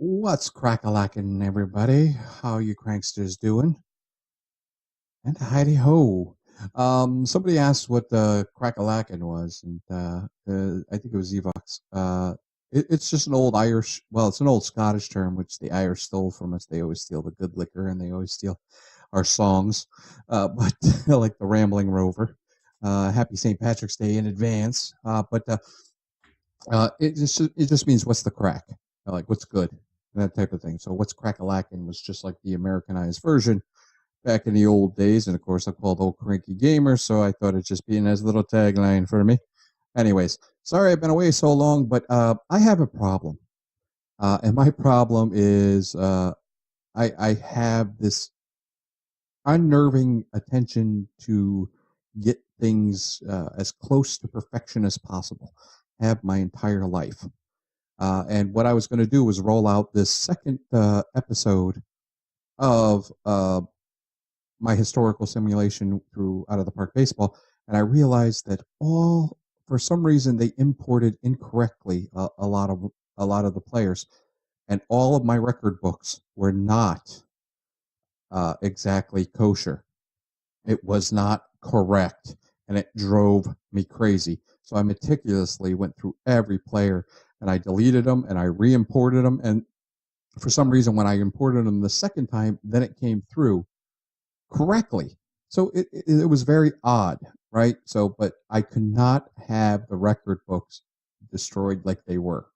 What's crack-a-lackin', everybody? How you cranksters doing? And heidi ho. Somebody asked what the crack-a-lackin' was, and I think it was Evox. It's just an old Irish, well, it's an old Scottish term, which the Irish stole from us. They always steal the good liquor, and they always steal our songs. But like the Rambling Rover. Happy St. Patrick's Day in advance. It just means what's the crack, like what's good, that type of thing. So what's crack-a-lackin' was just like the Americanized version back in the old days, and of course I called old cranky gamer, so I thought it'd just be a nice little tagline for me. Anyways, sorry I've been away so long, but I have a problem, and my problem is I have this unnerving attention to get things as close to perfection as possible. Have my entire life. And what I was going to do was roll out this second episode of my historical simulation through Out of the Park Baseball, and I realized that for some reason, they imported incorrectly a lot of the players, and all of my record books were not exactly kosher. It was not correct, and it drove me crazy. So I meticulously went through every player, and I deleted them, and I re-imported them, and for some reason, when I imported them the second time, then it came through correctly. So it was very odd, right? So, but I could not have the record books destroyed like they were.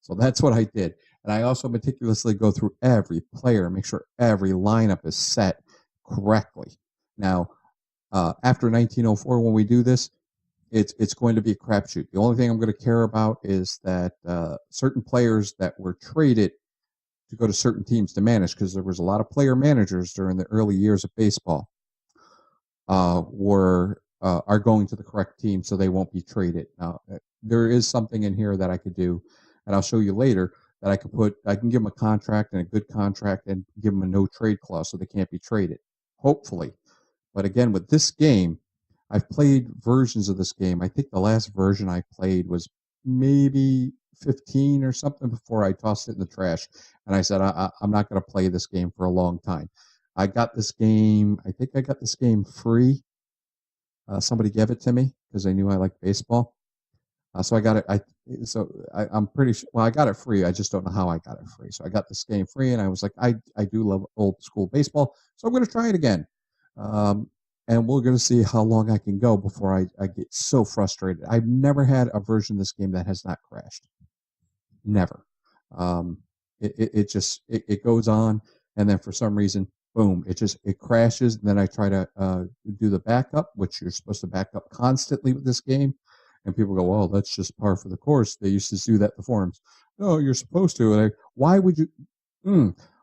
So that's what I did. And I also meticulously go through every player, make sure every lineup is set correctly. Now, after 1904, when we do this, it's going to be a crapshoot. The only thing I'm going to care about is that certain players that were traded to go to certain teams to manage, because there was a lot of player managers during the early years of baseball, are going to the correct team, so they won't be traded. Now, there is something in here that I could do, and I'll show you later, that I can give them a contract, and a good contract, and give them a no trade clause so they can't be traded, hopefully. But again, with this game, I've played versions of this game. I think the last version I played was maybe 15 or something before I tossed it in the trash. And I said, I'm not going to play this game for a long time. I got this game, I think I got this game free. Somebody gave it to me because they knew I liked baseball. So I got it. I'm pretty sure. Well, I got it free. I just don't know how I got it free. So I got this game free, and I was like, I do love old school baseball, so I'm going to try it again. And we're going to see how long I can go before I get so frustrated. I've never had a version of this game that has not crashed. Never. It goes on, and then for some reason, boom, it crashes. And then I try to do the backup, which you're supposed to back up constantly with this game. And people go, "Oh, that's just par for the course. They used to do that in the forums." No, you're supposed to. And why would you?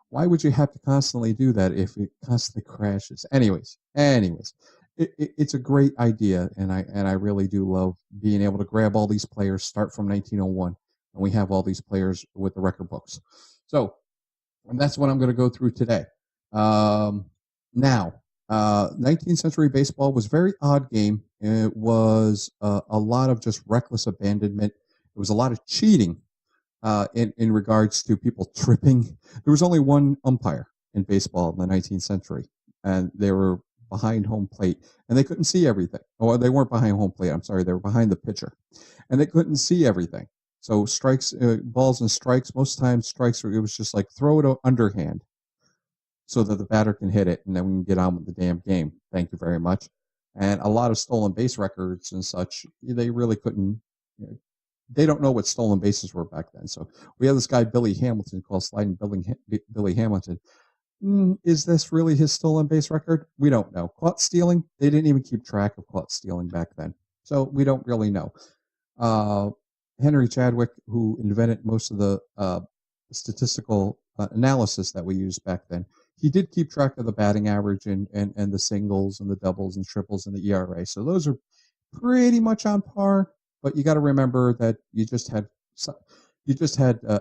Why would you have to constantly do that if it constantly crashes? Anyways, it's a great idea, and I really do love being able to grab all these players, start from 1901, and we have all these players with the record books. So, and that's what I'm going to go through today. Now, 19th century baseball was a very odd game. It was a lot of just reckless abandonment. It was a lot of cheating in regards to people tripping. There was only one umpire in baseball in the 19th century, and they were behind home plate, and they couldn't see everything. Oh, they weren't behind home plate. I'm sorry, they were behind the pitcher, and they couldn't see everything. So strikes, balls and strikes, most times strikes, it was just like throw it underhand so that the batter can hit it, and then we can get on with the damn game. Thank you very much. And a lot of stolen base records and such, they really couldn't, they don't know what stolen bases were back then. So we have this guy, Billy Hamilton, called Sliding Billy Hamilton. Is this really his stolen base record? We don't know. Caught stealing? They didn't even keep track of caught stealing back then. So we don't really know. Henry Chadwick, who invented most of the statistical analysis that we used back then, he did keep track of the batting average and the singles and the doubles and triples and the ERA. So those are pretty much on par. But you got to remember that you just had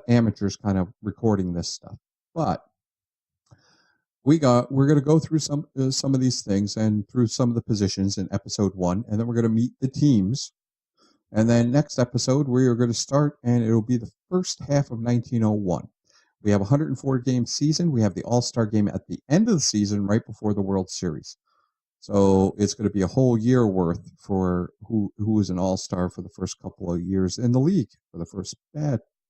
amateurs kind of recording this stuff. But we're going to go through some of these things and through some of the positions in episode 1, and then we're going to meet the teams. And then next episode we are going to start, and it'll be the first half of 1901. We have a 104-game season. We have the All-Star game at the end of the season, right before the World Series. So it's going to be a whole year worth for who is an All-Star for the first couple of years in the league. For the first,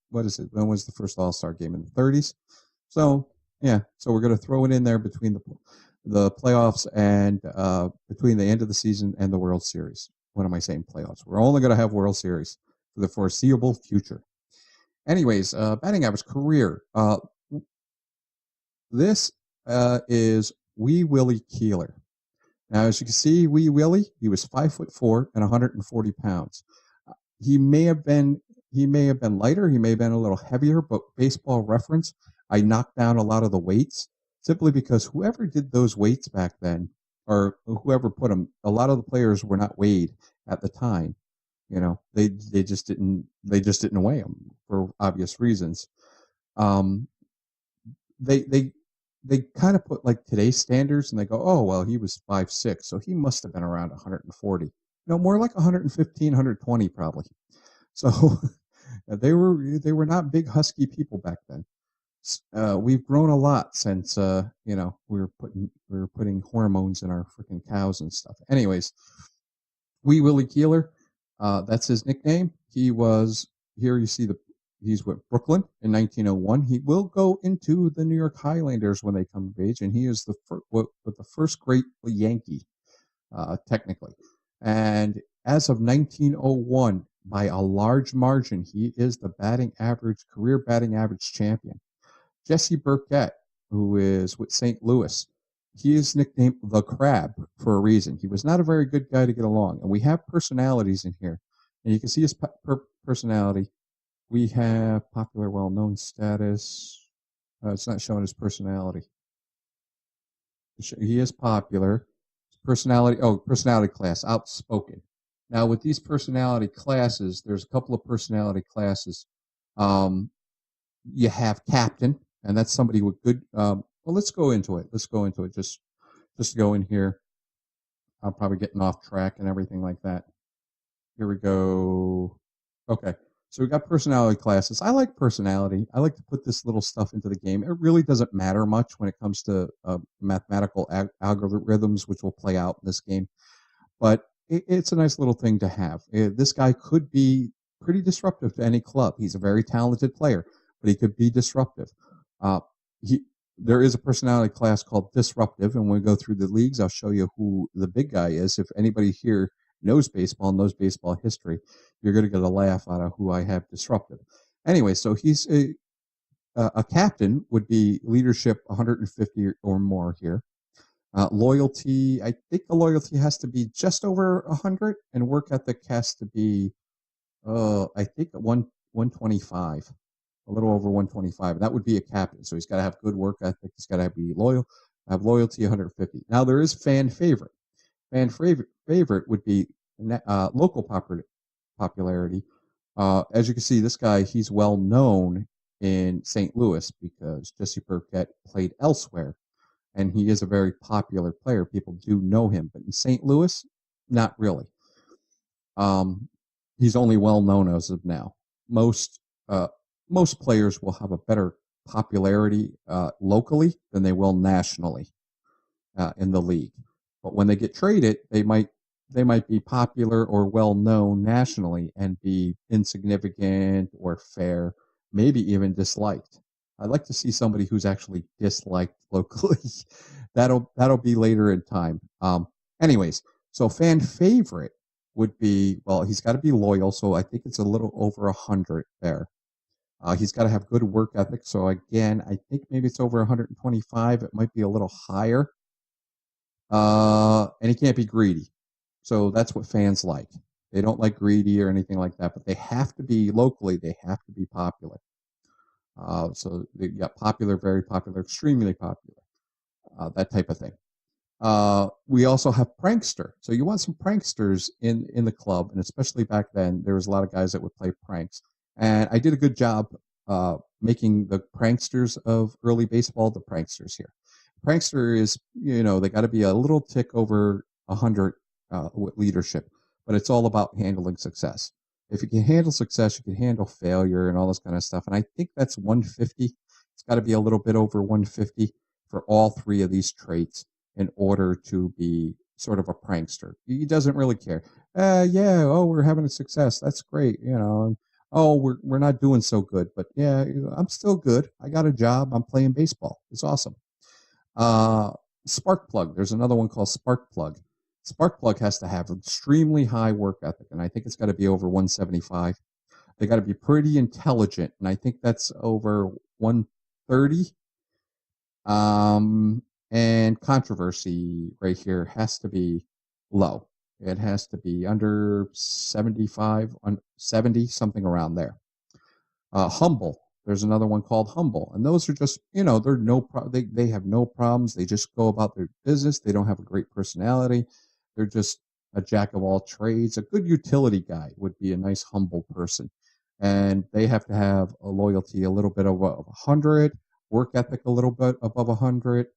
what is it? When was the first All-Star game? In the 30s? So, yeah. So we're going to throw it in there between the playoffs and between the end of the season and the World Series. What am I saying? Playoffs. We're only going to have World Series for the foreseeable future. Anyways, batting average career. This is Wee Willie Keeler. Now, as you can see, Wee Willie, he was 5'4" and 140 pounds. He may have been lighter, he may have been a little heavier, but Baseball Reference, I knocked down a lot of the weights simply because whoever did those weights back then, or whoever put them, a lot of the players were not weighed at the time. You know, they just didn't weigh them for obvious reasons. They kind of put like today's standards and they go, oh, well, he was 5'6", so he must have been around 140. No, more like 115, 120 probably. So they were not big husky people back then. We've grown a lot since we were putting hormones in our freaking cows and stuff. Anyways, Wee Willie Keeler, that's his nickname. He was here. You see he's with Brooklyn in 1901. He will go into the New York Highlanders when they come of age, and he is the first great Yankee, technically. And as of 1901, by a large margin, he is the career batting average champion. Jesse Burkett, who is with St. Louis, he is nicknamed the Crab for a reason. He was not a very good guy to get along, and we have personalities in here, and you can see his personality. We have popular, well-known status. It's not showing his personality. He is popular. Personality class, outspoken. Now, with these personality classes, there's a couple of personality classes. You have captain, and that's somebody with good. Well, let's go into it. Just to go in here. I'm probably getting off track and everything like that. Here we go. Okay. So we got personality classes. I like personality. I like to put this little stuff into the game. It really doesn't matter much when it comes to mathematical algorithms, which will play out in this game. But it's a nice little thing to have. This guy could be pretty disruptive to any club. He's a very talented player, but he could be disruptive. There is a personality class called disruptive, and when we go through the leagues, I'll show you who the big guy is. If anybody here knows baseball history, you're going to get a laugh out of who I have disruptive. Anyway, so he's a captain would be leadership 150 or more here. Loyalty, I think the loyalty has to be just over 100, and work ethic has to be, I think 125, a little over 125. That would be a captain. So he's got to have good work ethic. He's got to be loyal, have loyalty 150. Now there is fan favorite. Fan favorite would be local popularity. As you can see, this guy, he's well known in St. Louis because Jesse Burkett played elsewhere, and he is a very popular player. People do know him, but in St. Louis, not really. He's only well known as of now. Most players will have a better popularity locally than they will nationally in the league. But when they get traded, they might be popular or well known nationally and be insignificant or fair, maybe even disliked. I'd like to see somebody who's actually disliked locally. That'll be later in time. Anyways, so fan favorite would be, well, he's got to be loyal. So I think it's a little over 100 there. He's got to have good work ethic. So again, I think maybe it's over 125. It might be a little higher. And he can't be greedy. So that's what fans like. They don't like greedy or anything like that, but they have to be locally. They have to be popular. So they got popular, very popular, extremely popular, that type of thing. We also have prankster. So you want some pranksters in the club, and especially back then, there was a lot of guys that would play pranks. And I did a good job making the pranksters of early baseball the pranksters here. Prankster is, they got to be a little tick over 100 with leadership, but it's all about handling success. If you can handle success, you can handle failure and all this kind of stuff. And I think that's 150 It's got to be a little bit over 150 for all three of these traits in order to be sort of a prankster. He doesn't really care. Yeah, oh, we're having a success. That's great. Oh, we're not doing so good, but yeah, I'm still good. I got a job. I'm playing baseball. It's awesome. Spark plug. There's another one called Spark plug. Spark plug has to have extremely high work ethic, and I think it's got to be over 175. They got to be pretty intelligent, and I think that's over 130. And controversy right here has to be low. It has to be under 75, 70, something around there. Humble. There's another one called Humble, and those are just, they're they have no problems. They just go about their business. They don't have a great personality. They're just a jack of all trades. A good utility guy would be a nice humble person, and they have to have a loyalty a little bit of 100, work ethic a little bit above 100.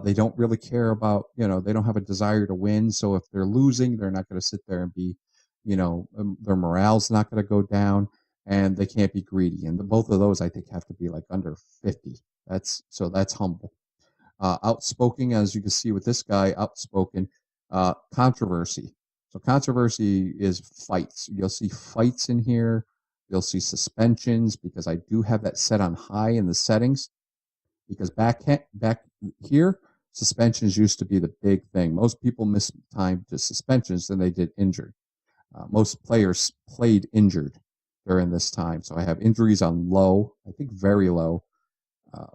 They don't really care about, they don't have a desire to win. So if they're losing, they're not going to sit there and be, their morale's not going to go down, and they can't be greedy. And both of those, I think, have to be like under 50. That's humble. Outspoken, as you can see with this guy, outspoken. Controversy. So controversy is fights. You'll see fights in here. You'll see suspensions, because I do have that set on high in the settings. Because back here, suspensions used to be the big thing. Most people miss time to suspensions than they did injured. Most players played injured during this time. So I have injuries on low, I think very low.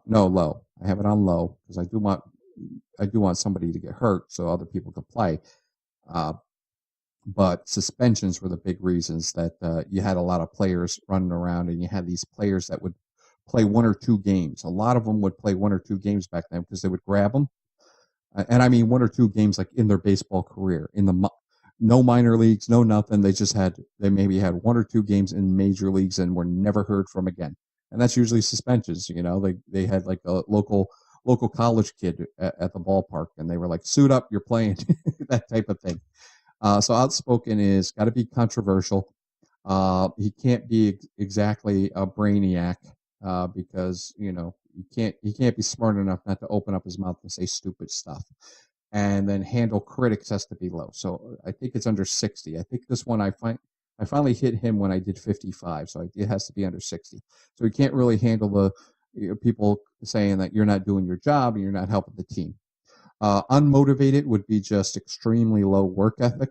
No, low. I have it on low because I do want somebody to get hurt so other people can play. But suspensions were the big reasons that you had a lot of players running around, and you had these players that would play 1 or 2 games. A lot of them would play 1 or 2 games back then because they would grab them. And I mean 1 or 2 games like in their baseball career. No minor leagues, no nothing. They maybe had 1 or 2 games in major leagues and were never heard from again. And that's usually suspensions. They had like a local college kid at the ballpark, and they were like, suit up, you're playing, that type of thing. So outspoken is got to be controversial. He can't be exactly a brainiac, because he can't be smart enough not to open up his mouth and say stupid stuff. And then handle critics has to be low. So I think it's under 60. I think this one I finally hit him when I did 55. So it has to be under 60. So he can't really handle the people saying that you're not doing your job and you're not helping the team. Unmotivated would be just extremely low work ethic.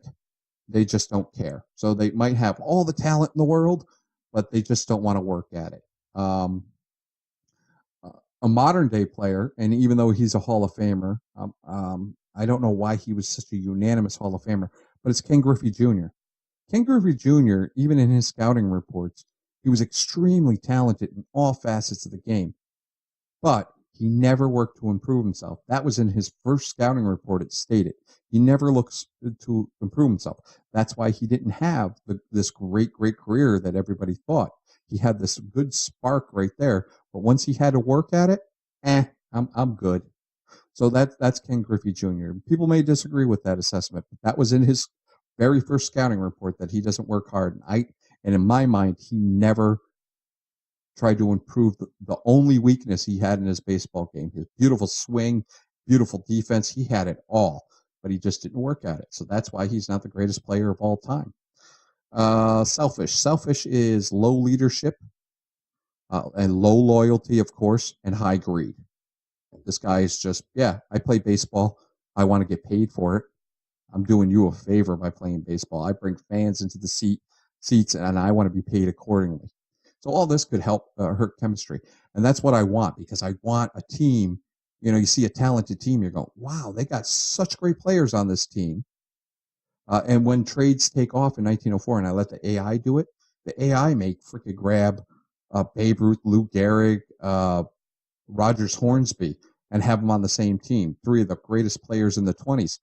They just don't care. So they might have all the talent in the world, but they just don't want to work at it. A modern day player, and even though he's a Hall of Famer, I don't know why he was such a unanimous Hall of Famer, but it's Ken Griffey Jr. Ken Griffey Jr., even in his scouting reports, he was extremely talented in all facets of the game, but he never worked to improve himself. That was in his first scouting report. It stated he never looks to improve himself. That's why he didn't have this great career that everybody thought. He had this good spark right there, but once he had to work at it, I'm good. So that's Ken Griffey Jr. People may disagree with that assessment, but that was in his very first scouting report, that he doesn't work hard. And in my mind, he never tried to improve the only weakness he had in his baseball game. His beautiful swing, beautiful defense, he had it all, but he just didn't work at it. So that's why he's not the greatest player of all time. Selfish. Selfish is low leadership, and low loyalty, of course, and high greed. This guy is just, I play baseball. I want to get paid for it. I'm doing you a favor by playing baseball. I bring fans into the seats, and I want to be paid accordingly. So all this could help hurt chemistry. And that's what I want, because I want a team. You see a talented team, you're going, wow, they got such great players on this team. And when trades take off in 1904 and I let the AI do it, the AI may freaking grab Babe Ruth, Lou Gehrig, Rogers Hornsby, and have them on the same team. 3 of the greatest players in the 20s.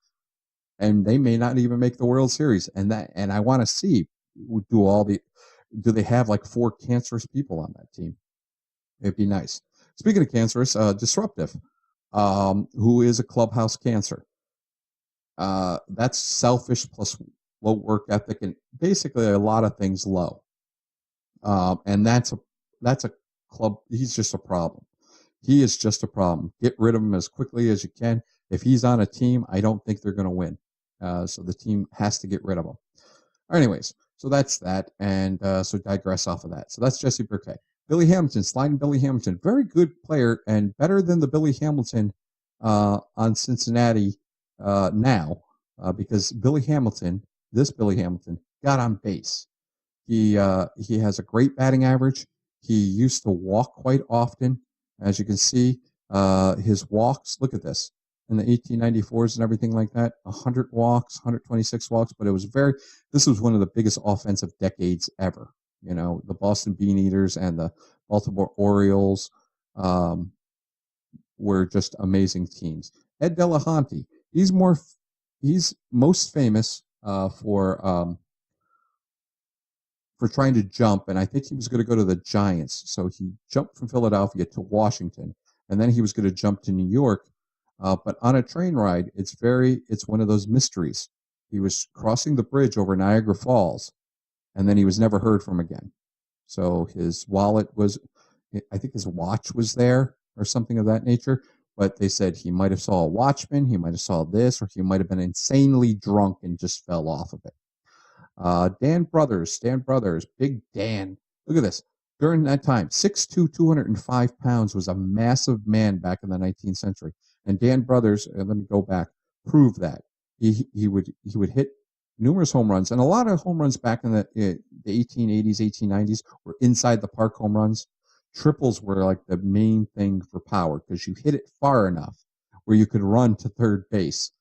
And they may not even make the World Series. And I want to see, do they have like 4 cancerous people on that team? It'd be nice. Speaking of cancerous, Disruptive, who is a clubhouse cancer. That's selfish plus low work ethic, and basically a lot of things low. And that's a club. He's just a problem. He is just a problem. Get rid of him as quickly as you can. If he's on a team, I don't think they're going to win. So the team has to get rid of him. Anyways, so that's that. And so digress off of that. So that's Jesse Burkett. Billy Hamilton, sliding Billy Hamilton, very good player and better than the Billy Hamilton on Cincinnati now because Billy Hamilton, got on base. He has a great batting average. He used to walk quite often. As you can see, his walks, look at this, in the 1894s and everything like that, 100 walks, 126 walks, but this was one of the biggest offensive decades ever. You know, the Boston Beaneaters and the Baltimore Orioles were just amazing teams. Ed Delahanty, he's most famous for trying to jump, and I think he was going to go to the Giants. So he jumped from Philadelphia to Washington, and then he was going to jump to New York. But on a train ride, it's one of those mysteries. He was crossing the bridge over Niagara Falls, and then he was never heard from again. So his I think his watch was there or something of that nature. But they said he might have saw a watchman, he might have saw this, or he might have been insanely drunk and just fell off of it. Dan Brothers, Big Dan. Look at this. During that time, 6'2", 205 pounds, was a massive man back in the 19th century. And Dan Brothers, let me go back, proved that. He would hit numerous home runs, and a lot of home runs back in the 1880s, 1890s were inside the park home runs. Triples were like the main thing for power because you hit it far enough where you could run to third base.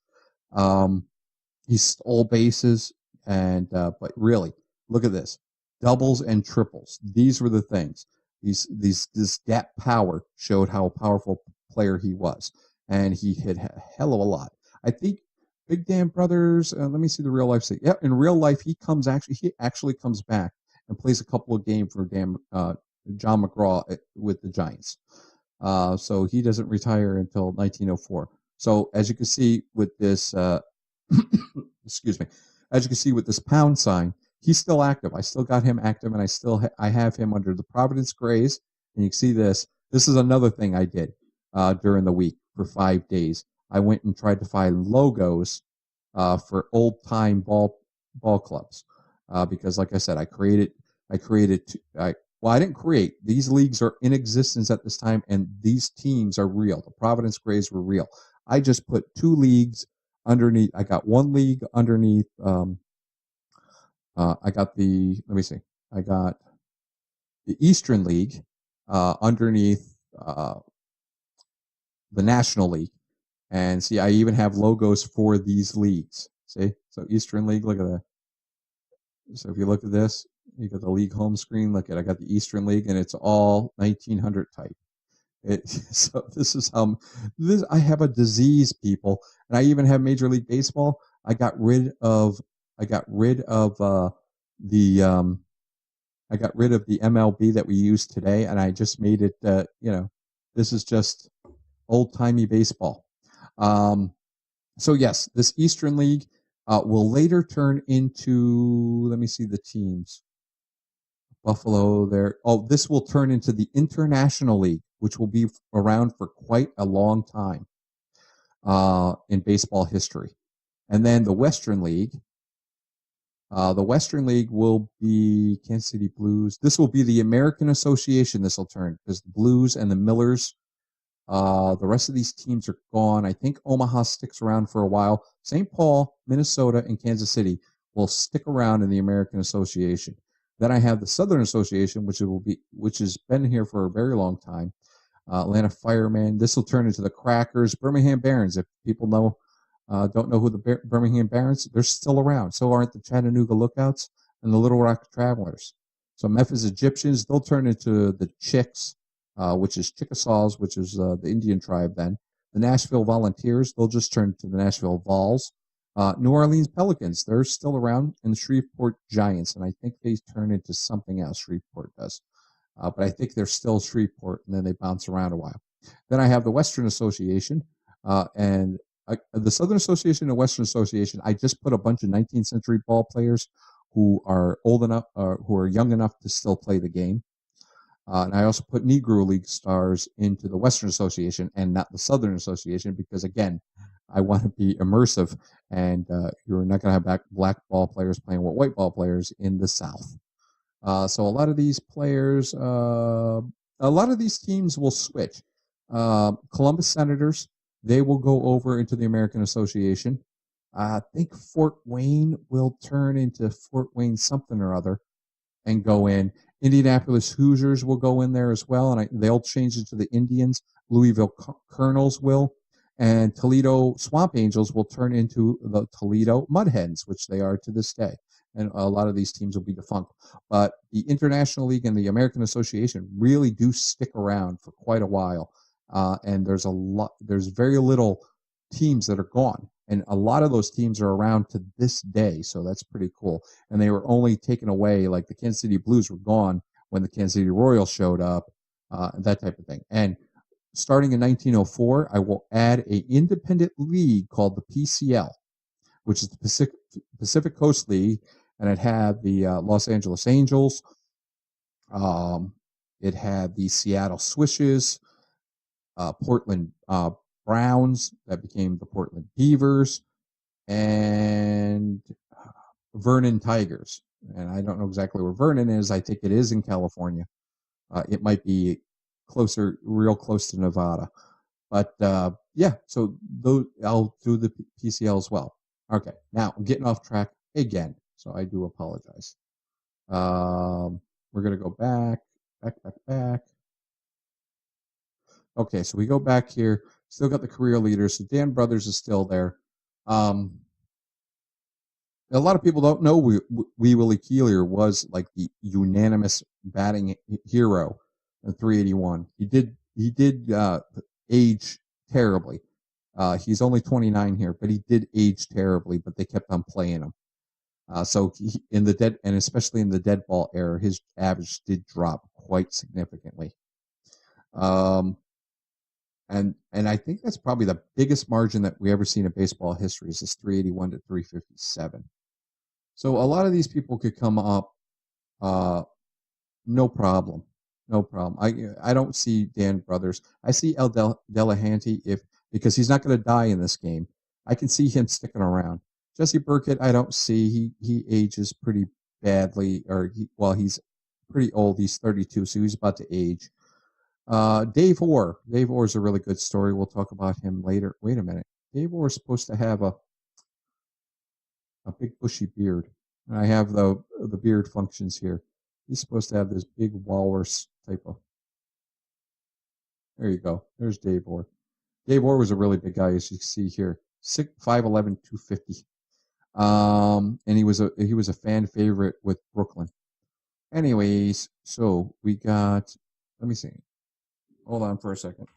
He stole bases. But really, look at this. Doubles and triples. These were the things. This gap power showed how powerful player he was. And he hit a hell of a lot. I think Big Dan Brothers, let me see the real life. Yeah, in real life, he actually comes back and plays a couple of games for John McGraw with the Giants. So he doesn't retire until 1904. So as you can see with this, excuse me, as you can see with this pound sign, he's still active. I still got him active, and I have him under the Providence Grays. And you can see this. This is another thing I did during the week for 5 days. I went and tried to find logos for old time ball clubs because, like I said, I didn't create. These leagues are in existence at this time, and these teams are real. The Providence Grays were real. I just put 2 leagues underneath. I got 1 league underneath. I got the Eastern League underneath the National League. And see, I even have logos for these leagues. See? So Eastern League, look at that. So if you look at this, you got the league home screen. Look at I got the Eastern League, and it's all 1900 type. So this is I have a disease, people, and I even have Major League Baseball. I got rid of the MLB that we use today, and I just made it. This is just old timey baseball. So yes, this Eastern League will later turn into. Let me see the teams. Buffalo there. Oh, this will turn into the International League, which will be around for quite a long time in baseball history. And then the Western League. The Western League will be Kansas City Blues. This will be the American Association. This will turn because the Blues and the Millers, the rest of these teams are gone. I think Omaha sticks around for a while. St. Paul, Minnesota, and Kansas City will stick around in the American Association. Then I have the Southern Association, which has been here for a very long time. Atlanta Firemen. This will turn into the Crackers, Birmingham Barons. If people don't know who the Birmingham Barons, they're still around. So aren't the Chattanooga Lookouts and the Little Rock Travelers. So Memphis Egyptians, they'll turn into the Chicks, which is Chickasaws, which is the Indian tribe then. The Nashville Volunteers, they'll just turn to the Nashville Vols. New Orleans Pelicans, they're still around, and the Shreveport Giants, and I think they turn into something else, Shreveport does. But I think they're still Shreveport, and then they bounce around a while. Then I have the Western Association, and the Southern Association and Western Association, I just put a bunch of 19th century ball players who are old enough, who are young enough to still play the game. And I also put Negro League stars into the Western Association and not the Southern Association because, again, I want to be immersive, and you're not going to have black ball players playing with white ball players in the South. So a lot of these players, a lot of these teams will switch. Columbus Senators, they will go over into the American Association. I think Fort Wayne will turn into Fort Wayne something or other and go in. Indianapolis Hoosiers will go in there as well, and they'll change it to the Indians. Louisville Colonels will. And Toledo Swamp Angels will turn into the Toledo Mudhens, which they are to this day. And a lot of these teams will be defunct. But the International League and the American Association really do stick around for quite a while. And there's very little teams that are gone. And a lot of those teams are around to this day, so that's pretty cool. And they were only taken away, like the Kansas City Blues were gone when the Kansas City Royals showed up, that type of thing. And starting in 1904, I will add an independent league called the PCL, which is the Pacific Coast League, and it had the Los Angeles Angels. It had the Seattle Swishes, Portland Browns, that became the Portland Beavers, and Vernon Tigers. And I don't know exactly where Vernon is. I think it is in California. It might be real close to Nevada. But yeah, so I'll do the PCL as well. Okay, now I'm getting off track again, so I do apologize. We're going to go back. Okay, so we go back here. Still got the career leaders. So Dan Brothers is still there. A lot of people don't know Wee Willie Keeler was like the unanimous batting hero in 381. He did age terribly. He's only 29 here, but he did age terribly. But they kept on playing him. So in the dead, and especially in the dead ball era, his average did drop quite significantly. And I think that's probably the biggest margin that we ever seen in baseball history is this 381 to 357. So a lot of these people could come up, no problem. I don't see Dan Brothers. I see El Delahanty because he's not going to die in this game. I can see him sticking around. Jesse Burkett, I don't see. He ages pretty badly, he's pretty old. He's 32, so he's about to age. Dave Orr. Dave Orr is a really good story. We'll talk about him later. Wait a minute. Dave Orr is supposed to have a big bushy beard. And I have the beard functions here. He's supposed to have this big walrus type of. There you go. There's Dave Orr. Dave Orr was a really big guy, as you can see here. 5'11", 250. And he was a fan favorite with Brooklyn. Anyways, so we got. Let me see. Hold on for a second.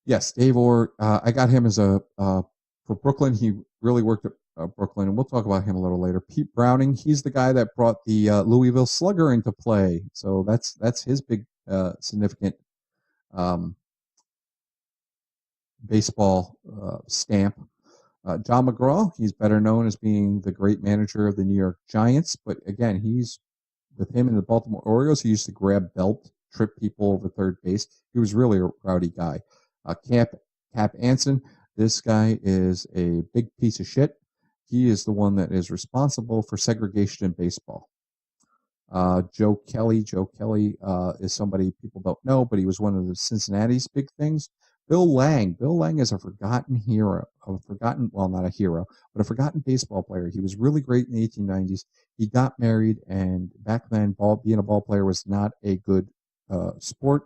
Yes, Dave Orr. I got him as for Brooklyn. He really worked at Brooklyn, and we'll talk about him a little later. Pete Browning. He's the guy that brought the Louisville Slugger into play. So that's his big significant baseball stamp. John McGraw, he's better known as being the great manager of the New York Giants, but again, he's with him in the Baltimore Orioles. He used to grab belt, trip people over third base. He was really a rowdy guy. Cap Anson, this guy is a big piece of shit. He is the one that is responsible for segregation in baseball. Joe Kelly is somebody people don't know, but he was one of the Cincinnati's big things. Bill Lang is a forgotten hero, not a hero, but a forgotten baseball player. He was really great in the 1890s. He got married, and back then, being a ball player was not a good sport.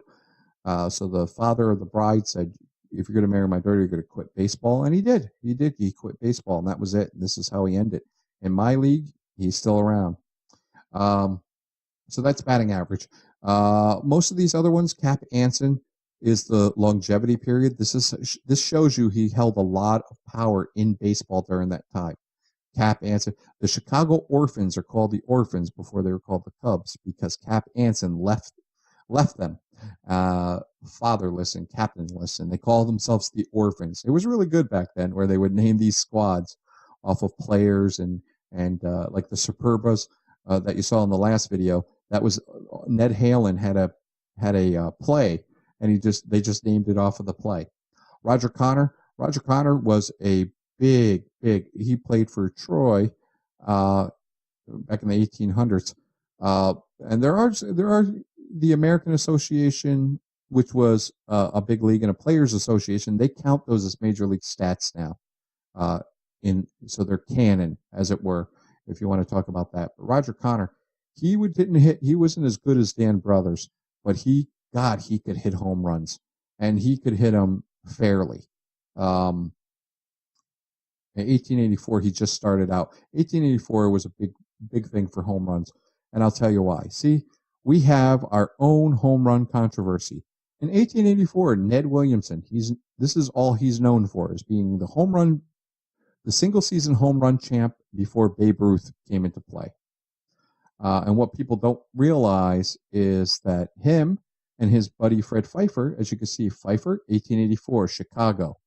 So the father of the bride said, if you're going to marry my daughter, you're going to quit baseball. And he did. He quit baseball, and that was it. And this is how he ended. In my league, he's still around. So that's batting average. Most of these other ones, Cap Anson is the longevity period. This shows you he held a lot of power in baseball during that time. Cap Anson. The Chicago Orphans are called the Orphans before they were called the Cubs because Cap Anson left them. fatherless and captainless, and they called themselves the Orphans. It was really good back then, where they would name these squads off of players and like the Superbas that you saw in the last video. That was Ned Halen had a play, and they just named it off of the play. Roger Connor was a big. He played for Troy back in the 1800s, and there are the American Association, which was a big league, and a Players Association. They count those as major league stats now, so they're canon, as it were, if you want to talk about that. But Roger Connor, he wasn't as good as Dan Brothers, but he could hit home runs, and he could hit them fairly. In 1884, he just started out. 1884 was a big thing for home runs, and I'll tell you why. See, we have our own home run controversy. In 1884, Ned Williamson, this is all he's known for, is being the single season home run champ before Babe Ruth came into play. And what people don't realize is that him and his buddy Fred Pfeiffer, as you can see, Pfeiffer, 1884, Chicago.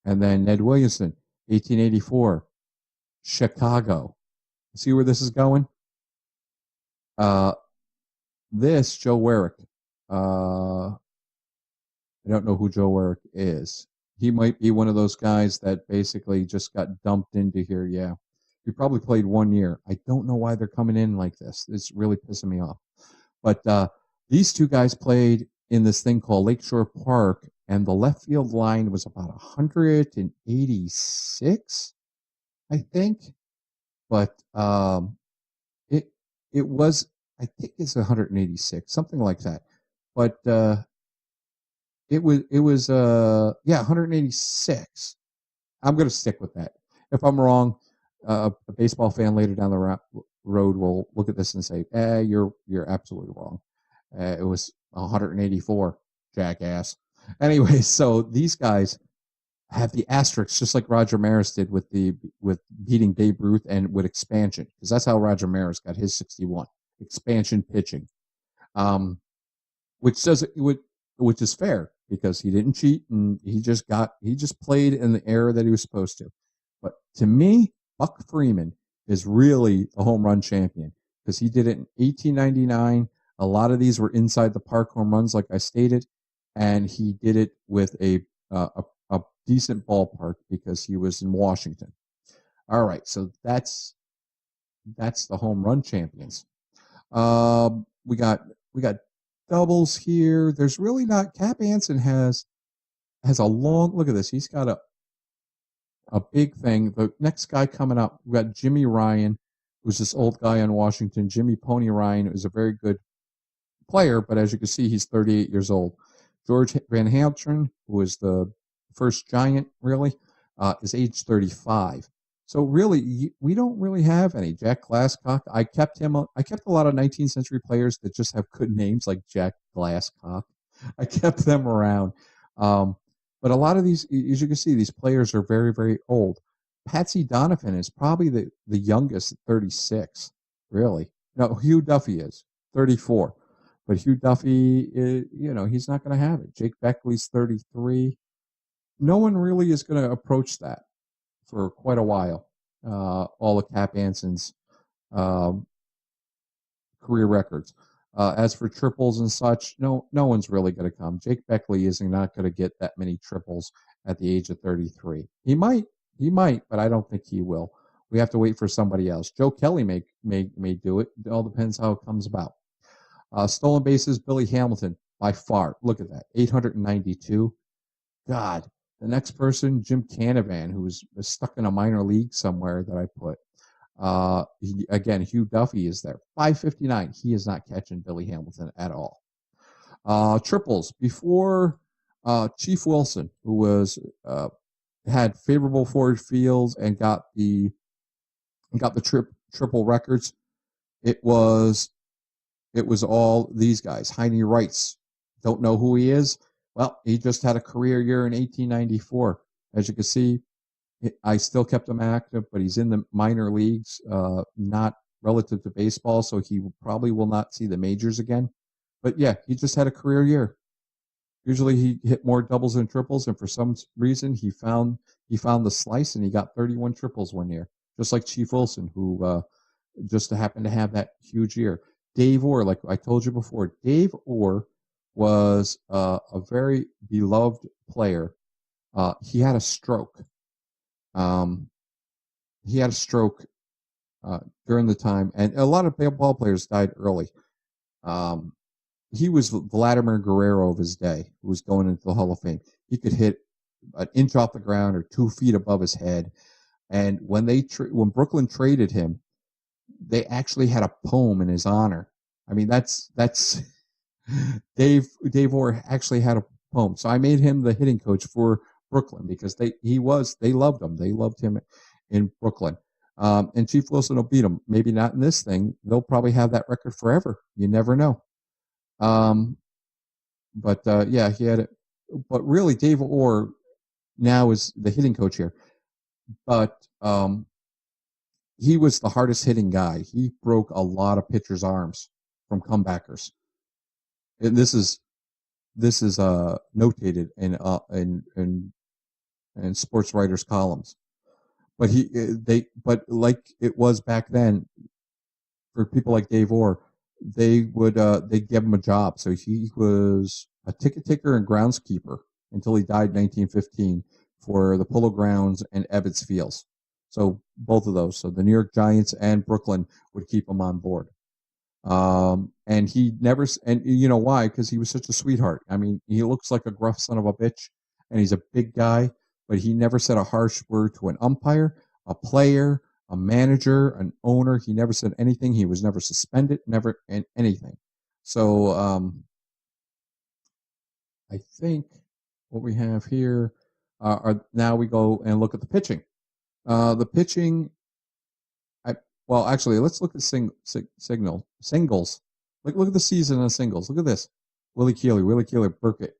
And then Ned Williamson, 1884, Chicago. See where this is going? This, Joe Warrick. I don't know who Joe Warrick is. He might be one of those guys that basically just got dumped into here. Yeah. He probably played 1 year. I don't know why they're coming in like this. It's really pissing me off. But these two guys played in this thing called Lakeshore Park, and the left field line was about 186, I think. But it was, I think it's 186, something like that. But it was 186. I'm going to stick with that. If I'm wrong, a baseball fan later down the road will look at this and say, you're absolutely wrong. It was 184, jackass. Anyway, so these guys have the asterisks, just like Roger Maris did with beating Babe Ruth and with expansion, because that's how Roger Maris got his 61, expansion pitching, which is fair, because he didn't cheat, and he just played in the era that he was supposed to. But to me, Buck Freeman is really the home run champion, because he did it in 1899. A lot of these were inside the park home runs, like I stated, and he did it with a decent ballpark because he was in Washington. All right, so that's the home run champions. We got doubles here. There's really not. Cap Anson has a long look at this. He's got a big thing. The next guy coming up, we got Jimmy Ryan, who's this old guy in Washington. Jimmy Pony Ryan is a very good player, but as you can see, he's 38 years old. George Van Hamtron, who is the first Giant, really, is age 35. So really, we don't really have any. Jack Glasscock, I kept a lot of 19th century players that just have good names, like Jack Glasscock. I kept them around. But a lot of these, as you can see, these players are very, very old. Patsy Donovan is probably the youngest at 36, really. No, Hugh Duffy is 34. But Hugh Duffy, he's not going to have it. Jake Beckley's 33. No one really is going to approach that for quite a while. All of Cap Anson's career records. As for triples and such, no one's really going to come. Jake Beckley is not going to get that many triples at the age of 33. He might, but I don't think he will. We have to wait for somebody else. Joe Kelly may do it. It all depends how it comes about. Stolen bases, Billy Hamilton, by far. Look at that, 892. God, the next person, Jim Canavan, who's stuck in a minor league somewhere that I put. Again, Hugh Duffy is there, 559. He is not catching Billy Hamilton at all. Triples, before Chief Wilson, who was had favorable forward fields and got the triple records. It was all these guys. Heine Wrights, don't know who he is. Well, he just had a career year in 1894. As you can see, I still kept him active, but he's in the minor leagues, not relative to baseball, so he probably will not see the majors again. but yeah, he just had a career year. Usually he hit more doubles than triples, and for some reason he found the slice and he got 31 triples one year, just like Chief Wilson, who just happened to have that huge year. Dave Orr, like I told you before, Dave Orr was a very beloved player. He had a stroke. He had a stroke during the time, and a lot of ball players died early. He was Vladimir Guerrero of his day, who was going into the Hall of Fame. He could hit an inch off the ground or 2 feet above his head. And when when Brooklyn traded him, they actually had a poem in his honor. I mean, that's Dave Orr actually had a poem. So I made him the hitting coach for Brooklyn because they loved him. They loved him in Brooklyn. And Chief Wilson will beat him. Maybe not in this thing. They'll probably have that record forever. You never know. Yeah, he had it. But really, Dave Orr now is the hitting coach here. But he was the hardest hitting guy. He broke a lot of pitchers' arms from comebackers. And this is notated in sports writers' columns. But but like it was back then, for people like Dave Orr, they give him a job. So he was a ticket taker and groundskeeper until he died in 1915 for the Polo Grounds and Ebbets Fields. So both of those. So the New York Giants and Brooklyn would keep him on board. And he never, and you know why? Because he was such a sweetheart. I mean, he looks like a gruff son of a bitch, and he's a big guy, but he never said a harsh word to an umpire, a player, a manager, an owner. He never said anything. He was never suspended, never anything. So I think what we have here now we go and look at the pitching. The pitching, actually, let's look at singles. Look at the season of singles. Look at this. Willie Keeler, Burkett,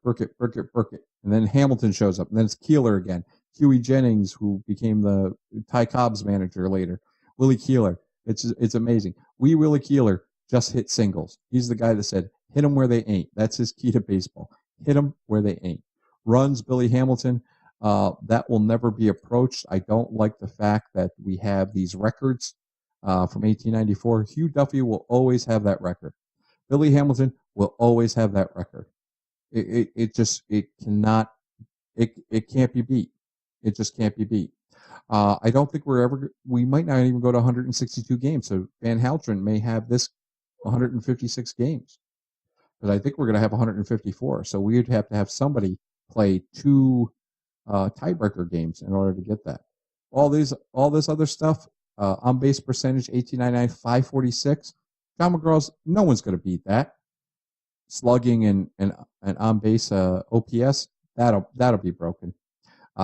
Burkett. And then Hamilton shows up. And then it's Keeler again. Huey Jennings, who became the Ty Cobb's manager later. Willie Keeler. It's amazing. Willie Keeler just hit singles. He's the guy that said, hit them where they ain't. That's his key to baseball. Hit them where they ain't. Runs Billy Hamilton. That will never be approached. I don't like the fact that we have these records from 1894. Hugh Duffy will always have that record. Billy Hamilton will always have that record. It can't be beat. It just can't be beat. I don't think we might not even go to 162 games. So Van Haltren may have this 156 games. But I think we're going to have 154. So we'd have to have somebody play 2 tiebreaker games in order to get that. All this other stuff, on base percentage, 1899, 546. John McGraw's, no one's going to beat that. Slugging and on base OPS, that'll be broken.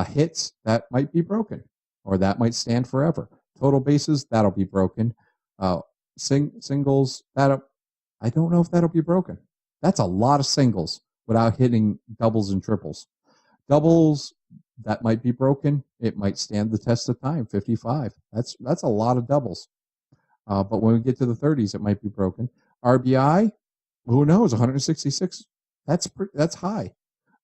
Hits, that might be broken, or that might stand forever. Total bases, that'll be broken. Singles, I don't know if that'll be broken. That's a lot of singles without hitting doubles and triples. Doubles, that might be broken. It might stand the test of time, 55. That's a lot of doubles. But when we get to the 30s, it might be broken. RBI, who knows? 166. That's high.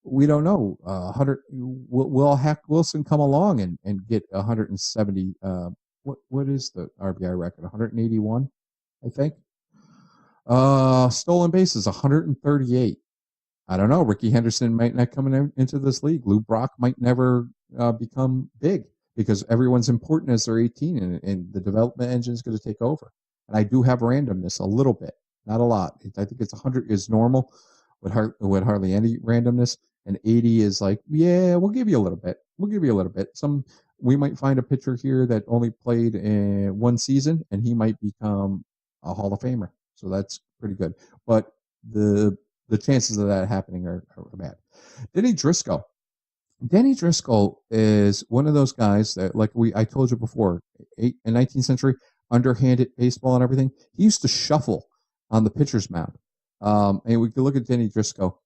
We don't know. 100. Will Hack Wilson come along and get 170? What is the RBI record? 181, I think. Stolen bases, 138. I don't know. Ricky Henderson might not come into this league. Lou Brock might never become big because everyone's important as they're 18, and the development engine is going to take over. And I do have randomness a little bit, not a lot. I think it's 100 is normal with hardly any randomness, and 80 is like, yeah, we'll give you a little bit. We might find a pitcher here that only played in 1 season, and he might become a Hall of Famer. So that's pretty good. But the chances of that happening are bad. Denny Driscoll is one of those guys that, like I told you before, in 19th century, underhanded baseball and everything. He used to shuffle on the pitcher's mound. And we could look at Denny Driscoll.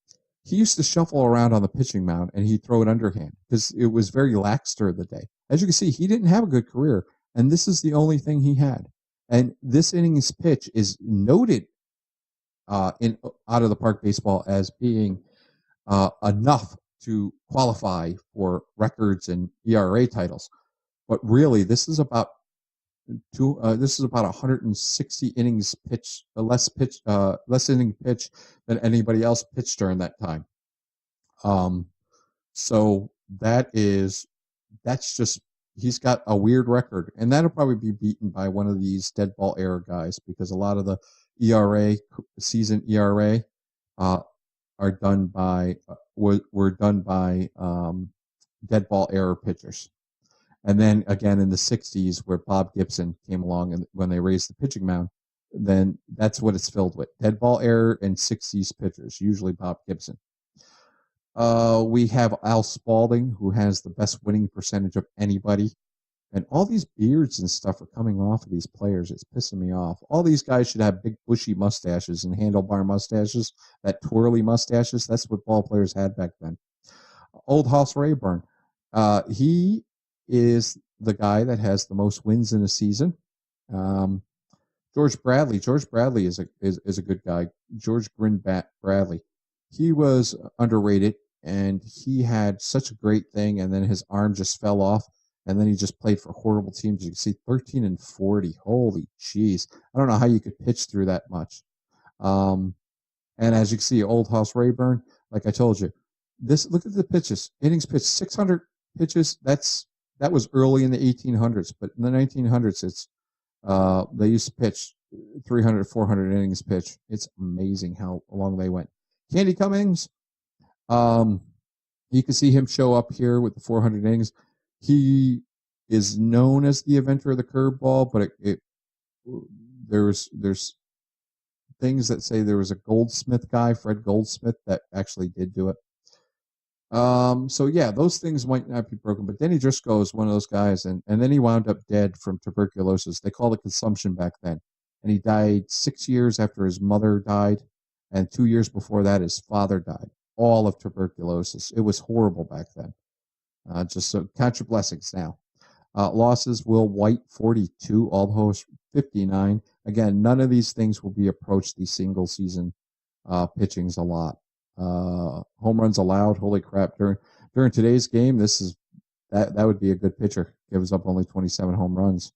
He used to shuffle around on the pitching mound, and he'd throw it underhand because it was very lax during the day. As you can see, he didn't have a good career, and this is the only thing he had. And this inning's pitch is noted in out of the park baseball as being enough to qualify for records and ERA titles. But really, this is about 160 innings pitch, less inning pitch than anybody else pitched during that time. So that's just, he's got a weird record, and that'll probably be beaten by one of these dead ball era guys, because a lot of the season ERA are done by were done by dead ball era pitchers. And then again in the 60s, where Bob Gibson came along, and when they raised the pitching mound, then that's what it's filled with: dead ball era and 60s pitchers, usually Bob Gibson. We have Al Spalding, who has the best winning percentage of anybody. And all these beards and stuff are coming off of these players. It's pissing me off. All these guys should have big bushy mustaches and handlebar mustaches, that twirly mustaches. That's what ball players had back then. Old Hoss Rayburn. He is the guy that has the most wins in a season. George Bradley. George Bradley is a good guy. George Grinbat Bradley. He was underrated, and he had such a great thing, and then his arm just fell off, and then he just played for horrible teams. You can see 13-40. Holy jeez. I don't know how you could pitch through that much. And as you can see, Old Hoss Rayburn, like I told you, look at the pitches. Innings pitched 600 pitches. That was early in the 1800s, but in the 1900s, they used to pitch 300, 400 innings pitch. It's amazing how long they went. Candy Cummings, you can see him show up here with the 400 innings. He is known as the inventor of the curveball, but there's things that say there was a Goldsmith guy, Fred Goldsmith, that actually did do it. So yeah, those things might not be broken, but Denny Driscoll is one of those guys, and then he wound up dead from tuberculosis. They called it consumption back then, and he died 6 years after his mother died, and 2 years before that his father died, all of tuberculosis. It was horrible back then. Just so count your blessings now. Losses: Will White 42, Aldhouse 59. Again, none of these things will be approached, these single season pitchings a lot. Home runs allowed, holy crap, during today's game, that would be a good pitcher. Gives up only 27 home runs.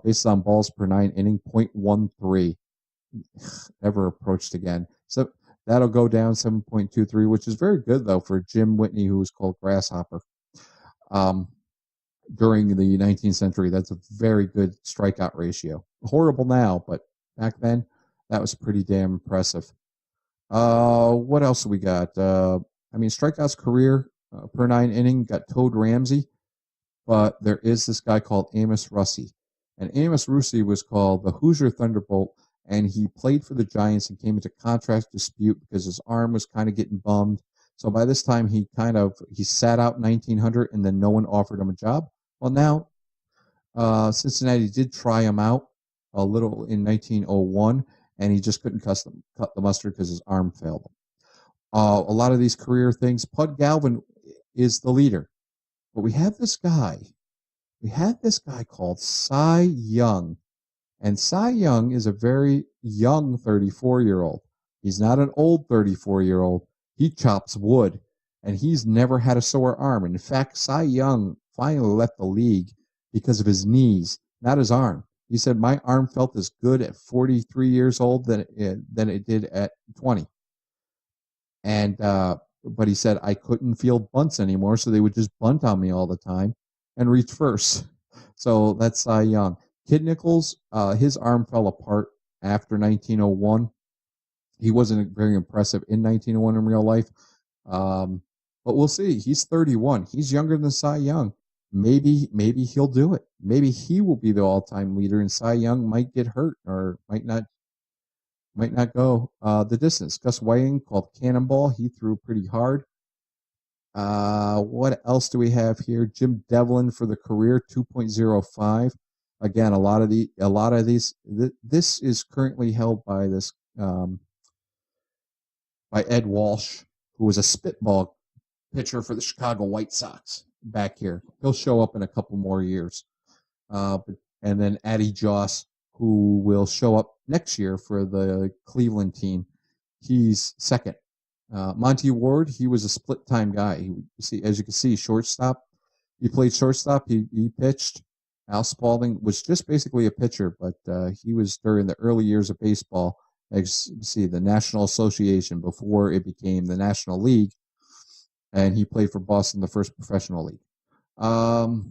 Based on balls per 9 inning, 0.13. Never approached again. So that'll go down 7.23, which is very good though for Jim Whitney, who was called Grasshopper during the 19th century. That's a very good strikeout ratio. Horrible now, but back then that was pretty damn impressive. What else do we got? Strikeouts career per 9 inning got Toad Ramsey, but there is this guy called Amos Russi. And Amos Russi was called the Hoosier Thunderbolt, and he played for the Giants and came into contract dispute because his arm was kind of getting bummed. So by this time, he sat out 1900, and then no one offered him a job. Well, now Cincinnati did try him out a little in 1901, and he just couldn't cut the mustard because his arm failed him. A lot of these career things, Pud Galvin is the leader. But we have this guy called Cy Young. And Cy Young is a very young 34-year-old. He's not an old 34-year-old. He chops wood, and he's never had a sore arm. And in fact, Cy Young finally left the league because of his knees, not his arm. He said, my arm felt as good at 43 years old than it did at 20. And but he said, I couldn't field bunts anymore, so they would just bunt on me all the time and reach first. So that's Cy Young. Kid Nichols, his arm fell apart after 1901. He wasn't very impressive in 1901 in real life. But we'll see. He's 31. He's younger than Cy Young. Maybe he'll do it. Maybe he will be the all-time leader, and Cy Young might get hurt or might not go the distance. Gus Weiing, called Cannonball, he threw pretty hard. What else do we have here? Jim Devlin for the career, 2.05. Again, a lot of these. This is currently held by this by Ed Walsh, who was a spitball pitcher for the Chicago White Sox back here. He'll show up in a couple more years. And then Addie Joss, who will show up next year for the Cleveland team. He's second. Monty Ward, he was a split-time guy. As you can see, shortstop. He played shortstop. He pitched. Al Spalding was just basically a pitcher, but he was during the early years of baseball. As you can see, the National Association before it became the National League, and he played for Boston, the first professional league. All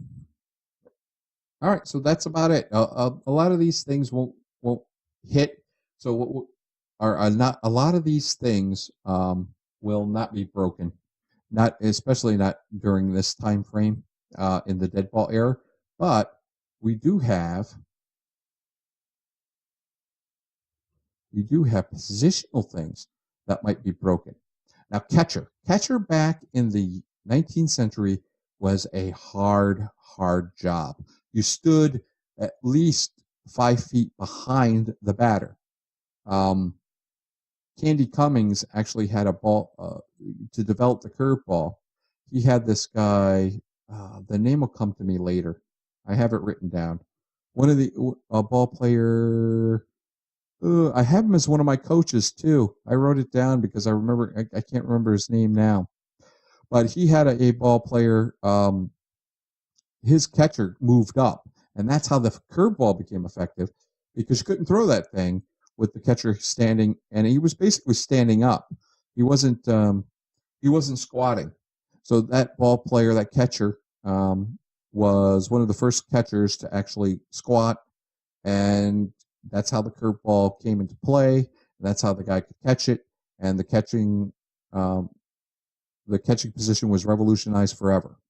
right, so that's about it. A lot of these things won't hit. So are not a lot of these things will not be broken, especially not during this time frame in the deadball era. But we do have positional things that might be broken. Now, catcher back in the 19th century was a hard job. You stood at least 5 feet behind the batter. Candy Cummings actually had a ball to develop the curveball. He had this guy. The name will come to me later. I have it written down. One of the ball player. I have him as one of my coaches too. I wrote it down because I remember. I can't remember his name now, but he had a ball player. His catcher moved up, and that's how the curveball became effective, because you couldn't throw that thing with the catcher standing, and he was basically standing up. He wasn't squatting. So that ball player, that catcher, was one of the first catchers to actually squat, and that's how the curveball came into play. That's how the guy could catch it, and the catching position was revolutionized forever.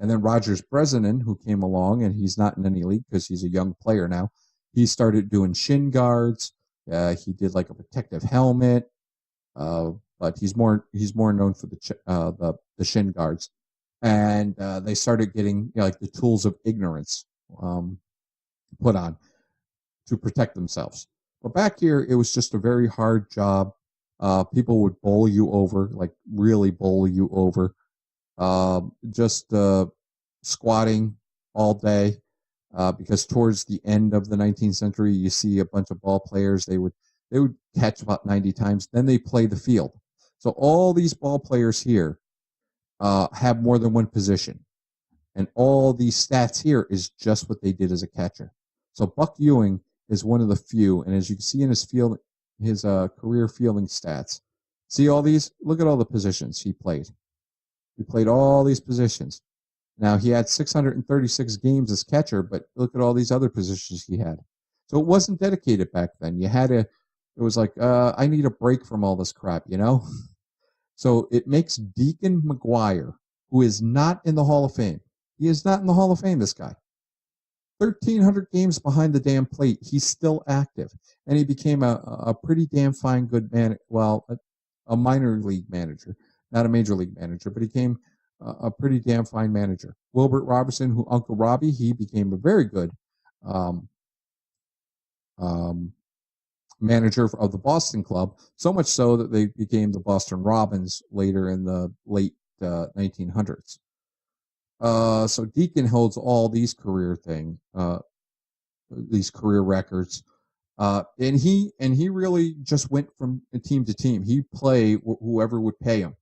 And then Rogers Bresnan, who came along, and he's not in any league because he's a young player now. He started doing shin guards. He did like a protective helmet, but he's more known for the shin guards. And they started getting like the tools of ignorance put on to protect themselves. But back here, it was just a very hard job. People would bowl you over, like really bowl you over. Just squatting all day, because towards the end of the 19th century, you see a bunch of ball players. They would catch about 90 times. Then they play the field. So all these ball players here have more than one position, and all these stats here is just what they did as a catcher. So Buck Ewing is one of the few, and as you can see in his career fielding stats, see all these. Look at all the positions he played. He played all these positions. Now, he had 636 games as catcher, but look at all these other positions he had. So it wasn't dedicated back then. It was like, I need a break from all this crap, So it makes Deacon McGuire, who is not in the Hall of Fame. He is not in the Hall of Fame, this guy. 1,300 games behind the damn plate. He's still active. And he became a pretty damn fine good man. Well, a minor league manager. Not a major league manager, but he became a pretty damn fine manager. Wilbert Robertson, who Uncle Robbie, he became a very good manager of the Boston club, so much so that they became the Boston Robins later in the late 1900s. So Deacon holds all these career records. And he really just went from team to team. He'd play whoever would pay him.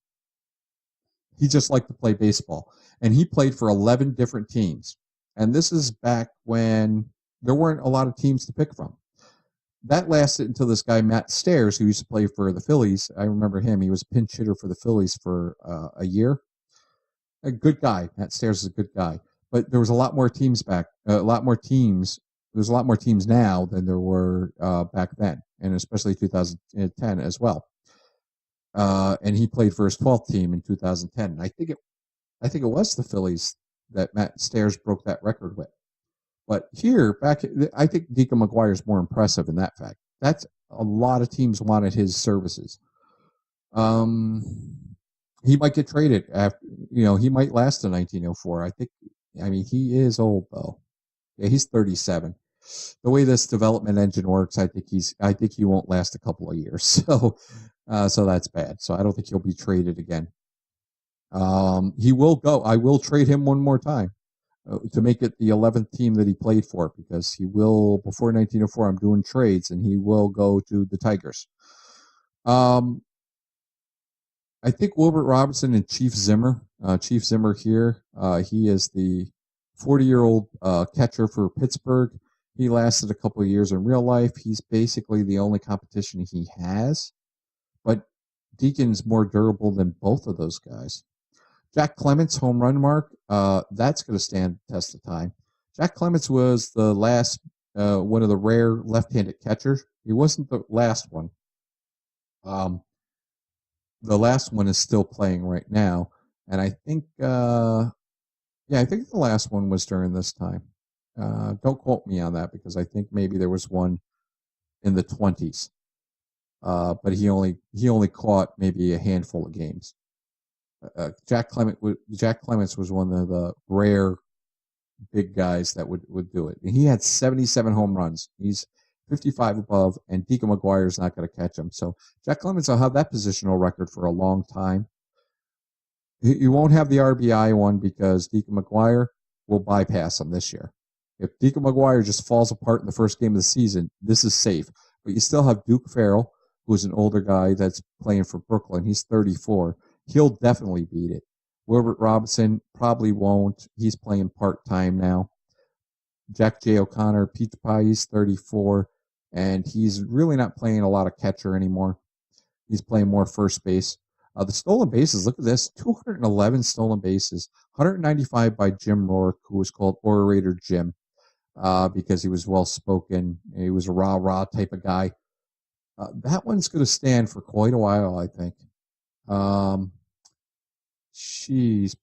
He just liked to play baseball. And he played for 11 different teams. And this is back when there weren't a lot of teams to pick from. That lasted until this guy, Matt Stairs, who used to play for the Phillies. I remember him. He was a pinch hitter for the Phillies for a year. A good guy. Matt Stairs is a good guy. But there was a lot more teams There's a lot more teams now than there were back then, and especially 2010 as well. And he played for his 12th team in 2010. I think it was the Phillies that Matt Stairs broke that record with. But here, I think Deacon McGuire is more impressive in that fact. That's a lot of teams wanted his services. He might get traded after, he might last to 1904. He is old though. Yeah, he's 37. The way this development engine works, I think he won't last a couple of years. So that's bad. So I don't think he'll be traded again. He will go. I will trade him one more time. to make it the 11th team that he played for, because he will, before 1904, I'm doing trades, and he will go to the Tigers. I think Wilbert Robinson and Chief Zimmer. Chief Zimmer here, he is the 40-year-old catcher for Pittsburgh. He lasted a couple of years in real life. He's basically the only competition he has. But Deacon's more durable than both of those guys. Jack Clements' home run mark, that's going to stand the test of time. Jack Clements was the last, one of the rare left-handed catchers. He wasn't the last one. The last one is still playing right now, and I think, I think the last one was during this time. Don't quote me on that, because I think maybe there was one in the 20s, but he only caught maybe a handful of games. Jack Clements was one of the rare big guys that would do it. And he had 77 home runs. He's 55 above, and Deacon McGuire's not going to catch him. So Jack Clements will have that positional record for a long time. You won't have the RBI one, because Deacon McGuire will bypass him this year. If Deacon McGuire just falls apart in the first game of the season, this is safe. But you still have Duke Farrell, who's an older guy that's playing for Brooklyn. He's 34. He'll definitely beat it. Wilbert Robinson probably won't. He's playing part-time now. Jack J. O'Connor, Pete Pie, he's 34, and he's really not playing a lot of catcher anymore. He's playing more first base. The stolen bases, look at this, 211 stolen bases, 195 by Jim Rourke, who was called Orator Jim, because he was well-spoken. He was a rah-rah type of guy. That one's going to stand for quite a while, I think.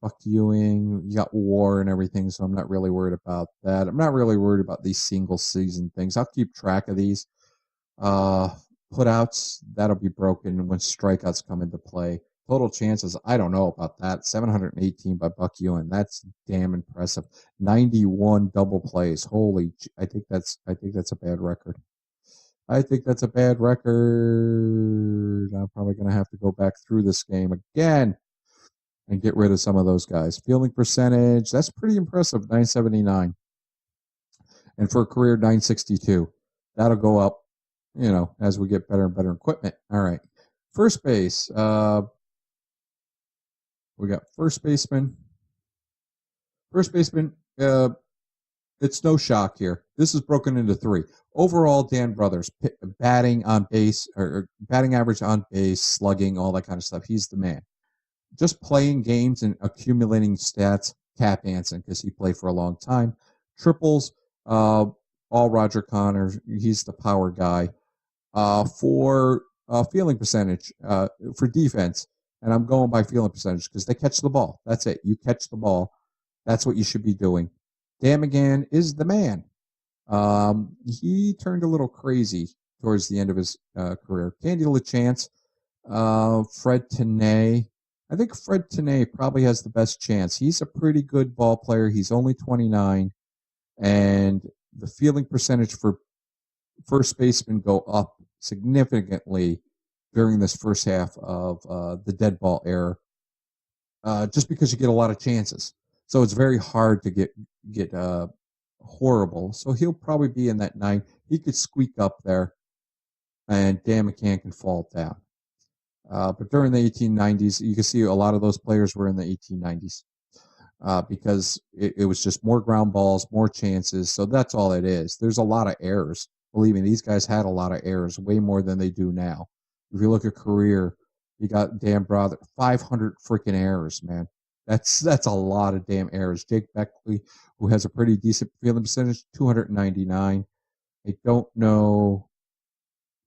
Buck Ewing, you got WAR and everything, so I'm not really worried about that. I'm not really worried about these single season things. I'll keep track of these. Putouts, that'll be broken when strikeouts come into play. Total chances, I don't know about that. 718 by Buck Ewing. That's damn impressive. 91 double plays. I think that's a bad record. I'm probably going to have to go back through this game again and get rid of some of those guys. Fielding percentage, that's pretty impressive, 979. And for a career, 962. That'll go up, as we get better and better equipment. All right. First base. We got first baseman. It's no shock here. This is broken into three. Overall, Dan Brothers, batting on base, or batting average on base, slugging, all that kind of stuff. He's the man. Just playing games and accumulating stats, Cap Anson, because he played for a long time. Triples, all Roger Connor. He's the power guy. For fielding percentage, for defense, and I'm going by fielding percentage because they catch the ball. That's it. You catch the ball. That's what you should be doing. Dan McGann is the man. He turned a little crazy towards the end of his career. Candy LaChance, Fred Tenay. I think Fred Tenay probably has the best chance. He's a pretty good ball player. He's only 29, and the fielding percentage for first baseman go up significantly during this first half of the dead ball era, just because you get a lot of chances. So it's very hard to get horrible. So he'll probably be in that 9. He could squeak up there, and Dan McGann can fall down. But during the 1890s, you can see a lot of those players were in the 1890s because it was just more ground balls, more chances. So that's all it is. There's a lot of errors. Believe me, these guys had a lot of errors, way more than they do now. If you look at career, you got Dan Brother, 500 freaking errors, man. That's a lot of damn errors. Jake Beckley, who has a pretty decent fielding percentage, 299. I don't know.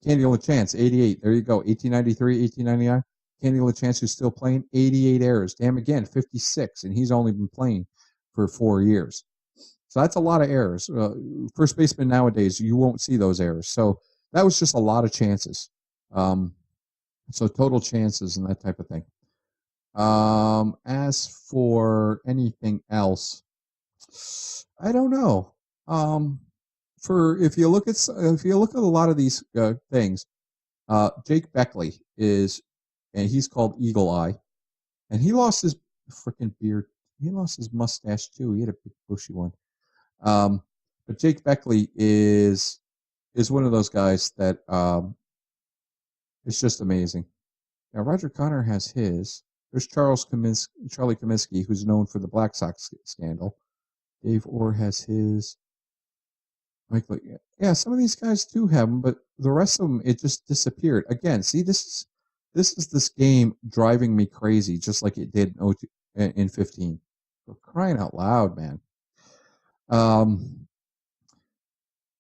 Candy LaChance, 88. There you go. 1893, 1899. Candy LaChance, who's still playing, 88 errors. Damn, again, 56, and he's only been playing for 4 years. So that's a lot of errors. First baseman nowadays, you won't see those errors. So that was just a lot of chances. So total chances and that type of thing. As for anything else, I don't know. If you look at a lot of these things, Jake Beckley and he's called Eagle Eye, and he lost his freaking beard. he lost his mustache too. He had a big bushy one. But Jake Beckley is one of those guys that is just amazing. Now Roger Connor has his. There's Charlie Kaminsky, who's known for the Black Sox scandal. Dave Orr has his. Michael, yeah, some of these guys do have them, but the rest of them, it just disappeared. Again, see, this is this game driving me crazy, just like it did in 15. For crying out loud, man.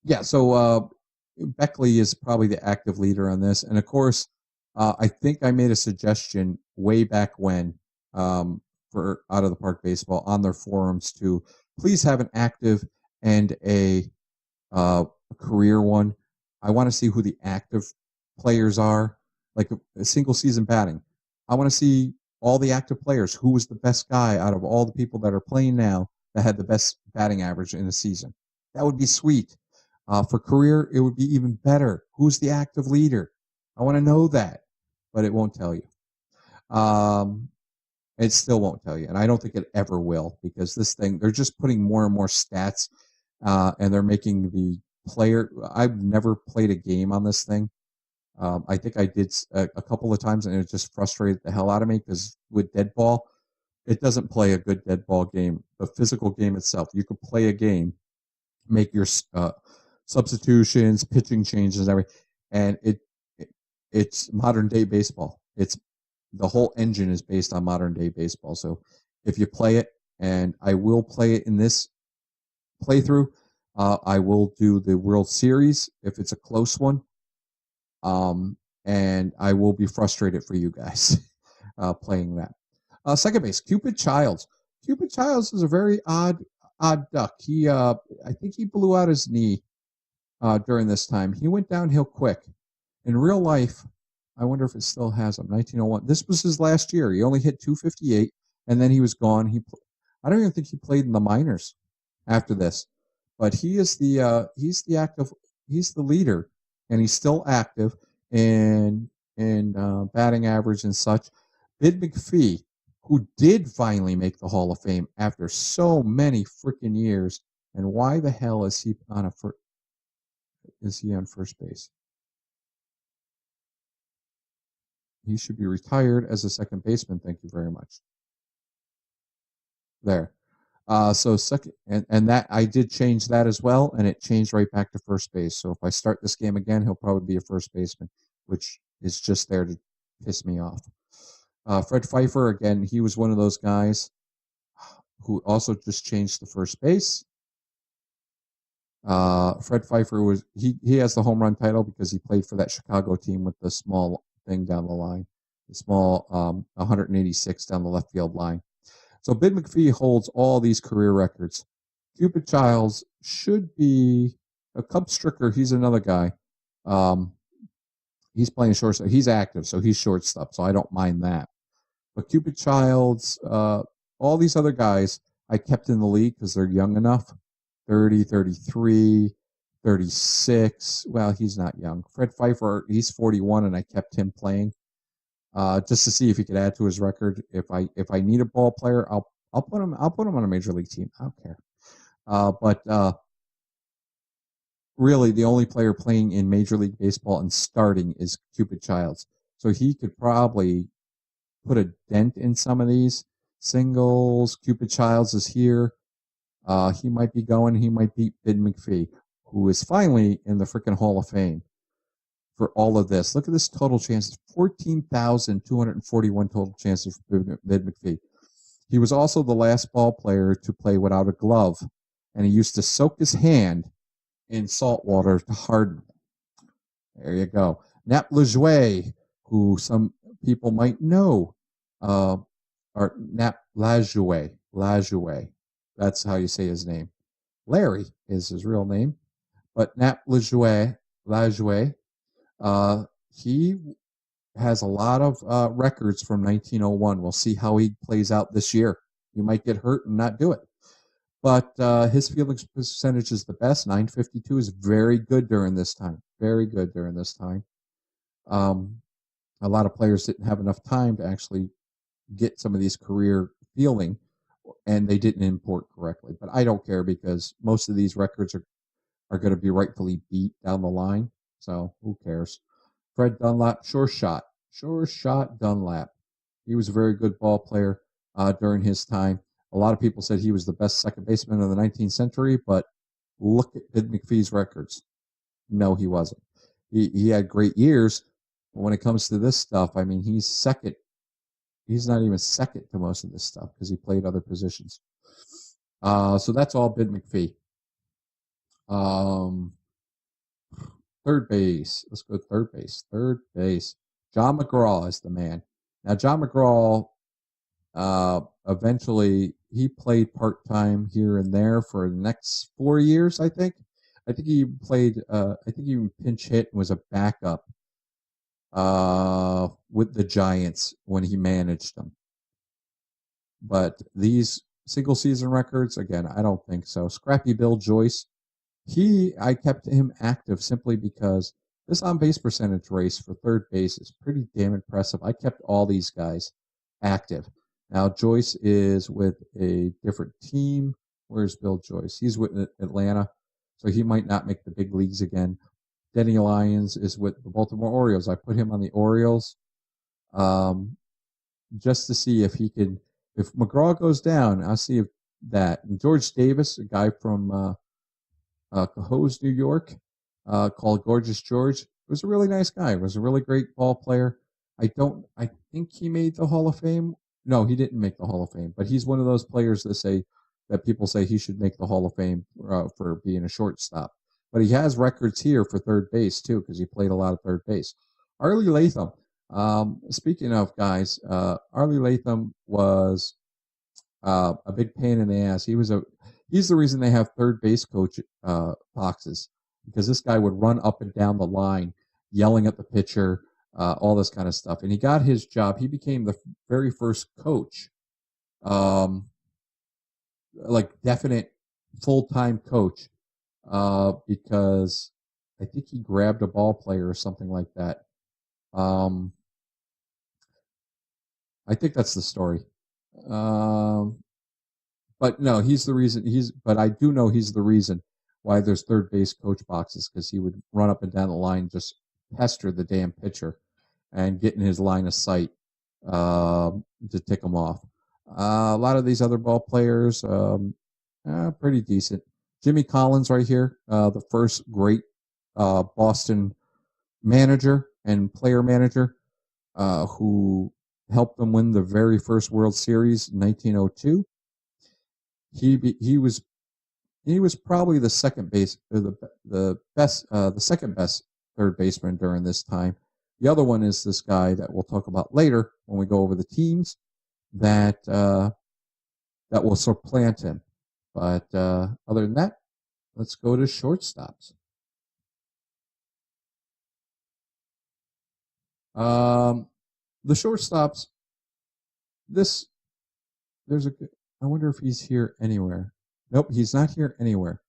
Yeah, so Beckley is probably the active leader on this. And of course, I think I made a suggestion way back when for Out of the Park Baseball on their forums to please have an active and a career one. I want to see who the active players are, like a single season batting. I want to see all the active players. Who was the best guy out of all the people that are playing now that had the best batting average in a season? That would be sweet. For career, it would be even better. Who's the active leader? I want to know that, but it won't tell you. It still won't tell you, and I don't think it ever will, because this thing, they're just putting more and more stats, and they're making the player. I've never played a game on this thing. I think I did a couple of times, and it just frustrated the hell out of me, because with dead ball, it doesn't play a good dead ball game. The physical game itself, you could play a game, make your substitutions, pitching changes, everything, and it's modern day baseball. It's the whole engine is based on modern day baseball. So if you play it, and I will play it in this playthrough, I will do the World Series if it's a close one, and I will be frustrated for you guys playing that. Second base, Cupid Childs. Cupid Childs is a very odd duck. He, I think he blew out his knee during this time. He went downhill quick. In real life, I wonder if it still has him. 1901. This was his last year. He only hit 258, and then he was gone. I don't even think he played in the minors after this. But he is he's the leader, and he's still active in batting average and such. Bid McPhee, who did finally make the Hall of Fame after so many freaking years, and why the hell is he on first base? He should be retired as a second baseman. Thank you very much. There. So second, and that I did change that as well, and it changed right back to first base. So if I start this game again, he'll probably be a first baseman, which is just there to piss me off. Fred Pfeiffer, again, he was one of those guys who also just changed to first base. Fred Pfeiffer he has the home run title because he played for that Chicago team with the small thing down the line, the small 186 down the left field line. So Bid McPhee holds all these career records. Cupid Childs should be a Cub Stricker. He's another guy. He's playing shortstop. He's active, so he's shortstop, so I don't mind that. But Cupid Childs, all these other guys I kept in the league because they're young enough. 30, 33, 36. Well, he's not young. Fred Pfeiffer, he's 41, and I kept him playing just to see if he could add to his record. If I need a ball player, I'll put him on a major league team. I don't care. But really, the only player playing in Major League Baseball and starting is Cupid Childs. So he could probably put a dent in some of these singles. Cupid Childs is here. He might be going. He might beat Bid McPhee, who is finally in the freaking Hall of Fame for all of this. Look at this total chances. 14,241 total chances for Bid McPhee. He was also the last ball player to play without a glove, and he used to soak his hand in salt water to harden. There you go. Nap Lajoie, who some people might know, or Nap Lajoie. That's how you say his name. Larry is his real name, but Nap Lajoie, he has a lot of records from 1901. We'll see how he plays out this year. He might get hurt and not do it. But his fielding percentage is the best. 952 is very good during this time. Very good during this time. A lot of players didn't have enough time to actually get some of these career fielding. and they didn't import correctly. But I don't care because most of these records are going to be rightfully beat down the line. So who cares? Fred Dunlap, sure shot Dunlap. He was a very good ball player during his time. A lot of people said he was the best second baseman of the 19th century, but look at Ed McPhee's records. No, he wasn't. He had great years, but when it comes to this stuff, I mean, he's second. He's not even second to most of this stuff because he played other positions. So that's all Bid McPhee. Third base. Let's go third base. Third base. John McGraw is the man. Now, John McGraw, eventually, he played part-time here and there for the next 4 years, I think. I think he played, I think he pinch hit and was a backup with the Giants when he managed them. But these single season records, again, I don't think so. Scrappy Bill Joyce, I kept him active simply because this on base percentage race for third base is pretty damn impressive. I kept all these guys active. Now, Joyce is with a different team. Where's Bill Joyce? He's with Atlanta, so he might not make the big leagues again. Denny Lyons is with the Baltimore Orioles. I put him on the Orioles just to see if he can. If McGraw goes down, I'll see if that. And George Davis, a guy from Cohoes, New York, called Gorgeous George, was a really nice guy. Was a really great ball player. I think he made the Hall of Fame. No, he didn't make the Hall of Fame, but he's one of those players that people say he should make the Hall of Fame for being a shortstop. But he has records here for third base too, because he played a lot of third base. Arlie Latham. Speaking of guys, Arlie Latham was a big pain in the ass. He's the reason they have third base coach boxes, because this guy would run up and down the line, yelling at the pitcher, all this kind of stuff. And he got his job. He became the very first coach, like definite full-time coach, because I think he grabbed a ball player or something like that. I think that's the story. But no, he's the reason. But I do know he's the reason why there's third base coach boxes, because he would run up and down the line, just pester the damn pitcher, and get in his line of sight to tick him off. A lot of these other ball players, pretty decent. Jimmy Collins right here, the first great Boston manager and player manager who helped them win the very first World Series in 1902. He was probably the second best third baseman during this time. The other one is this guy that we'll talk about later when we go over the teams that will supplant him. But other than that, let's go to shortstops. The shortstops. I wonder if he's here anywhere. Nope, he's not here anywhere.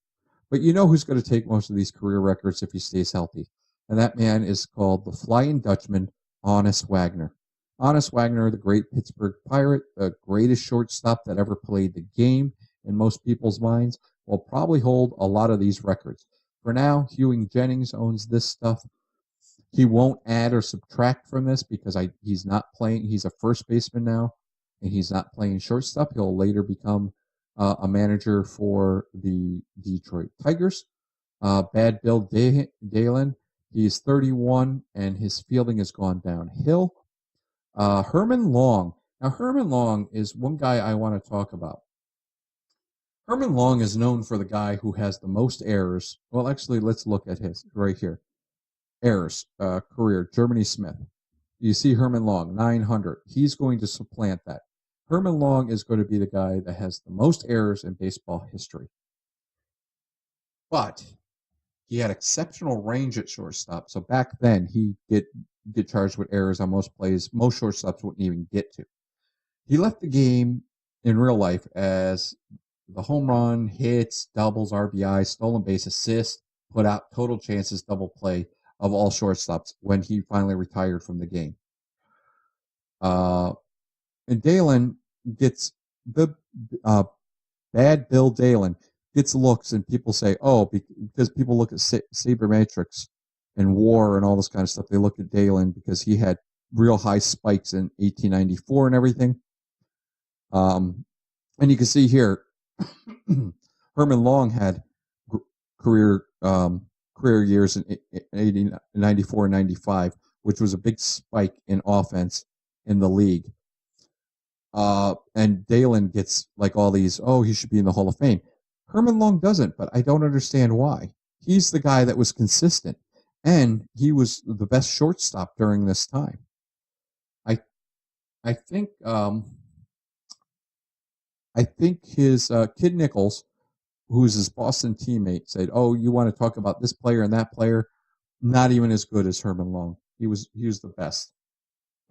But you know who's going to take most of these career records if he stays healthy. And that man is called the Flying Dutchman, Honus Wagner. Honus Wagner, the great Pittsburgh Pirate, the greatest shortstop that ever played the game in most people's minds, will probably hold a lot of these records. For now, Hewing Jennings owns this stuff. He won't add or subtract from this because he's not playing. He's a first baseman now, and he's not playing shortstop. He'll later become a manager for the Detroit Tigers. Bad Bill Dalen, he's 31, and his fielding has gone downhill. Herman Long. Now, Herman Long is one guy I want to talk about. Herman Long is known for the guy who has the most errors. Well, actually, let's look at his right here. Errors, career, Germany Smith. You see Herman Long, 900. He's going to supplant that. Herman Long is going to be the guy that has the most errors in baseball history. But he had exceptional range at shortstop. So back then, he get charged with errors on most plays most shortstops wouldn't even get to. He left the game in real life as the home run, hits, doubles, RBI, stolen base, assist, put out, total chances, double play of all shortstops when he finally retired from the game. And Dalen gets the uh, bad Bill Dalen gets looks, and people say, oh, because people look at Sabermetrics and War and all this kind of stuff. They look at Dalen because he had real high spikes in 1894 and everything. And you can see here, Herman Long had career years in 94 and 95, which was a big spike in offense in the league. And Dalen gets like all these, oh, he should be in the Hall of Fame. Herman Long doesn't, but I don't understand why. He's the guy that was consistent, and he was the best shortstop during this time. I think his Kid Nichols, who's his Boston teammate, said, "Oh, you want to talk about this player and that player? Not even as good as Herman Long. He was the best,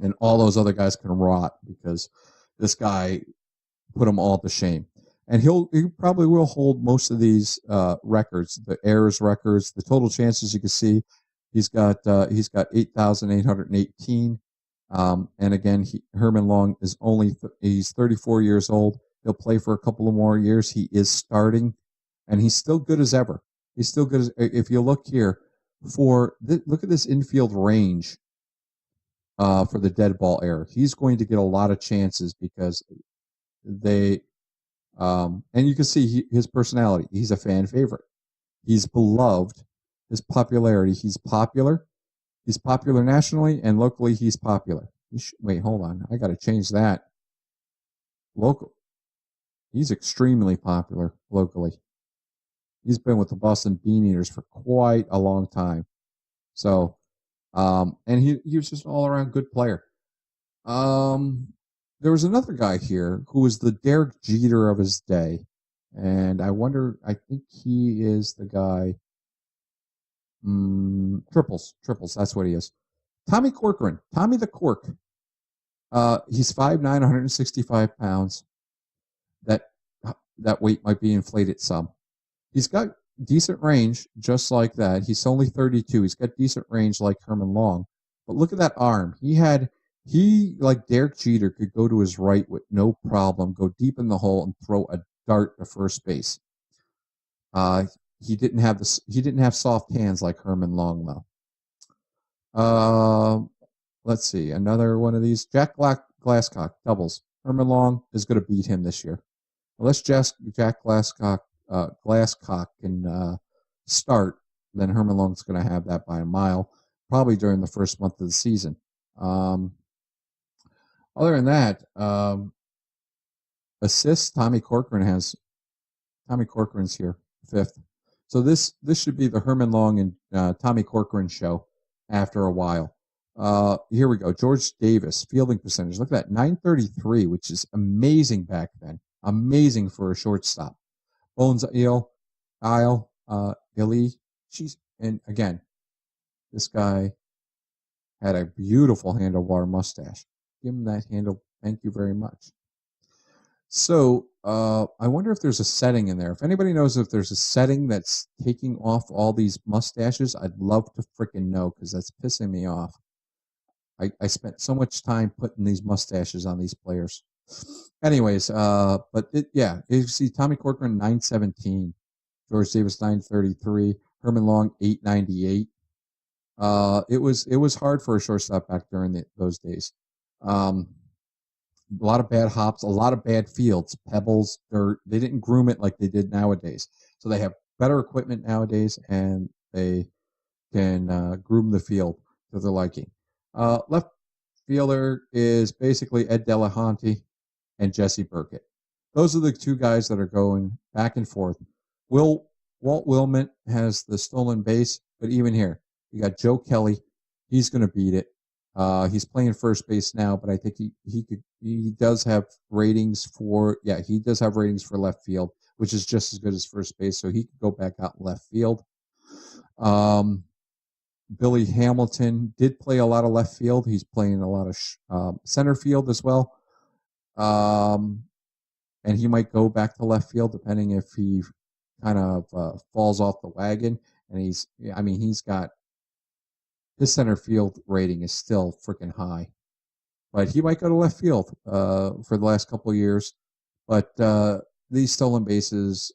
and all those other guys can rot because this guy put them all to shame." And he probably will hold most of these records, the errors records, the total chances. You can see he's got 8,818. And again, Herman Long is he's 34 years old. He'll play for a couple of more years. He is starting, and he's still good as ever. He's still good as, if you look here, look at this infield range for the dead ball error. He's going to get a lot of chances because and you can see his personality. He's a fan favorite. He's beloved. His popularity. He's popular. He's popular nationally, and locally he's popular. Wait, hold on. I got to change that. Local. He's extremely popular locally. He's been with the Boston Bean Eaters for quite a long time. So, and he was just an all-around good player. There was another guy here who was the Derek Jeter of his day. And I think he is the guy. Triples, that's what he is. Tommy Corcoran, Tommy the Cork. He's 5'9", 165 pounds. That weight might be inflated some. He's got decent range, just like that. He's only 32. He's got decent range like Herman Long. But look at that arm. He, like Derek Jeter, could go to his right with no problem, go deep in the hole, and throw a dart to first base. He didn't have soft hands like Herman Long, though. Let's see, another one of these. Jack Glasscock, doubles. Herman Long is going to beat him this year. Unless Jack Glasscock can start, then Herman Long's going to have that by a mile, probably during the first month of the season. Other than that, assists, Tommy Corcoran's here, 5th. So this should be the Herman Long and Tommy Corcoran show after a while. Here we go. George Davis, fielding percentage. Look at that, 933, which is amazing back then. Amazing for a shortstop. Bones Illy. And again, this guy had a beautiful handlebar mustache. Give him that handle. Thank you very much. So I wonder if there's a setting in there. If anybody knows if there's a setting that's taking off all these mustaches, I'd love to freaking know, because that's pissing me off. I spent so much time putting these mustaches on these players. Anyways, you see Tommy Corcoran 917, George Davis 933, Herman Long 898. It was hard for a shortstop back during those days. A lot of bad hops, a lot of bad fields, pebbles, dirt. They didn't groom it like they did nowadays. So they have better equipment nowadays, and they can groom the field to their liking. Left fielder is basically Ed Delahanty and Jesse Burkett. Those are the two guys that are going back and forth. Walt Willmott has the stolen base, but even here, you got Joe Kelly. He's going to beat it. He's playing first base now, but I think he does have ratings for left field, which is just as good as first base, so he could go back out in left field. Billy Hamilton did play a lot of left field. He's playing a lot of center field as well. And he might go back to left field depending if he kind of falls off the wagon. And he's got his center field rating is still freaking high. But he might go to left field for the last couple of years. But these stolen bases,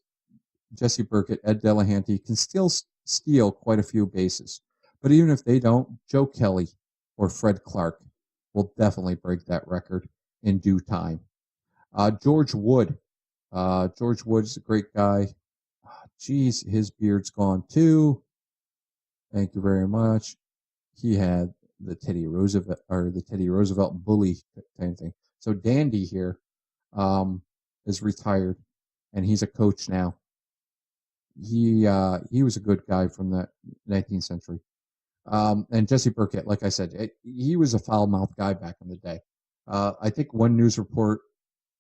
Jesse Burkett, Ed Delahanty can still steal quite a few bases. But even if they don't, Joe Kelly or Fred Clark will definitely break that record in due time. George Wood. George Wood's a great guy. Geez, his beard's gone too. Thank you very much. He had the Teddy Roosevelt bully kind of thing. So Dandy here is retired, and he's a coach now. He was a good guy from the 19th century. And Jesse Burkett, like I said, he was a foul mouthed guy back in the day. I think one news report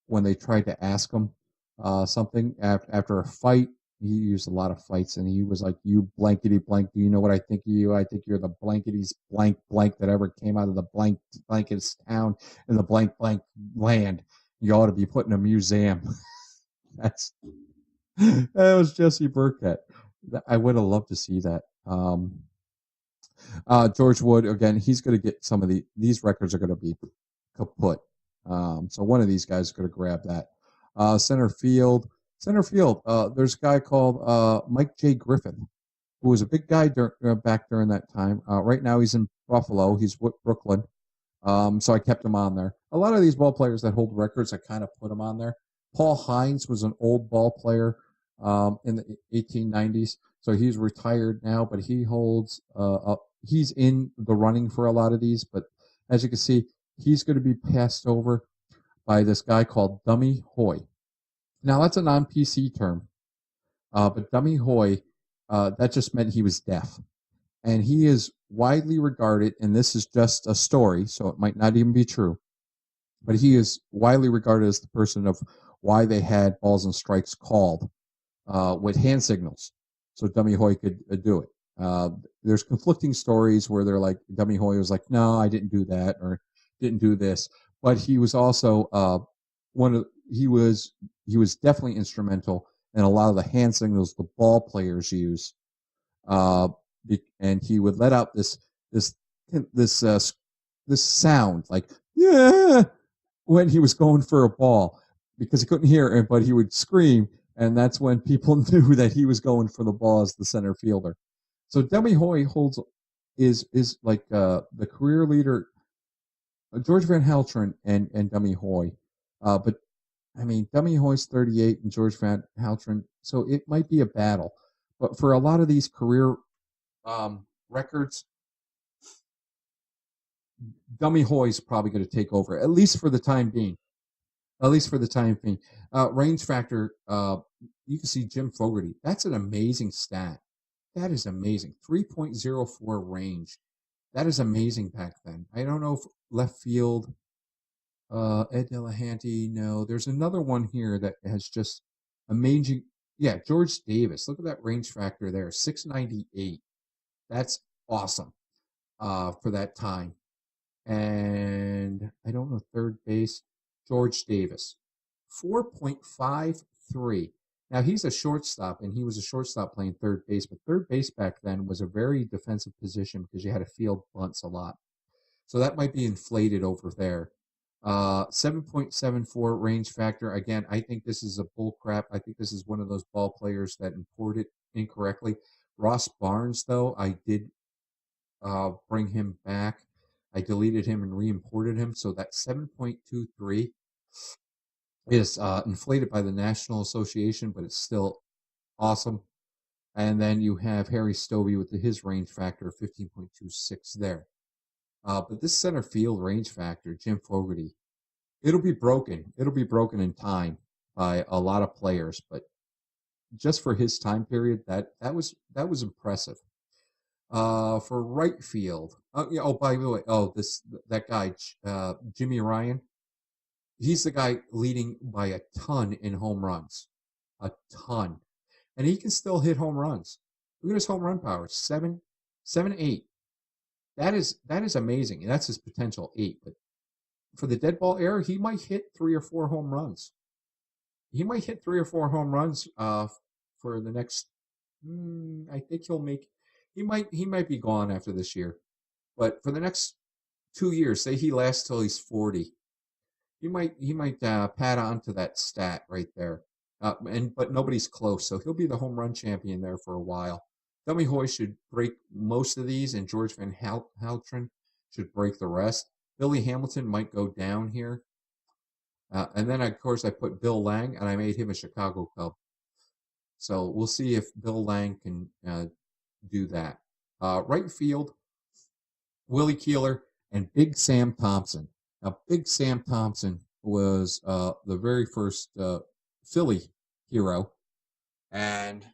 when they tried to ask him something after a fight. He used a lot of fights, and he was like, "You blankety blank. Do you know what I think of you? I think you're the blankety blank blank that ever came out of the blankest town in the blank land. You ought to be put in a museum." That was Jesse Burkett. I would have loved to see that. George Wood, again, he's going to get some of these records are going to be kaput. So one of these guys is going to grab that. Center field, there's a guy called Mike J. Griffin, who was a big guy back during that time. Right now he's in Buffalo. He's with Brooklyn. So I kept him on there. A lot of these ball players that hold records, I kind of put them on there. Paul Hines was an old ball player in the 1890s. So he's retired now, but he holds he's in the running for a lot of these. But as you can see, he's going to be passed over by this guy called Dummy Hoy. Now, that's a non-PC term, but Dummy Hoy, that just meant he was deaf. And he is widely regarded, and this is just a story, so it might not even be true, but he is widely regarded as the person of why they had balls and strikes called with hand signals. So Dummy Hoy could do it. There's conflicting stories where they're like, Dummy Hoy was like, no, I didn't do that, or didn't do this. But he was also he was definitely instrumental in a lot of the hand signals the ball players use. And he would let out this sound like, yeah, when he was going for a ball, because he couldn't hear it, but he would scream, and that's when people knew that he was going for the ball as the center fielder. So Dummy Hoy is like the career leader, George Van Haltren and Dummy Hoy. But I mean, Dummy Hoy's 38 and George Van Haltren, so it might be a battle. But for a lot of these career records, Dummy Hoy's probably going to take over, at least for the time being. Range factor, you can see Jim Fogarty. That's an amazing stat. That is amazing. 3.04 range. That is amazing back then. I don't know if left field, Ed Delahanty, no. There's another one here that has just amazing. Yeah, George Davis. Look at that range factor there, 698. That's awesome for that time. And I don't know, third base, George Davis, 4.53. Now, he's a shortstop, and he was a shortstop playing third base, but third base back then was a very defensive position because you had to field bunts a lot. So that might be inflated over there. 7.74 range factor. Again, I think this is a bull crap. I think this is one of those ball players that imported incorrectly. Ross Barnes, though, I did bring him back. I deleted him and re-imported him. So that 7.23 is inflated by the National Association, but it's still awesome. And then you have Harry Stovey with his range factor of 15.26 there. But this center field range factor, Jim Fogarty, it'll be broken. It'll be broken in time by a lot of players, but just for his time period, that was impressive. For right field, by the way, that guy, Jimmy Ryan, he's the guy leading by a ton in home runs, a ton, and he can still hit home runs. Look at his home run power, 7.8. That is amazing. That's his potential 8. But for the dead ball era, he might hit 3 or 4 home runs. He might hit 3 or 4 home runs for the next. I think he'll make. He might be gone after this year, but for the next 2 years, say he lasts till he's 40. he might pad on to that stat right there. But nobody's close, so he'll be the home run champion there for a while. Dummy Hoy should break most of these, and George Van Haltren should break the rest. Billy Hamilton might go down here. And then, of course, I put Bill Lang, and I made him a Chicago Cub. So we'll see if Bill Lang can do that. Right field, Willie Keeler and Big Sam Thompson. Now, Big Sam Thompson was the very first Philly hero, and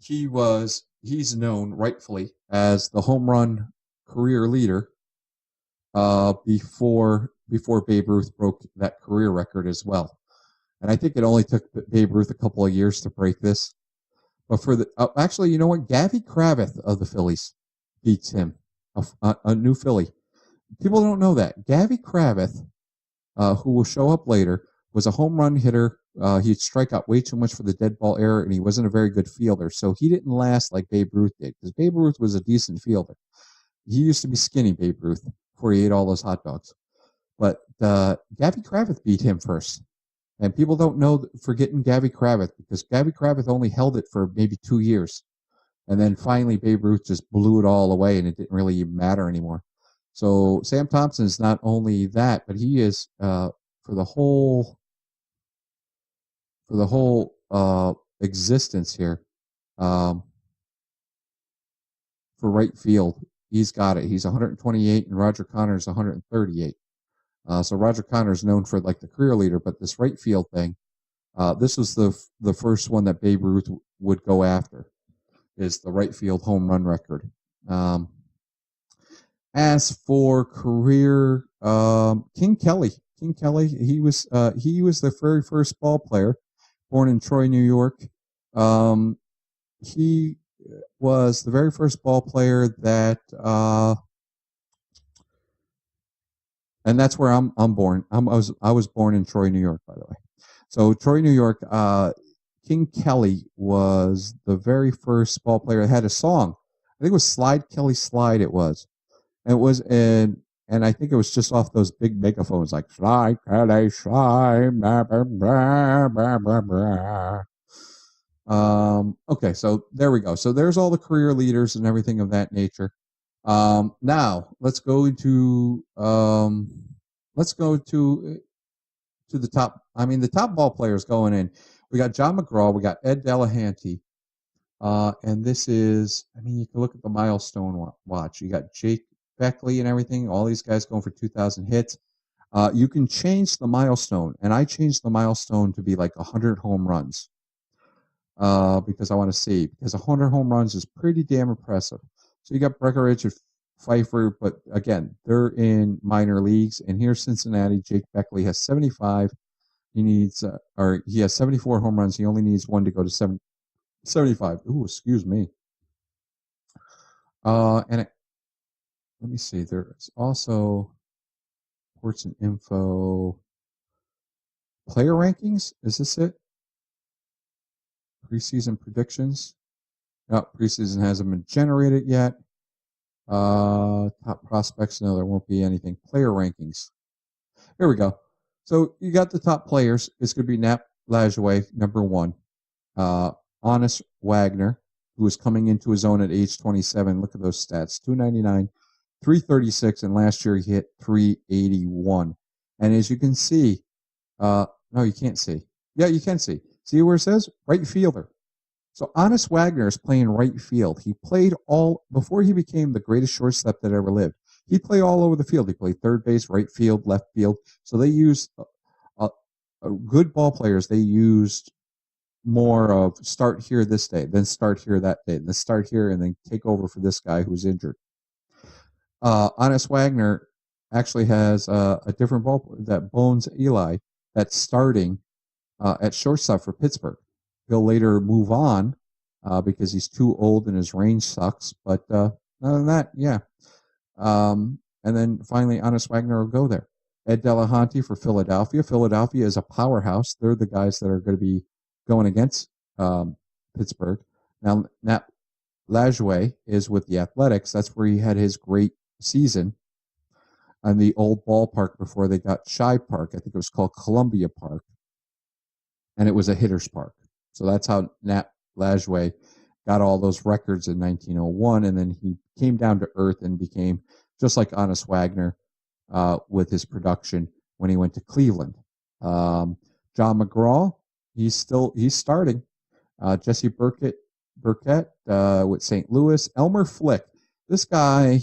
he's known rightfully as the home run career leader before Babe Ruth broke that career record as well. And I think it only took Babe Ruth a couple of years to break this. But for the actually, you know what? Gavy Kravitz of the Phillies beats him, a new Philly. People don't know that. Gavy Kravitz, who will show up later, was a home run hitter. He'd strike out way too much for the dead ball error, and he wasn't a very good fielder. So he didn't last like Babe Ruth did, because Babe Ruth was a decent fielder. He used to be skinny, Babe Ruth, before he ate all those hot dogs. But Gavy Kravitz beat him first. And people don't know, forgetting Gavy Kravitz, because Gavy Kravitz only held it for maybe 2 years. And then finally Babe Ruth just blew it all away, and it didn't really even matter anymore. So Sam Thompson is not only that, but he is for the whole existence here for right field. He's got it. He's 128, and Roger Connors 138. So Roger Connors is known for like the career leader, but this right field thing, this was the first one that Babe Ruth would go after, is the right field home run record. As for career, King Kelly, he was the very first ball player, born in Troy, New York. He was the very first ball player that, and that's where I'm born. I was born in Troy, New York, by the way. So Troy, New York. King Kelly was the very first ball player that had a song. I think it was "Slide Kelly Slide." It was. And it was and I think it was just off those big megaphones, like "Slide Kelly Slide." Blah, blah, blah, blah, blah, blah. Okay, so there we go. So there's all the career leaders and everything of that nature. Now let's go to the top. I mean, the top ball players going in. We got John McGraw. We got Ed Delahanty. And this is, I mean, you can look at the milestone watch. You got Jake Beckley and everything. All these guys going for 2,000 hits. You can change the milestone, and I changed the milestone to be like 100 home runs because I want to see, because 100 home runs is pretty damn impressive. So you got Breckenridge and Pfeiffer, but again, they're in minor leagues. And here's Cincinnati. Jake Beckley has 75. He has 74 home runs. He only needs one to go to 75. Ooh, excuse me. Let me see. There's also reports and info. Player rankings. Is this it? Preseason predictions. No, preseason hasn't been generated yet. Top prospects. No, there won't be anything. Player rankings. Here we go. So you got the top players. It's going to be Nap Lajoie, number 1. Honest Wagner, who is coming into his own at age 27. Look at those stats. 299, 336, and last year he hit 381. And as you can see, no, you can't see. Yeah, you can see. See where it says? Right fielder. So Honest Wagner is playing right field. He played before he became the greatest shortstop that ever lived. He played all over the field. He played third base, right field, left field. So they used good ball players. They used more of start here this day, then start here that day, then start here, and then take over for this guy who's injured. Honest Wagner actually has a different ball that Bones Eli that's starting at shortstop for Pittsburgh. He'll later move on because he's too old and his range sucks. But other than that, yeah. And then finally, Honest Wagner will go there. Ed Delahanty for Philadelphia. Philadelphia is a powerhouse. They're the guys that are going to be going against Pittsburgh. Now, Nat Lajoie is with the Athletics. That's where he had his great season. on the old ballpark before they got Shy Park. I think it was called Columbia Park, and it was a hitter's park. So that's how Nat Lajoie got all those records in 1901, and then he came down to earth and became just like Honest Wagner with his production when he went to Cleveland. John McGraw, he's starting. Jesse Burkett with St. Louis. Elmer Flick, this guy,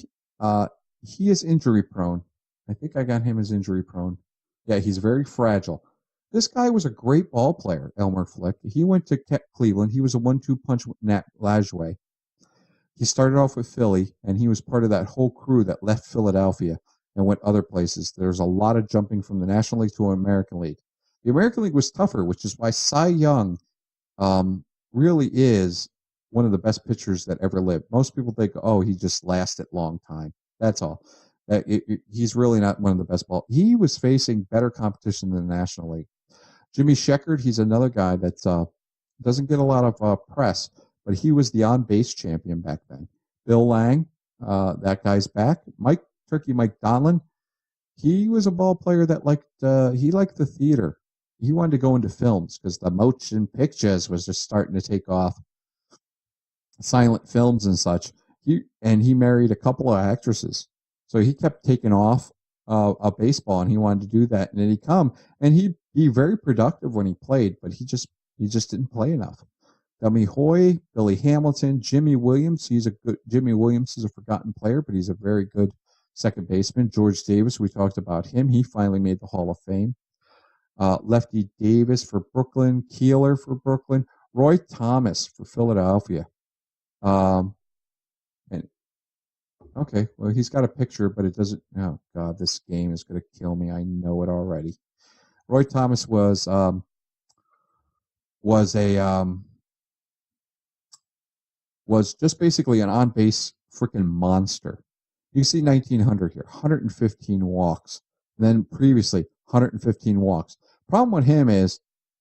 he is injury prone. I think I got him as injury prone. Yeah, he's very fragile. This guy was a great ball player, Elmer Flick. He went to Cleveland. He was a 1-2 punch with Nat Lajoie. He started off with Philly, and he was part of that whole crew that left Philadelphia and went other places. There's a lot of jumping from the National League to an American League. The American League was tougher, which is why Cy Young really is one of the best pitchers that ever lived. Most people think, oh, he just lasted a long time. That's all. He's really not one of the best ball. He was facing better competition than the National League. Jimmy Sheckard, he's another guy that doesn't get a lot of press, but he was the on-base champion back then. Bill Lang, that guy's back. Mike Donlin, he was a ball player that liked the theater. He wanted to go into films because the motion pictures was just starting to take off. Silent films and such. He married a couple of actresses. So he kept taking off a baseball, and he wanted to do that. And then he'd come, and he'd be very productive when he played, but he just didn't play enough. Dummy Hoy, Billy Hamilton, Jimmy Williams. Jimmy Williams is a forgotten player, but he's a very good second baseman. George Davis, we talked about him. He finally made the Hall of Fame. Lefty Davis for Brooklyn, Keeler for Brooklyn, Roy Thomas for Philadelphia. Okay, well, he's got a picture, but it doesn't. Oh God, this game is going to kill me. I know it already. Roy Thomas was just basically an on-base freaking monster. You see 1900 here, 115 walks. And then previously, 115 walks. Problem with him is,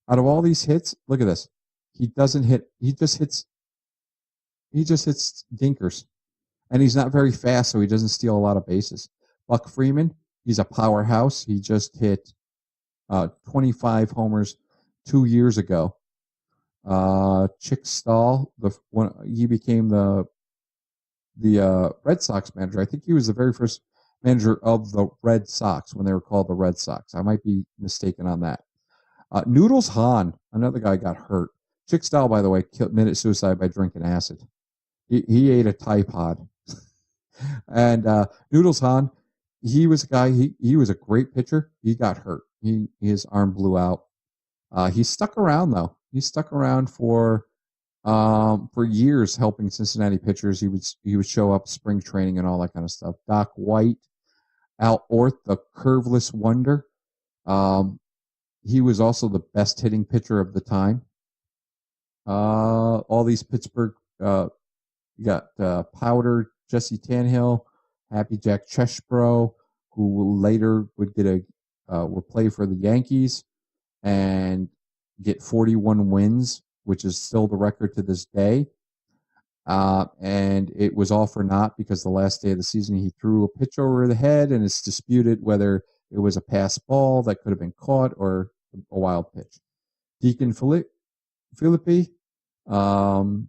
out of all these hits, look at this. He doesn't hit. He just hits dinkers. And he's not very fast, so he doesn't steal a lot of bases. Buck Freeman, he's a powerhouse. He just hit 25 homers 2 years ago. Chick Stahl, he became the Red Sox manager. I think he was the very first manager of the Red Sox when they were called the Red Sox. I might be mistaken on that. Noodles Hahn, another guy, got hurt. Chick Stahl, by the way, committed suicide by drinking acid. He ate a Tide Pod. And Noodles Hahn, he was a guy, he was a great pitcher. He got hurt. His arm blew out. He stuck around, though. He stuck around for years helping Cincinnati pitchers. He would show up spring training and all that kind of stuff. Doc White, Al Orth, the curveless wonder. He was also the best hitting pitcher of the time. All these Pittsburgh, you got Powder, Jesse Tannehill, Happy Jack Cheshbro, who later would would play for the Yankees and get 41 wins, which is still the record to this day. And it was all for naught because the last day of the season he threw a pitch over the head, and it's disputed whether it was a pass ball that could have been caught or a wild pitch. Deacon Philippi, an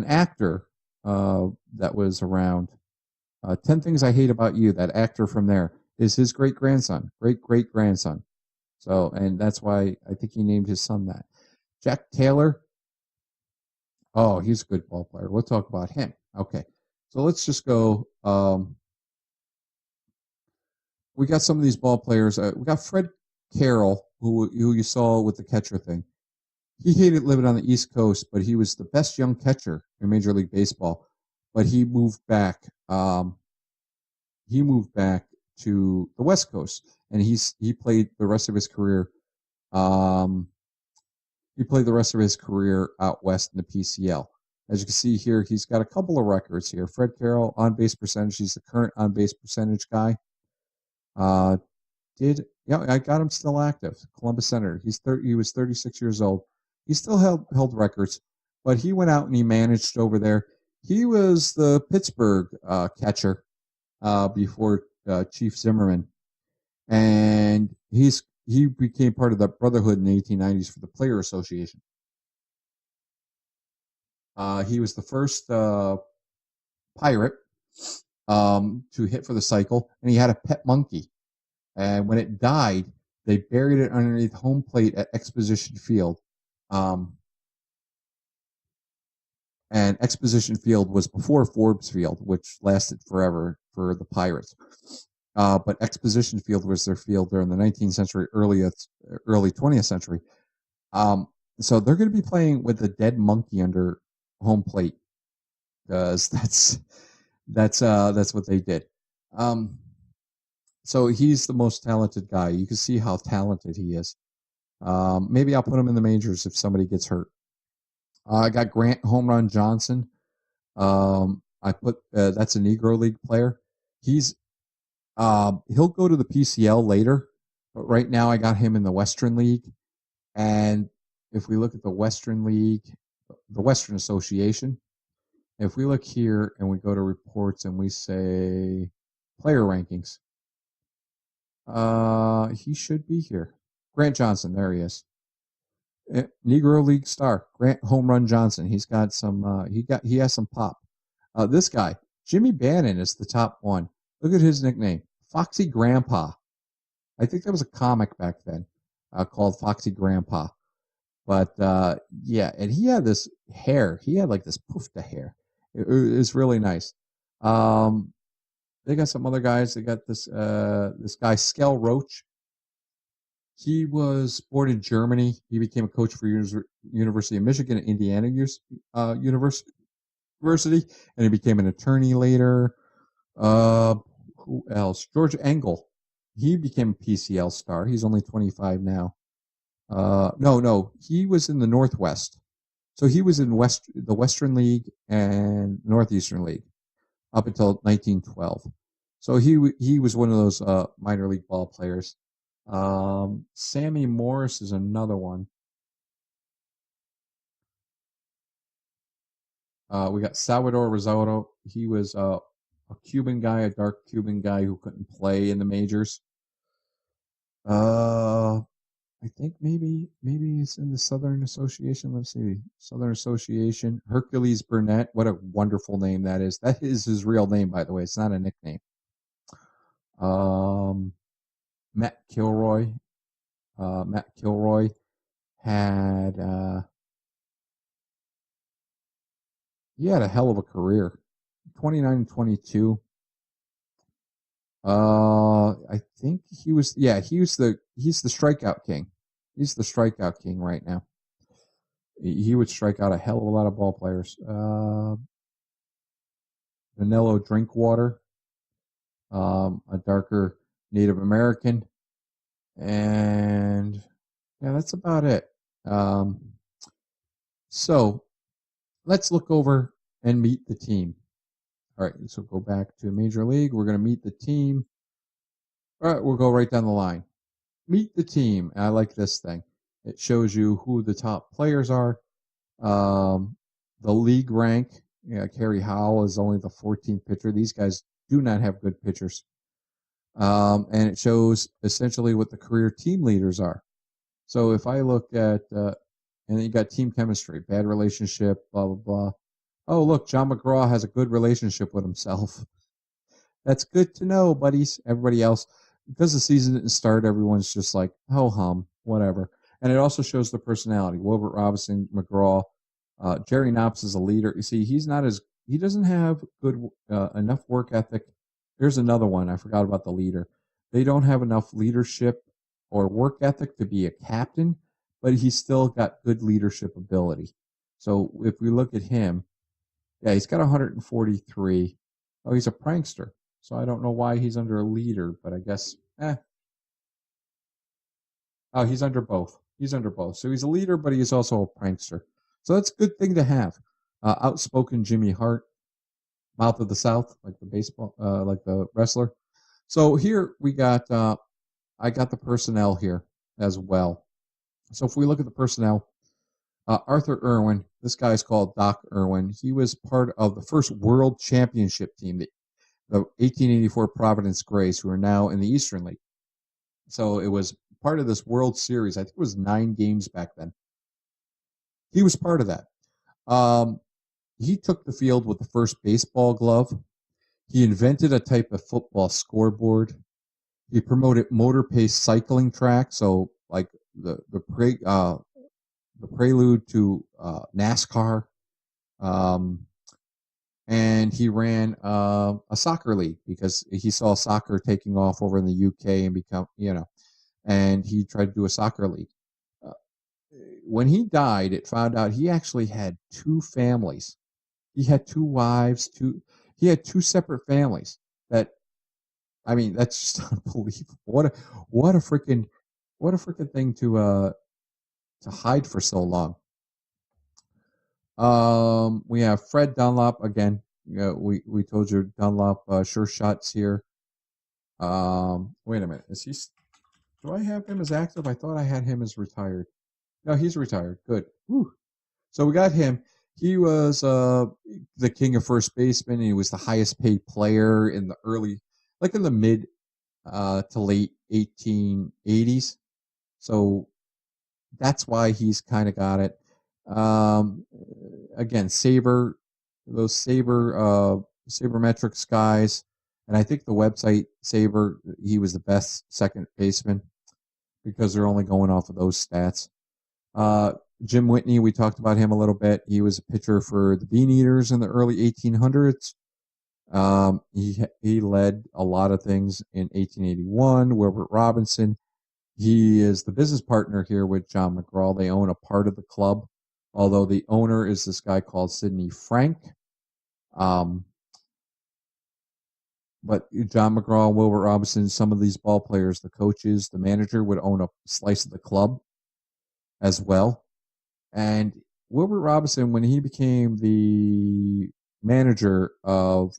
actor that was around. 10 Things I Hate About You, that actor from there, is his great-grandson. So, and that's why I think he named his son that. Jack Taylor. Oh, he's a good ball player. We'll talk about him. Okay. So let's just go. We got some of these ball players. We got Fred Carroll, who you saw with the catcher thing. He hated living on the East Coast, but he was the best young catcher in Major League Baseball. But he moved back. He moved back to the West Coast, and he played the rest of his career. He played the rest of his career out west in the PCL. As you can see here, he's got a couple of records here. Fred Carroll, on-base percentage. He's the current on-base percentage guy. I got him still active. Columbus Senator. He was 36 years old. He still held records, but he went out and he managed over there. He was the Pittsburgh catcher before Chief Zimmerman, and he became part of the Brotherhood in the 1890s for the Player Association. He was the first pirate to hit for the cycle, and he had a pet monkey. And when it died, they buried it underneath home plate at Exposition Field. And Exposition Field was before Forbes Field, which lasted forever for the Pirates. But Exposition Field was their field during the 19th century, early 20th century. So they're going to be playing with a dead monkey under home plate, because that's what they did. So he's the most talented guy. You can see how talented he is. Maybe I'll put him in the majors if somebody gets hurt. I got Grant Home Run Johnson. I put that's a Negro League player. He'll go to the PCL later, but right now I got him in the Western League. And if we look at the Western League, the Western Association, if we look here and we go to reports and we say player rankings, he should be here. Grant Johnson, there he is. Negro League star, Grant Home Run Johnson. He's got some. He has some pop. This guy, Jimmy Bannon, is the top one. Look at his nickname, Foxy Grandpa. I think that was a comic back then called Foxy Grandpa. But yeah, and he had this hair. He had like this poofta hair. It's really nice. They got some other guys. They got this guy Skel Roach. He was born in Germany. He became a coach for University of Michigan and Indiana University, and he became an attorney later. Who else? George Engel. He became a PCL star. He's only 25 now. No, he was in the Northwest. So he was in the Western League and Northeastern League up until 1912. So he was one of those minor league ball players. Sammy Morris is another one. We got Salvador Risotto. He was a Cuban guy, a dark Cuban guy who couldn't play in the majors. I think maybe it's in the Southern Association. Let's see. Southern Association. Hercules Burnett. What a wonderful name that is. That is his real name, by the way. It's not a nickname. Matt Kilroy. Matt Kilroy had he had a hell of a career. 29 and 22. I think he's the strikeout king. He's the strikeout king right now. He would strike out a hell of a lot of ball players. Danilo Drinkwater, a darker Native American, and yeah, that's about it. So let's look over and meet the team. All right, so go back to Major League. We're going to meet the team. All right, we'll go right down the line. Meet the team. I like this thing. It shows you who the top players are. The league rank. Yeah, Kerry Howell is only the 14th pitcher. These guys do not have good pitchers. And it shows essentially what the career team leaders are. So if I look at, and then you got team chemistry, bad relationship, blah, blah, blah. Oh, look, John McGraw has a good relationship with himself. That's good to know, buddies. Everybody else, because the season didn't start, everyone's just like, ho hum, whatever. And it also shows the personality. Wilbert Robinson, McGraw, Jerry Knox is a leader. You see, he doesn't have good enough work ethic. Here's another one. I forgot about the leader. They don't have enough leadership or work ethic to be a captain, but he's still got good leadership ability. So if we look at him, yeah, he's got 143. Oh, he's a prankster. So I don't know why he's under a leader, but I guess, Oh, he's under both. He's under both. So he's a leader, but he's also a prankster. So that's a good thing to have. Outspoken Jimmy Hart, mouth of the South, like the baseball, like the wrestler. So here we got, I got the personnel here as well. So if we look at the personnel, Arthur Irwin, this guy's called Doc Irwin. He was part of the first World Championship team. the 1884 Providence Grays, who are now in the Eastern League. So it was part of this World Series. I think it was 9 games back then. He was part of that. He took the field with the first baseball glove. He invented a type of football scoreboard. He promoted motor pace cycling track, so like the prelude to NASCAR. And he ran a soccer league because he saw soccer taking off over in the UK and and he tried to do a soccer league. When he died, it found out he actually had 2 families. He had 2 wives, he had 2 separate families. That's just unbelievable. What a freaking thing to hide for so long. We have Fred Dunlop again. We told you Dunlop sure shots here. Wait a minute. Do I have him as active? I thought I had him as retired. No, he's retired. Good. Whew. So we got him. He was the king of first baseman. He was the highest paid player in the mid to late 1880s. So that's why he's kind of got it. Again, those sabermetrics guys, and I think the website Saber, he was the best second baseman because they're only going off of those stats. Jim Whitney, we talked about him a little bit. He was a pitcher for the Bean Eaters in the early 1800s. He led a lot of things in 1881. Wilbert Robinson, he is the business partner here with John McGraw. They own a part of the club, although the owner is this guy called Sidney Frank. But John McGraw and Wilbert Robinson, some of these ball players, the coaches, the manager would own a slice of the club as well. And Wilbert Robinson, when he became the manager of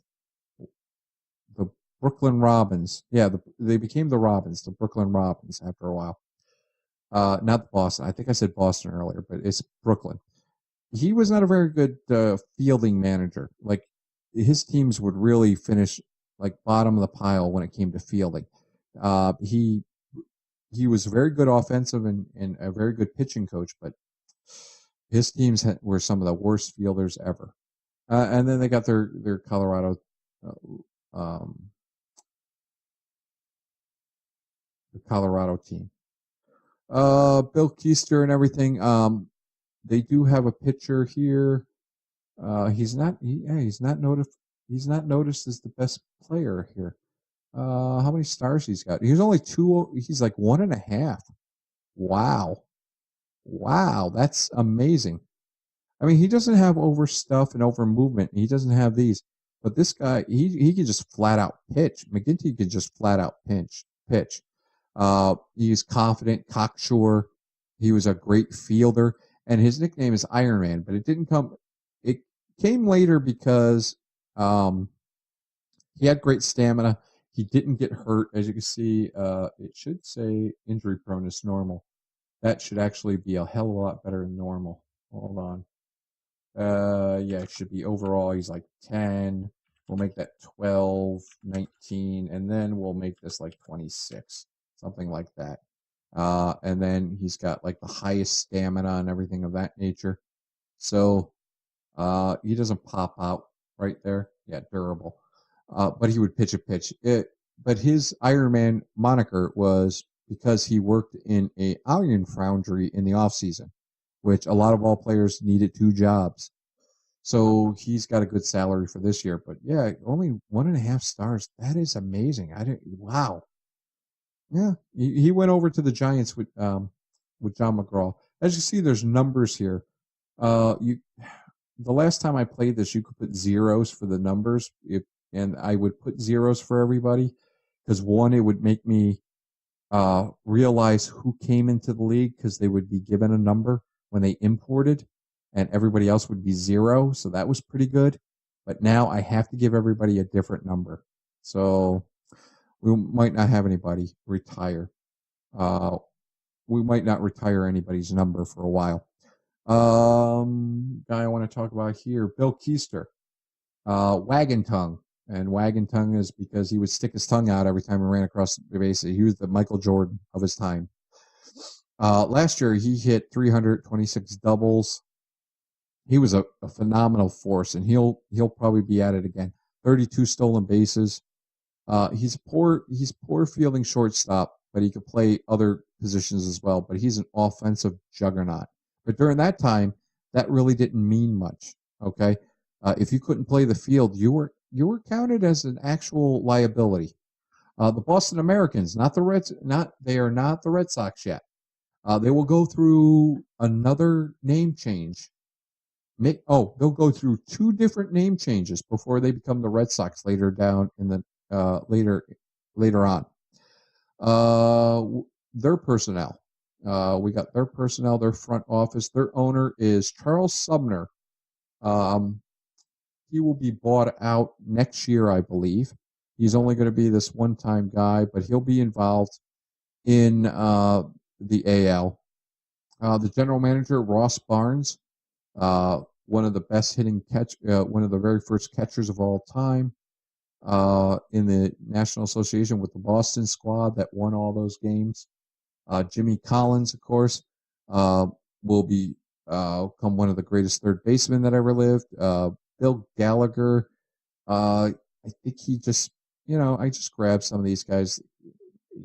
the Brooklyn Robins, they became the Robins, the Brooklyn Robins after a while. Not Boston. I think I said Boston earlier, but it's Brooklyn. He was not a very good fielding manager. Like, his teams would really finish like bottom of the pile when it came to fielding. He was very good offensive and a very good pitching coach, but his teams were some of the worst fielders ever. And then they got their Colorado the Colorado team. Bill Keister and everything. They do have a pitcher here. He's not noticed. He's not noticed as the best player here. How many stars he's got? He's only 2. He's like 1.5. Wow, that's amazing. I mean, he doesn't have over stuff and over movement. He doesn't have these, but this guy, he can just flat out pitch. McGinty can just flat out pitch. He's confident, cocksure. He was a great fielder, and his nickname is Iron Man. But it came later because he had great stamina. He didn't get hurt, as you can see. It should say injury prone is normal. That should actually be a hell of a lot better than normal. Hold on. It should be overall. He's like 10. We'll make that 12, 19, and then we'll make this like 26, something like that. And then he's got like the highest stamina and everything of that nature. So he doesn't pop out right there. Yeah, durable. But he would pitch a pitch. But his Iron Man moniker was because he worked in a iron foundry in the off season, which a lot of ball players needed 2 jobs. So he's got a good salary for this year. But yeah, only 1.5 stars. That is amazing. Wow. Yeah, he went over to the Giants with John McGraw. As you see, there's numbers here. The last time I played this, you could put zeros for the numbers, and I would put zeros for everybody because one, it would make me realize who came into the league because they would be given a number when they imported, and everybody else would be 0. So that was pretty good. But now I have to give everybody a different number. So we might not have anybody retire. We might not retire anybody's number for a while. Guy I want to talk about here, Bill Keister, Wagon Tongue. And wagging tongue is because he would stick his tongue out every time he ran across the base. He was the Michael Jordan of his time. Last year, he hit 326 doubles. He was a phenomenal force, and he'll probably be at it again. 32 stolen bases. He's poor fielding shortstop, but he could play other positions as well. But he's an offensive juggernaut. But during that time, that really didn't mean much. Okay, if you couldn't play the field, you were counted as an actual liability. The Boston Americans, not the Reds, they are not the Red Sox yet. They will go through another name change. They'll go through 2 different name changes before they become the Red Sox later down in the later on. Their personnel. We got their personnel, their front office. Their owner is Charles Sumner. He will be bought out next year, I believe. He's only going to be this one-time guy, but he'll be involved in the AL. The general manager, Ross Barnes, one of the best hitting one of the very first catchers of all time in the National Association with the Boston squad that won all those games. Jimmy Collins, of course, will become one of the greatest third basemen that ever lived. Bill Gallagher, I think he just, I just grabbed some of these guys.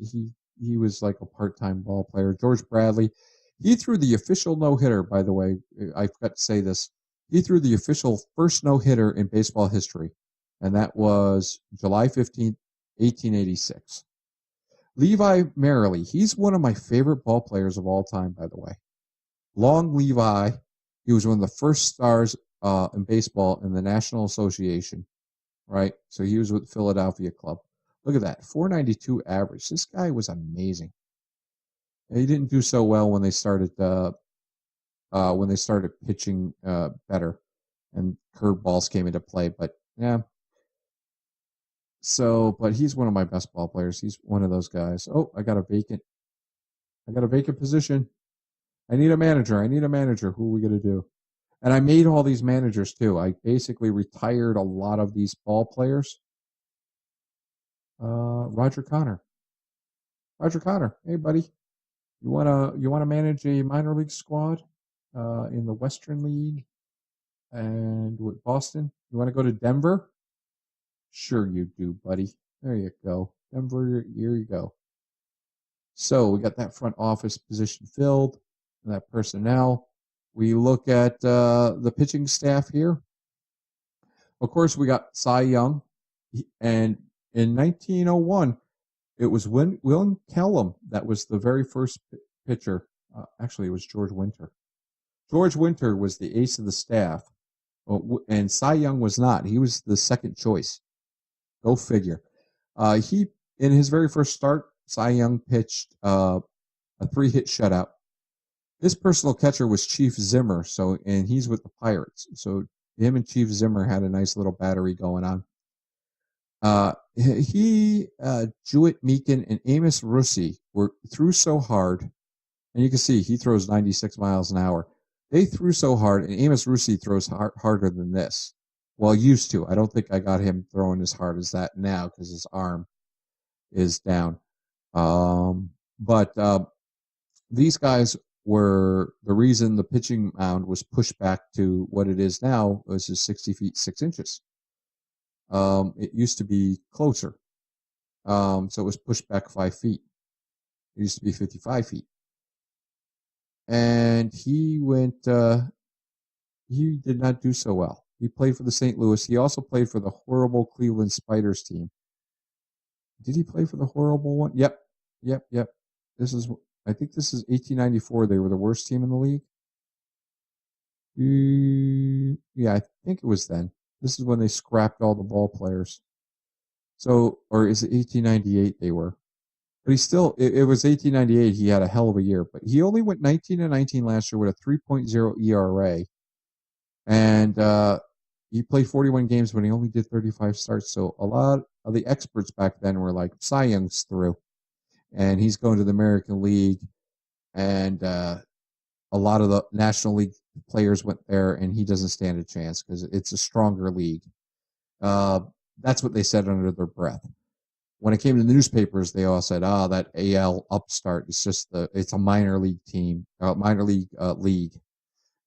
He was like a part-time ball player. George Bradley, he threw the official no-hitter, by the way. I forgot to say this. He threw the official first no-hitter in baseball history, and that was July 15th, 1886. Levi Merrily, he's one of my favorite ball players of all time, by the way. Long Levi, he was one of the first stars in baseball in the National Association, right? So he was with the Philadelphia club. Look at that, 492 average. This guy was amazing. He didn't do so well when they started pitching better, and curveballs came into play. But yeah. So, but he's one of my best ball players. He's one of those guys. Oh, I got a vacant position. I need a manager. Who are we gonna do? And I made all these managers too. I basically retired a lot of these ball players. Roger Connor. Hey buddy. You wanna manage a minor league squad in the Western League and with Boston? You wanna go to Denver? Sure you do, buddy. There you go. Denver, here you go. So we got that front office position filled, and that personnel. We look at the pitching staff here. Of course, we got Cy Young, and in 1901, it was William Kellum that was the very first pitcher. Actually, it was George Winter. George Winter was the ace of the staff, and Cy Young was not. He was the second choice. Go figure. In his very first start, Cy Young pitched a 3-hit shutout. His personal catcher was Chief Zimmer, and he's with the Pirates. So him and Chief Zimmer had a nice little battery going on. Jewett Meakin, and Amos Russi threw so hard, and you can see he throws 96 miles an hour. They threw so hard, and Amos Russi throws harder than this. Well, used to. I don't think I got him throwing as hard as that now because his arm is down. But these guys were the reason the pitching mound was pushed back to what it is now, which is 60 feet 6 inches. It used to be closer. So it was pushed back 5 feet. It used to be 55 feet. And he did not do so well. He played for the St. Louis. He also played for the horrible Cleveland Spiders team. Did he play for the horrible one? Yep. I think this is 1894. They were the worst team in the league. Yeah, I think it was then. This is when they scrapped all the ball players. So, or is it 1898 they were? But he still, it was 1898. He had a hell of a year. But he only went 19-19 last year with a 3.0 ERA. And he played 41 games, but he only did 35 starts. So a lot of the experts back then were like, Cy Young's through. And he's going to the American League. And a lot of the National League players went there, and he doesn't stand a chance because it's a stronger league. that's what they said under their breath. When it came to the newspapers, they all said, that AL upstart is just it's a minor league team, minor league league.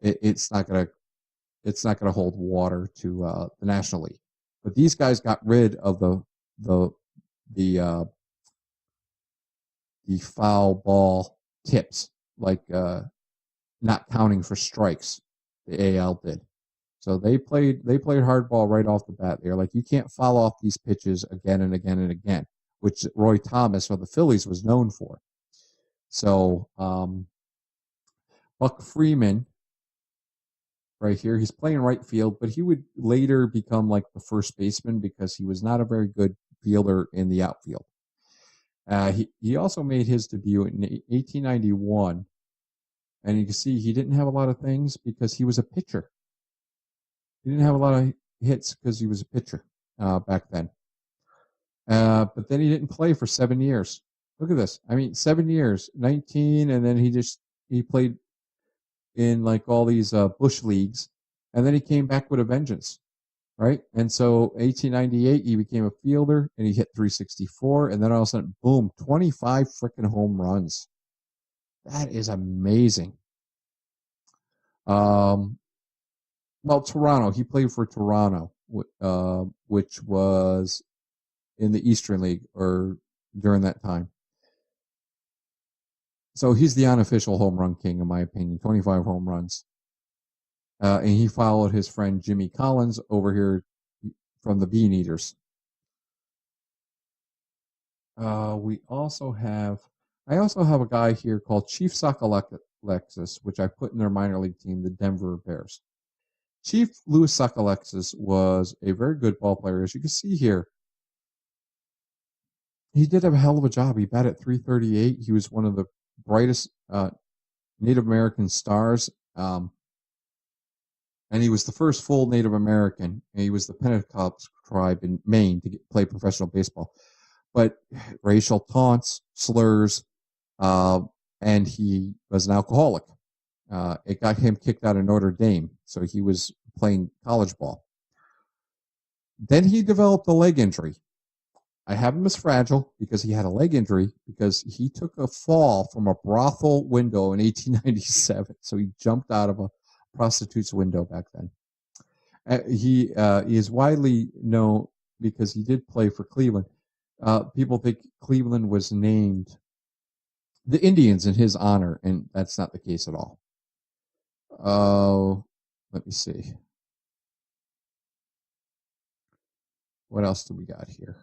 It's not gonna hold water to the National League. But these guys got rid of the foul ball tips, like not counting for strikes. The AL did. So they played hardball right off the bat. They're like, you can't foul off these pitches again and again and again, which Roy Thomas of the Phillies was known for. So Buck Freeman, right here, he's playing right field, but he would later become like the first baseman because he was not a very good fielder in the outfield. He also made his debut in 1891, and you can see he didn't have a lot of things because he was a pitcher. He didn't have a lot of hits because he was a pitcher back then. But then he didn't play for 7 years. Look at this. I mean, 7 years, 19, and then he played in like all these bush leagues, and then he came back with a vengeance, right? And so 1898, he became a fielder, and he hit 364, and then all of a sudden, boom, 25 freaking home runs. That is amazing. Well, Toronto. He played for Toronto, which was in the Eastern League or during that time. So he's the unofficial home run king, in my opinion. 25 home runs. And he followed his friend Jimmy Collins over here from the Bean Eaters. I also have a guy here called Chief Sockalexis, which I put in their minor league team, the Denver Bears. Chief Louis Sockalexis was a very good ball player. As you can see here, he did have a hell of a job. He batted .338. He was one of the brightest Native American stars. And he was the first full Native American. And he was the Pentecost tribe in Maine to play professional baseball. But racial taunts, slurs, and he was an alcoholic. It got him kicked out of Notre Dame, so he was playing college ball. Then he developed a leg injury. I have him as fragile because he had a leg injury because he took a fall from a brothel window in 1897. So he jumped out of a prostitute's window back then. He is widely known because he did play for Cleveland. People think Cleveland was named the Indians in his honor, and that's not the case at all. Let me see. What else do we got here?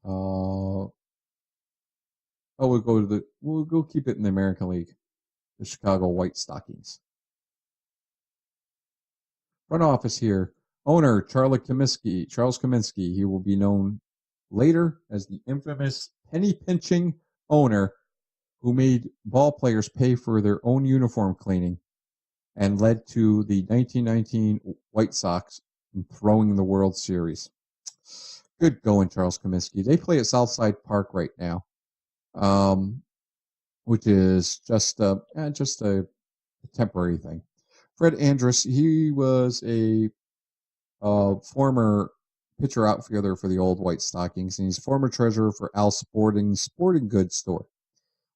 We'll go keep it in the American League. The Chicago White Stockings. Front office here. Owner Charles Kaminsky. He will be known later as the infamous penny pinching owner who made ball players pay for their own uniform cleaning and led to the 1919 White Sox throwing the World Series. Good going, Charles Kaminsky. They play at Southside Park right now, which is just a temporary thing. Fred Andrus, he was a former pitcher outfielder for the old White Stockings, and he's former treasurer for Al Sporting's sporting goods store,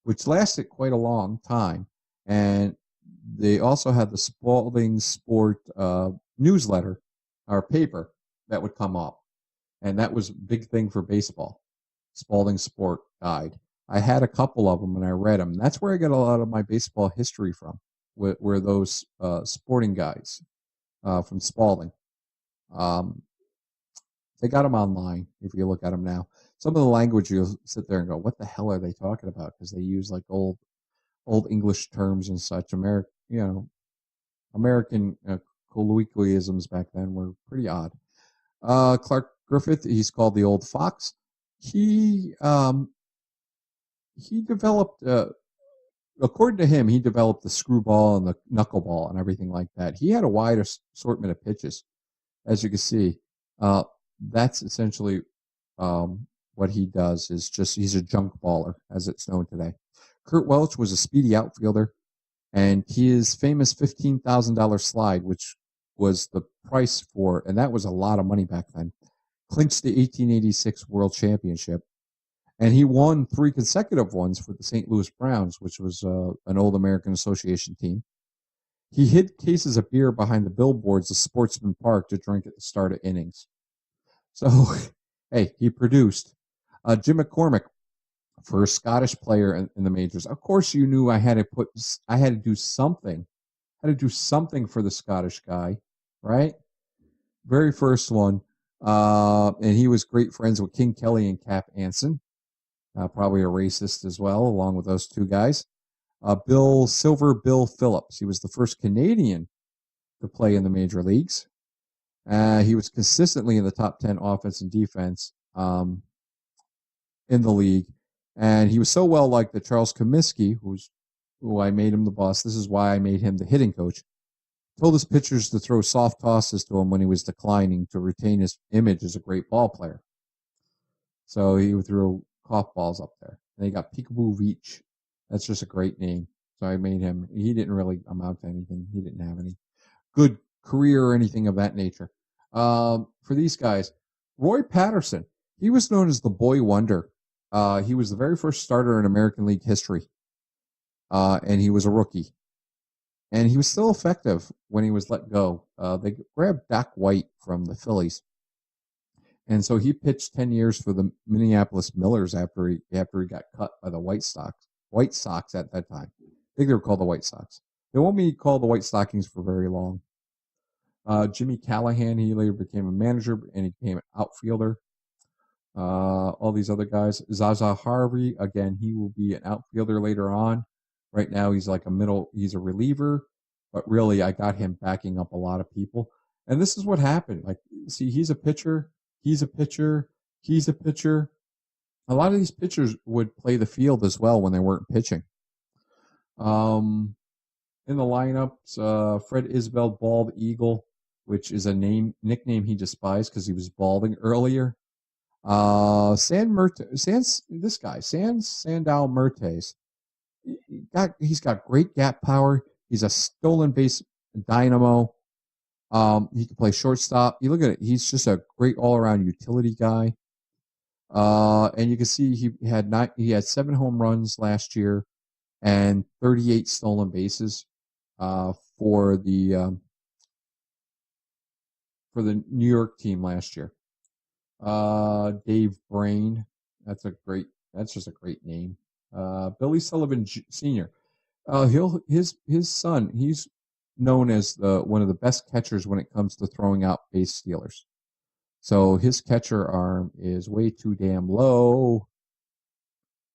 which lasted quite a long time. And they also had the Spalding Sport newsletter or paper that would come up. And that was a big thing for baseball. Spalding Sport Guide. I had a couple of them and I read them. That's where I got a lot of my baseball history from, were those sporting guides from Spalding. They got them online if you look at them now. Some of the language you'll sit there and go, what the hell are they talking about? Because they use like old English terms and such. American colloquialisms back then were pretty odd. Clark Griffith, he's called the Old Fox. He developed, according to him, he developed the screwball and the knuckleball and everything like that. He had a wide assortment of pitches, as you can see. That's essentially what he does. He's a junk baller, as it's known today. Kurt Welch was a speedy outfielder, and his famous $15,000 slide, which was the price for, and that was a lot of money back then, clinched the 1886 World Championship. And he won 3 consecutive ones for the St. Louis Browns, which was an old American Association team. He hid cases of beer behind the billboards of Sportsman Park to drink at the start of innings. So, hey, he produced. Jim McCormick, first Scottish player in the majors. Of course, you knew I had to do something. I had to do something for the Scottish guy, right? Very first one. And he was great friends with King Kelly and Cap Anson. Probably a racist as well, along with those two guys. Bill Phillips. He was the first Canadian to play in the major leagues. He was consistently in the top 10 offense and defense in the league. And he was so well liked that Charles Comiskey, who I made him the boss, this is why I made him the hitting coach, told his pitchers to throw soft tosses to him when he was declining to retain his image as a great ball player. So he would throw cough balls up there. And he got Peekaboo Veach. That's just a great name. So I made him. He didn't really amount to anything. He didn't have any good career or anything of that nature. For these guys, Roy Patterson, he was known as the Boy Wonder. He was the very first starter in American League history. And he was a rookie. And he was still effective when he was let go. They grabbed Doc White from the Phillies. And so he pitched 10 years for the Minneapolis Millers after he got cut by the White Sox at that time. I think they were called the White Sox. They won't be called the White Stockings for very long. Jimmy Callahan, he later became a manager and he became an outfielder. All these other guys. Zaza Harvey, again, he will be an outfielder later on. Right now, he's a reliever, but really, I got him backing up a lot of people. And this is what happened. Like, see, he's a pitcher. He's a pitcher. He's a pitcher. A lot of these pitchers would play the field as well when they weren't pitching. In the lineups, Fred Isbell, Bald Eagle, which is a nickname he despised because he was balding earlier. Sandow Mertes. He's got great gap power. He's a stolen base dynamo. He can play shortstop. You look at it; he's just a great all-around utility guy. And you can see he had 7 home runs last year and 38 stolen bases for the New York team last year. Dave Brain, that's just a great name. Billy Sullivan Sr. His son, he's known as one of the best catchers when it comes to throwing out base stealers. So his catcher arm is way too damn low.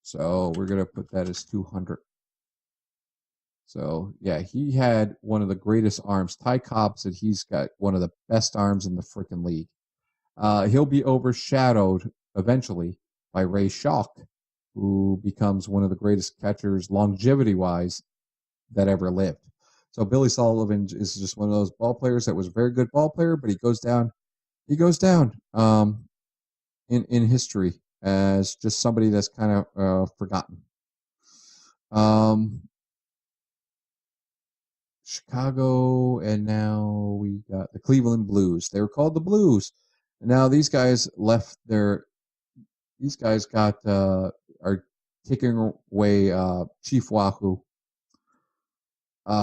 So we're going to put that as 200. So, yeah, he had one of the greatest arms. Ty Cobb said he's got one of the best arms in the freaking league. He'll be overshadowed eventually by Ray Schalk, who becomes one of the greatest catchers longevity-wise that ever lived. So Billy Sullivan is just one of those ball players that was a very good ball player, but he goes down in history as just somebody that's kind of forgotten. Chicago, and now we got the Cleveland Blues. They were called the Blues. And now these guys are taking away Chief Wahoo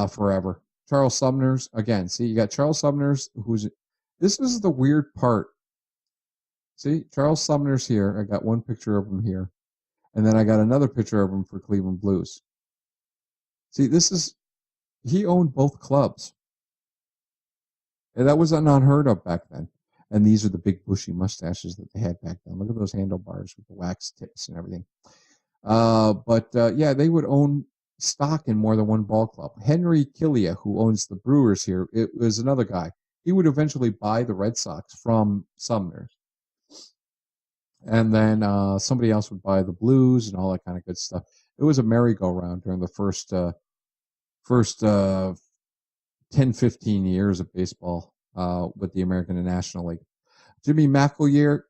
forever. Charles Sumner's, again, see, you got Charles Sumner's, this is the weird part. See, Charles Sumner's here. I got one picture of him here. And then I got another picture of him for Cleveland Blues. See, he owned both clubs. And that was unheard of back then. And these are the big bushy mustaches that they had back then. Look at those handlebars with the wax tips and everything. Yeah, they would own stock in more than one ball club. Henry Killia, who owns the Brewers here, it was another guy. He would eventually buy the Red Sox from Sumner. And then somebody else would buy the Blues and all that kind of good stuff. It was a merry-go-round during the first 10, 15 years of baseball with the American and National League. Jimmy McAleer,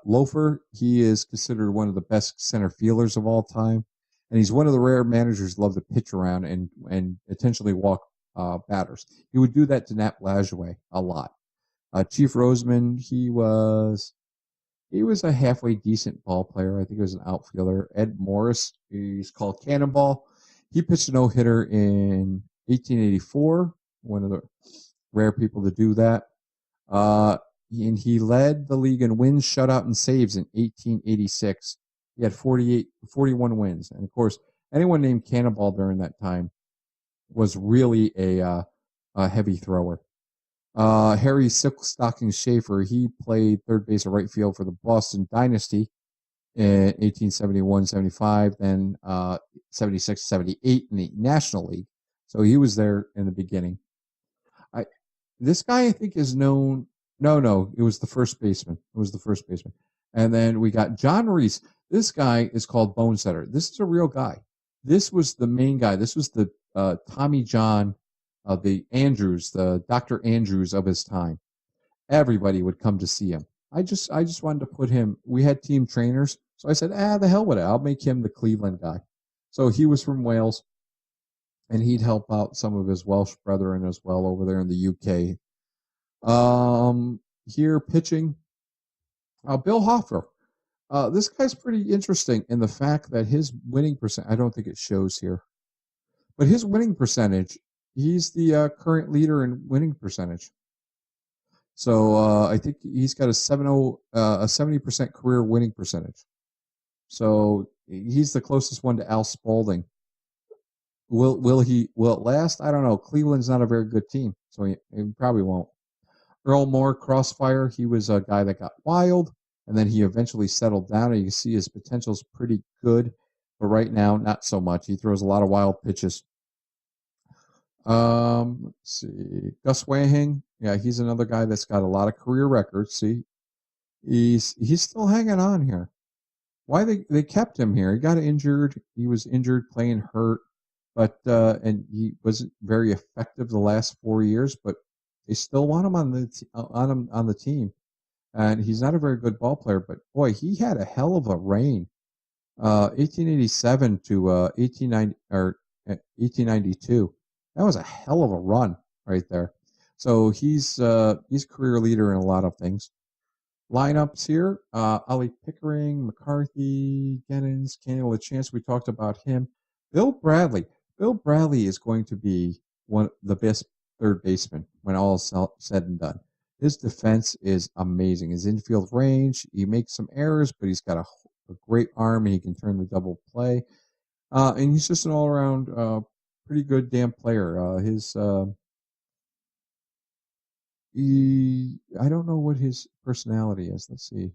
Loafer, he is considered one of the best center fielders of all time. And he's one of the rare managers who love to pitch around and intentionally walk batters. He would do that to Nat Lajoie a lot. Chief Roseman, he was a halfway decent ball player. I think he was an outfielder. Ed Morris, he's called Cannonball. He pitched a no-hitter in 1884, one of the rare people to do that. And he led the league in wins, shutout, and saves in 1886. He had 41 wins. And, of course, anyone named Cannonball during that time was really a heavy thrower. Harry Silkstocking Schaefer, he played third base or right field for the Boston Dynasty in 1871-75, then 76-78 in the National League. So he was there in the beginning. This guy, I think, is known. No, it was the first baseman. And then we got John Reese. This guy is called Bonesetter. This is a real guy. This was the main guy. This was the Tommy John, the Andrews, the Dr. Andrews of his time. Everybody would come to see him. I just wanted to put him. We had team trainers, so I said, the hell with it. I'll make him the Cleveland guy. So he was from Wales, and he'd help out some of his Welsh brethren as well over there in the UK. Here pitching, Bill Hoffer. This guy's pretty interesting in the fact that his winning percent, I don't think it shows here, but his winning percentage, he's the current leader in winning percentage. So I think he's got a 70% career winning percentage. So he's the closest one to Al Spalding. Will it last? I don't know. Cleveland's not a very good team, so he probably won't. Earl Moore, Crossfire, he was a guy that got wild, and then he eventually settled down, and you can see his potential's pretty good, but right now, not so much. He throws a lot of wild pitches. Let's see. Gus Wahang, yeah, he's another guy that's got a lot of career records. See, he's still hanging on here. Why they kept him here? He got injured. He was injured playing hurt, but and he wasn't very effective the last 4 years. But they still want him on the team, and he's not a very good ball player. But boy, he had a hell of a reign. 1887 to 1892. That was a hell of a run right there. So he's career leader in a lot of things. Lineups here: Ollie Pickering, McCarthy, Gennins, Canning with a chance. We talked about him. Bill Bradley. Bill Bradley is going to be one of the best third baseman when all is said and done. His defense is amazing. His infield range, he makes some errors, but he's got a great arm and he can turn the double play. And he's just an all-around pretty good damn player. I don't know what his personality is. Let's see.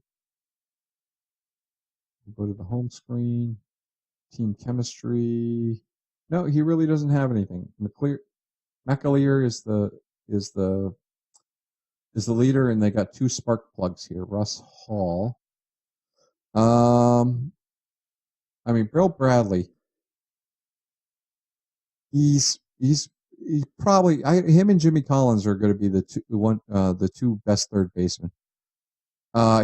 We'll go to the home screen. Team chemistry. No, he really doesn't have anything. McAleer is the leader, and they got two spark plugs here. Russ Hall. Bill Bradley. He's probably him and Jimmy Collins are going to be the two best third basemen.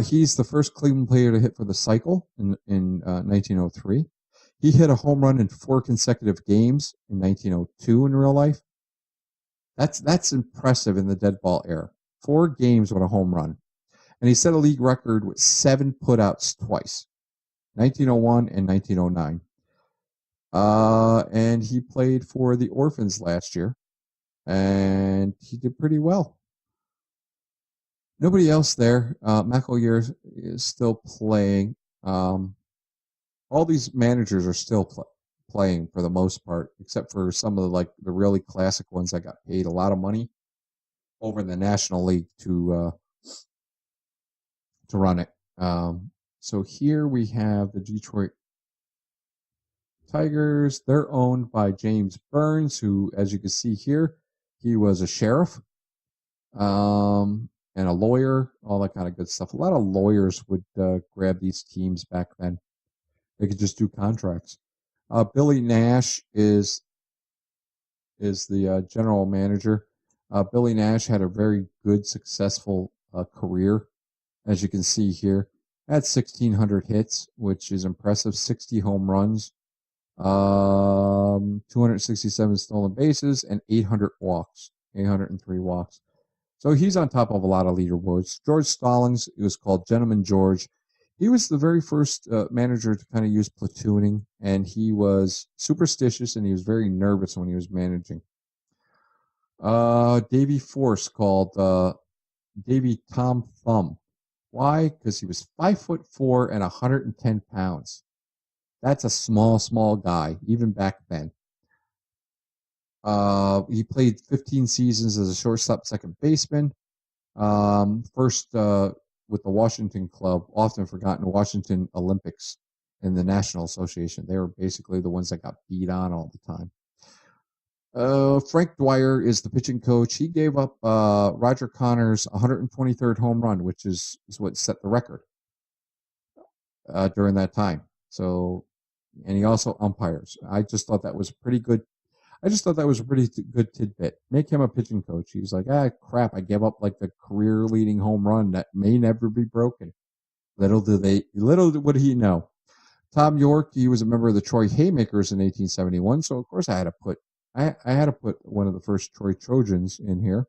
He's the first Cleveland player to hit for the cycle in 1903. He hit a home run in 4 consecutive games in 1902 in real life. That's impressive in the dead ball era. 4 games with a home run. And he set a league record with 7 putouts twice, 1901 and 1909. And he played for the Orphans last year, and he did pretty well. Nobody else there. McAleer is still playing. All these managers are still playing for the most part, except for some of the really classic ones that got paid a lot of money over in the National League to run it. So here we have the Detroit Tigers. They're owned by James Burns, who, as you can see here, he was a sheriff and a lawyer, all that kind of good stuff. A lot of lawyers would grab these teams back then. They could just do contracts. Billy Nash is the general manager. Billy Nash had a very good, successful career, as you can see here. Had 1,600 hits, which is impressive. 60 home runs. 267 stolen bases, and 800 walks, 803 walks. So he's on top of a lot of leaderboards. George Stallings, it was called Gentleman George. He was the very first manager to kind of use platooning, and he was superstitious and he was very nervous when he was managing. Davey Force, called Davey Tom Thumb. Why? Because he was 5'4" and 110 pounds. That's a small guy, even back then. He played 15 seasons as a shortstop, second baseman. First with the Washington club, often forgotten Washington Olympics in the National Association. They were basically the ones that got beat on all the time. Frank Dwyer is the pitching coach. He gave up Roger Connor's 123rd home run, which is what set the record during that time. So, and he also umpires. I just thought that was pretty good. I just thought that was a pretty good tidbit. Make him a pitching coach. He's like, crap, I gave up like the career-leading home run that may never be broken. Little would he know. Tom York, he was a member of the Troy Haymakers in 1871. So of course I had to put one of the first Troy Trojans in here.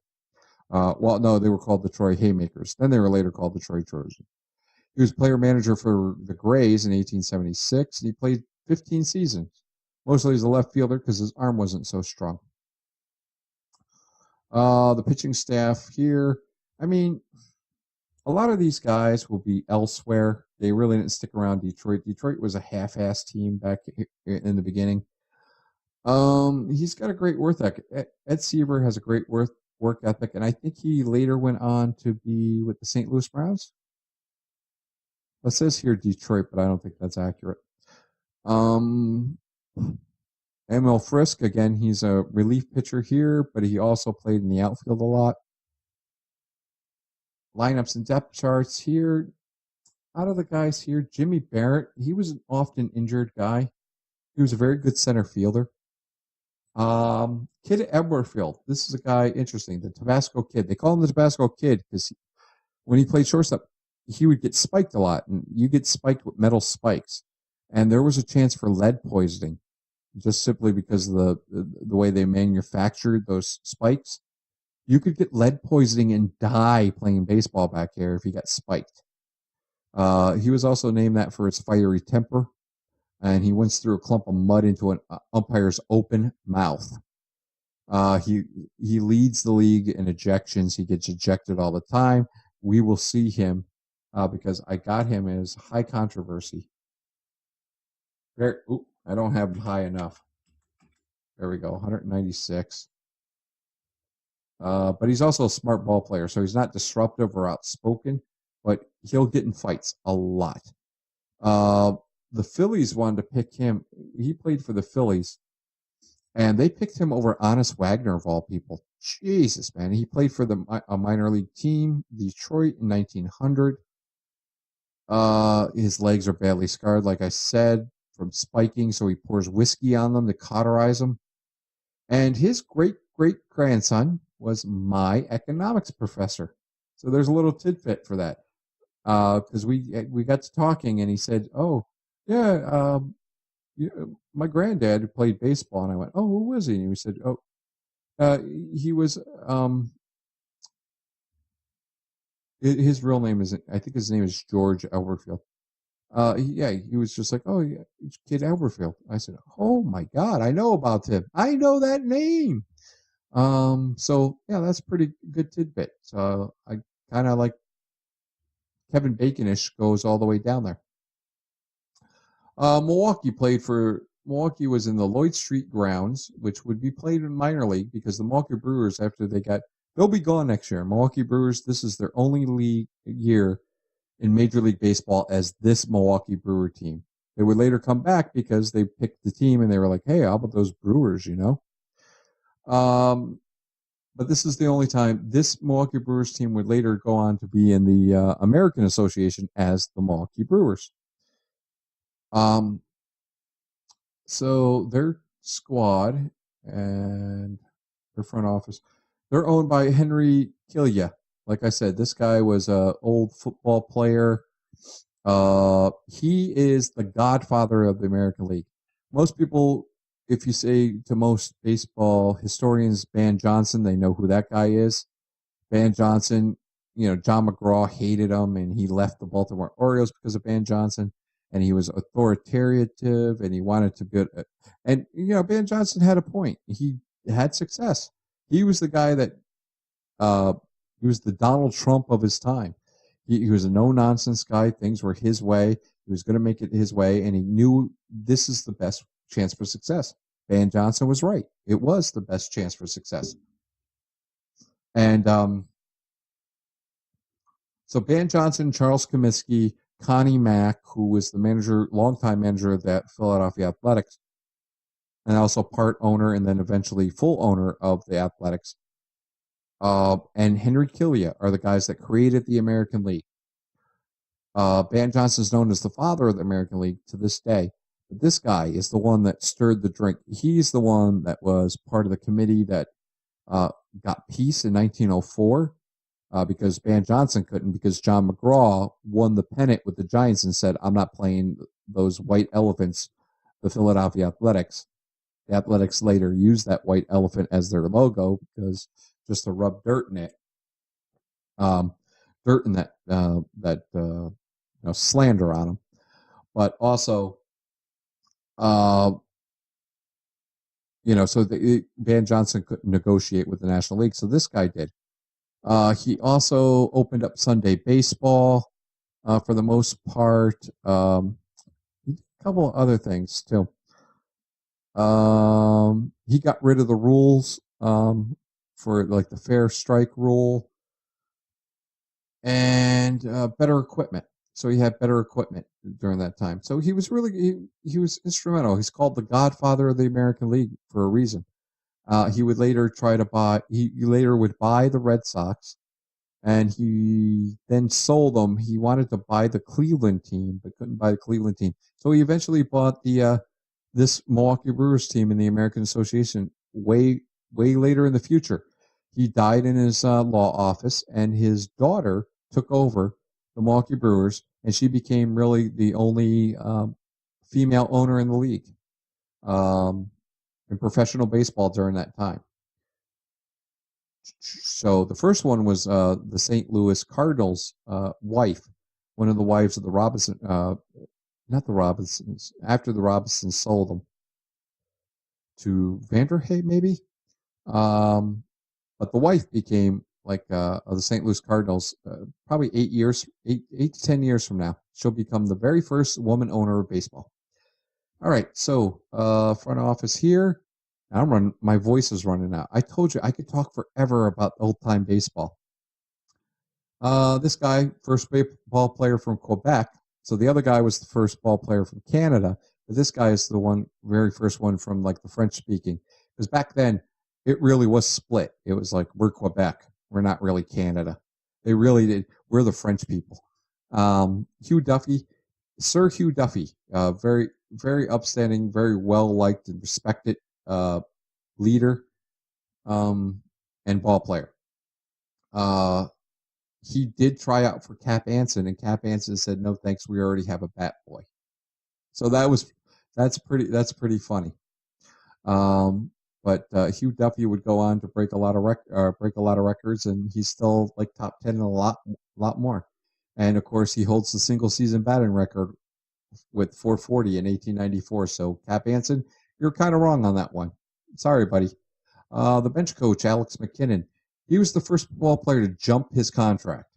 Well, no, they were called the Troy Haymakers. Then they were later called the Troy Trojans. He was player manager for the Grays in 1876. And he played 15 seasons. Mostly as a left fielder because his arm wasn't so strong. The pitching staff here, I mean, a lot of these guys will be elsewhere. They really didn't stick around Detroit. Detroit was a half-ass team back in the beginning. He's got a great work ethic. Ed Seaver has a great work ethic, and I think he later went on to be with the St. Louis Browns. It says here Detroit, but I don't think that's accurate. Emil Frisk, again, he's a relief pitcher here, but he also played in the outfield a lot. Lineups and depth charts here. Out of the guys here, Jimmy Barrett, he was an often injured guy. He was a very good center fielder. Kid Eberfield, this is a guy interesting, the Tabasco Kid. They call him the Tabasco Kid because when he played shortstop, he would get spiked a lot, and you get spiked with metal spikes. And there was a chance for lead poisoning, just simply because of the way they manufactured those spikes. You could get lead poisoning and die playing baseball back here if you got spiked. He was also named that for its fiery temper, and he once threw a clump of mud into an umpire's open mouth. He leads the league in ejections. He gets ejected all the time. We will see him because I got him as high controversy. I don't have him high enough. There we go, 196. But he's also a smart ball player, so he's not disruptive or outspoken, but he'll get in fights a lot. The Phillies wanted to pick him. He played for the Phillies, and they picked him over Honest Wagner, of all people. Jesus, man. He played for a minor league team, Detroit, in 1900. His legs are badly scarred, like I said, from spiking, so he pours whiskey on them to cauterize them. And his great-great-grandson was my economics professor. So there's a little tidbit for that. Because we got to talking, and he said, yeah, my granddad played baseball. And I went, who was he? And he said, he was, his real name is, I think his name is George Elberfield. He was just like, yeah, it's Kid Elberfield. I said, oh my God, I know about him. I know that name. So yeah, that's a pretty good tidbit. So I kind of like Kevin Baconish goes all the way down there. Milwaukee was in the Lloyd Street grounds, which would be played in minor league because the Milwaukee Brewers, they'll be gone next year. Milwaukee Brewers, this is their only league year in Major League Baseball as this Milwaukee Brewer team. They would later come back because they picked the team and they were like, hey, how about those Brewers, But this is the only time this Milwaukee Brewers team would later go on to be in the American Association as the Milwaukee Brewers. So their squad and their front office, they're owned by Henry Killia. Like I said, this guy was an old football player. He is the godfather of the American League. most people, if you say to most baseball historians, Van Johnson, they know who that guy is. Van Johnson, John McGraw hated him, and he left the Baltimore Orioles because of Van Johnson, and he was authoritative, and he wanted to build. And Van Johnson had a point. He had success. He was the guy that he was the Donald Trump of his time. He was a no-nonsense guy. Things were his way. He was going to make it his way, and he knew this is the best chance for success. Van Johnson was right. It was the best chance for success. And so Van Johnson, Charles Comiskey, Connie Mack, who was the longtime manager of that Philadelphia Athletics, and also part owner and then eventually full owner of the Athletics, and Henry Killia are the guys that created the American League. Van Johnson is known as the father of the American League to this day. But this guy is the one that stirred the drink. He's the one that was part of the committee that got peace in 1904 because Van Johnson couldn't, because John McGraw won the pennant with the Giants and said, I'm not playing those white elephants, the Philadelphia Athletics. The Athletics later used that white elephant as their logo because just to rub dirt in it. Dirt in that slander on them, but also, so Van Johnson couldn't negotiate with the National League, so this guy did. He also opened up Sunday baseball for the most part. He did a couple of other things too. He got rid of the rules for like the fair strike rule and better equipment. So he had better equipment during that time. So he was really he was instrumental. He's called the Godfather of the American League for a reason. He would later try to buy. He later would buy the Red Sox, and he then sold them. He wanted to buy the Cleveland team, but couldn't buy the Cleveland team. So he eventually bought the this Milwaukee Brewers team in the American Association way later in the future. He died in his law office, and his daughter took over the Milwaukee Brewers, and she became really the only female owner in the league in professional baseball during that time. So the first one was the St. Louis Cardinals' wife, one of the wives of the Robinson, not the Robinsons, after the Robinsons sold them to Vanderhay, maybe. But the wife became like of the St. Louis Cardinals probably 8 to 10 years from now. She'll become the very first woman owner of baseball. All right, so front office here. My voice is running out. I told you I could talk forever about old-time baseball. This guy, first ball player from Quebec. So the other guy was the first ball player from Canada. But this guy is the very first one from like the French-speaking. Because back then, it really was split. It was like, we're Quebec. We're not really Canada. They really did. We're the French people. Hugh Duffy, Sir Hugh Duffy, very, very upstanding, very well-liked and respected leader and ball player. He did try out for Cap Anson, and Cap Anson said, "No, thanks. We already have a bat boy." So that's pretty funny. But Hugh Duffy would go on to break a lot of records, and he's still like top 10 in a lot more. And of course, he holds the single season batting record with 440 in 1894. So Cap Anson, you're kind of wrong on that one. Sorry, buddy. The bench coach, Alex McKinnon, he was the first ball player to jump his contract.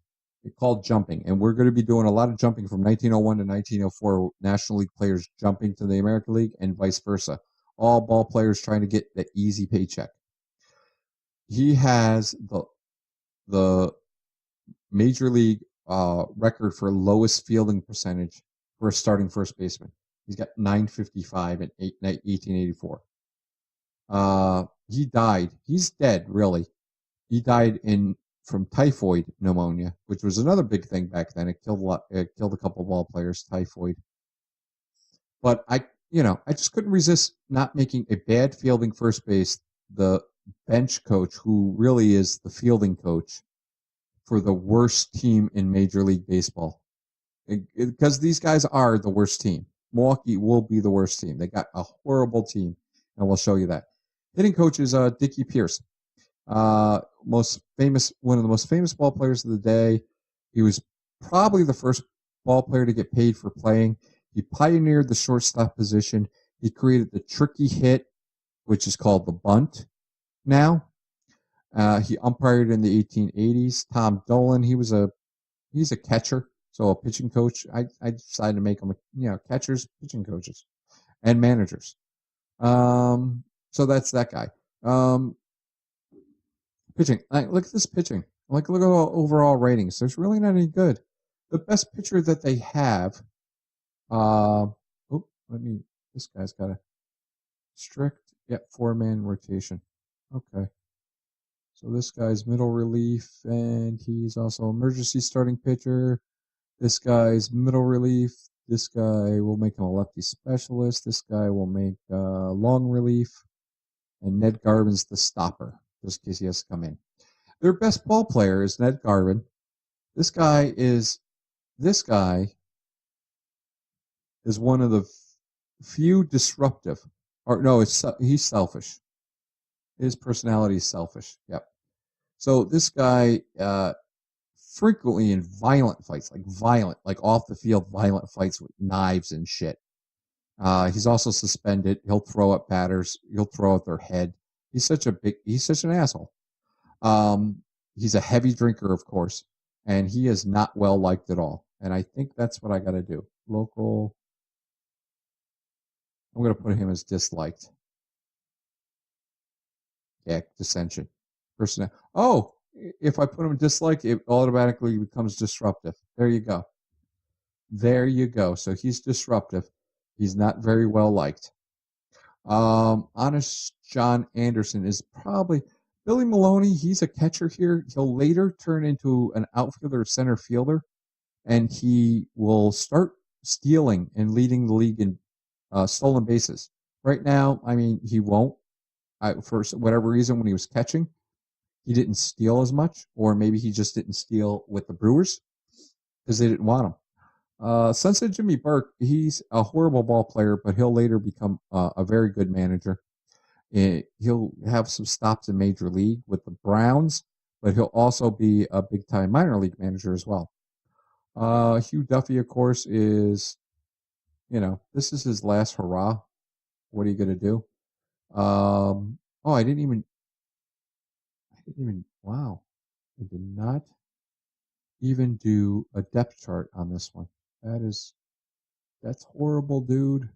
It's called jumping, and we're going to be doing a lot of jumping from 1901 to 1904. National League players jumping to the American League and vice versa. All ball players trying to get the easy paycheck. He has the major league record for lowest fielding percentage for a starting first baseman. He's got 955 in 1884. He died. He's dead, really. He died from typhoid pneumonia, which was another big thing back then. It killed a couple of ball players, typhoid. But I just couldn't resist not making a bad fielding first base the bench coach, who really is the fielding coach for the worst team in Major League Baseball. Because these guys are the worst team. Milwaukee will be the worst team. They got a horrible team, and we'll show you that. Hitting coach is Dickie Pierce, one of the most famous ball players of the day. He was probably the first ball player to get paid for playing. He pioneered the shortstop position. He created the tricky hit, which is called the bunt now. He umpired in the 1880s. Tom Dolan, he's a catcher, so a pitching coach. I decided to make them, catchers, pitching coaches, and managers. So that's that guy. Pitching. Look at this pitching. Look at all overall ratings. There's really not any good. The best pitcher that they have. This guy's got a strict, 4-man rotation. Okay. So this guy's middle relief, and he's also emergency starting pitcher. This guy's middle relief. This guy will make him a lefty specialist. This guy will make long relief. And Ned Garvin's the stopper, just in case he has to come in. Their best ball player is Ned Garvin. This guy is one of the few disruptive. He's selfish. His personality is selfish. Yep. So this guy frequently in violent fights, like off the field violent fights with knives and shit. He's also suspended. He'll throw at batters. He'll throw at their head. He's such an asshole. He's a heavy drinker, of course, and he is not well liked at all. And I think that's what I got to do. Local. I'm going to put him as disliked. Yeah, dissension. Person. Oh, if I put him disliked, it automatically becomes disruptive. There you go. So he's disruptive. He's not very well liked. Honest John Anderson is probably Billy Maloney. He's a catcher here. He'll later turn into an outfielder or center fielder, and he will start stealing and leading the league in stolen bases. Right now, he won't. For whatever reason, when he was catching, he didn't steal as much, or maybe he just didn't steal with the Brewers because they didn't want him. Sunset Jimmy Burke, he's a horrible ball player, but he'll later become a very good manager. He'll have some stops in Major League with the Browns, but he'll also be a big-time minor league manager as well. Hugh Duffy, of course, is, this is his last hurrah. What are you going to do? I did not even do a depth chart on this one. That's horrible, dude.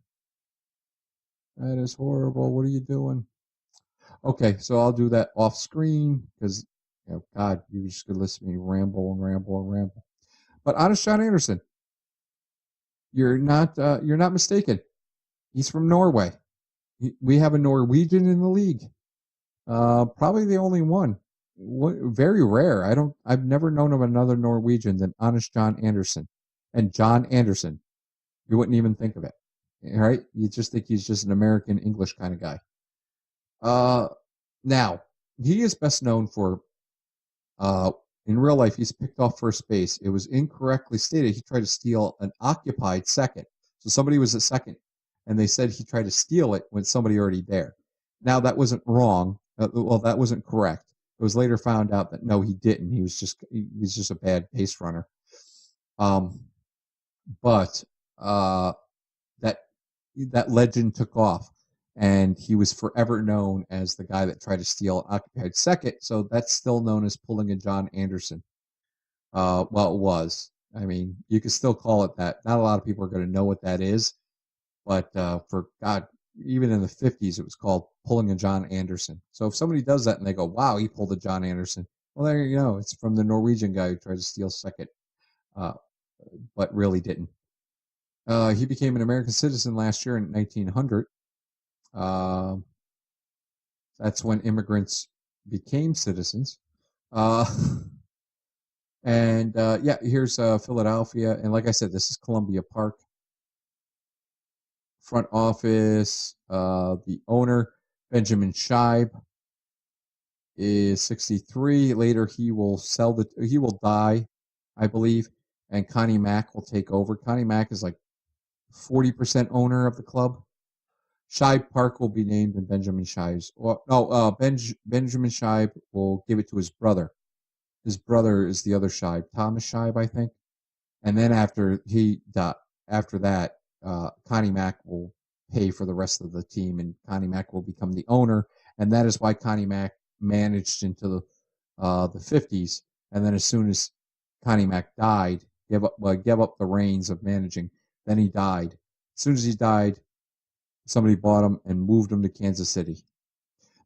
That is horrible. What are you doing? Okay, so I'll do that off screen because, God, you're just gonna listen to me ramble and ramble and ramble. But Honest John Anderson, you're not mistaken. He's from Norway. We have a Norwegian in the league. Probably the only one. Very rare. I've never known of another Norwegian than Honest John Anderson. And John Anderson, you wouldn't even think of it, right? You just think he's just an American English kind of guy. Now he is best known for, in real life, he's picked off first base. It was incorrectly stated he tried to steal an occupied second. So somebody was at second, and they said he tried to steal it when somebody already there. Now that wasn't wrong. That wasn't correct. It was later found out that no, he didn't. He was just a bad base runner. But that legend took off, and he was forever known as the guy that tried to steal an occupied second. So that's still known as pulling a John Anderson. It was. You could still call it that. Not a lot of people are going to know what that is, but for God, even in the 50s, it was called pulling a John Anderson. So if somebody does that and they go, wow, he pulled a John Anderson, well, there you go. It's from the Norwegian guy who tried to steal second, but really didn't. He became an American citizen last year in 1900. That's when immigrants became citizens. Here's Philadelphia. And like I said, this is Columbia Park. Front office, the owner, Benjamin Scheib, is 63. Later, he will die, I believe, and Connie Mack will take over. Connie Mack is like 40% owner of the club. Shibe Park will be named in Benjamin Shibe's. Benjamin Shibe will give it to his brother. His brother is the other Shibe, Thomas Shibe, I think. And then after that, Connie Mack will pay for the rest of the team, and Connie Mack will become the owner. And that is why Connie Mack managed into the 50s. And then as soon as Connie Mack died, gave up the reins of managing. Then he died. As soon as he died, somebody bought him and moved him to Kansas City.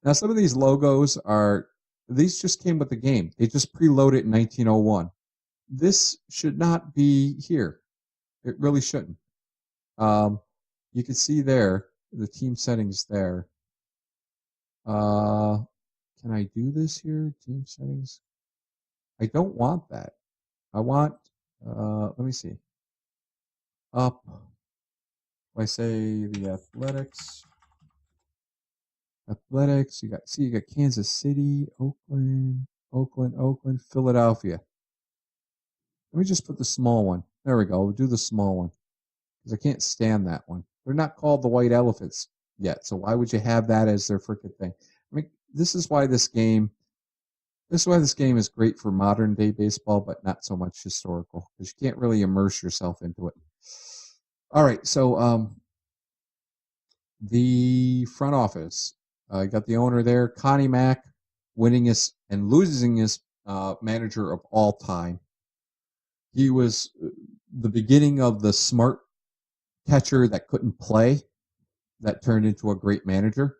Now, some of these logos these just came with the game. They just preloaded in 1901. This should not be here. It really shouldn't. You can see there, the team settings there. Can I do this here? Team settings. I don't want that. I want, let me see. Up. I say the athletics. You got Kansas City, Oakland, Philadelphia. Let me just put the small one. There we go. We'll do the small one because I can't stand that one. They're not called the White Elephants yet, so why would you have that as their freaking thing? I mean, this is why this game is great for modern day baseball, but not so much historical because you can't really immerse yourself into it. All right, so the front office. I got the owner there, Connie Mack, winningest and losingest manager of all time. He was the beginning of the smart catcher that couldn't play, that turned into a great manager.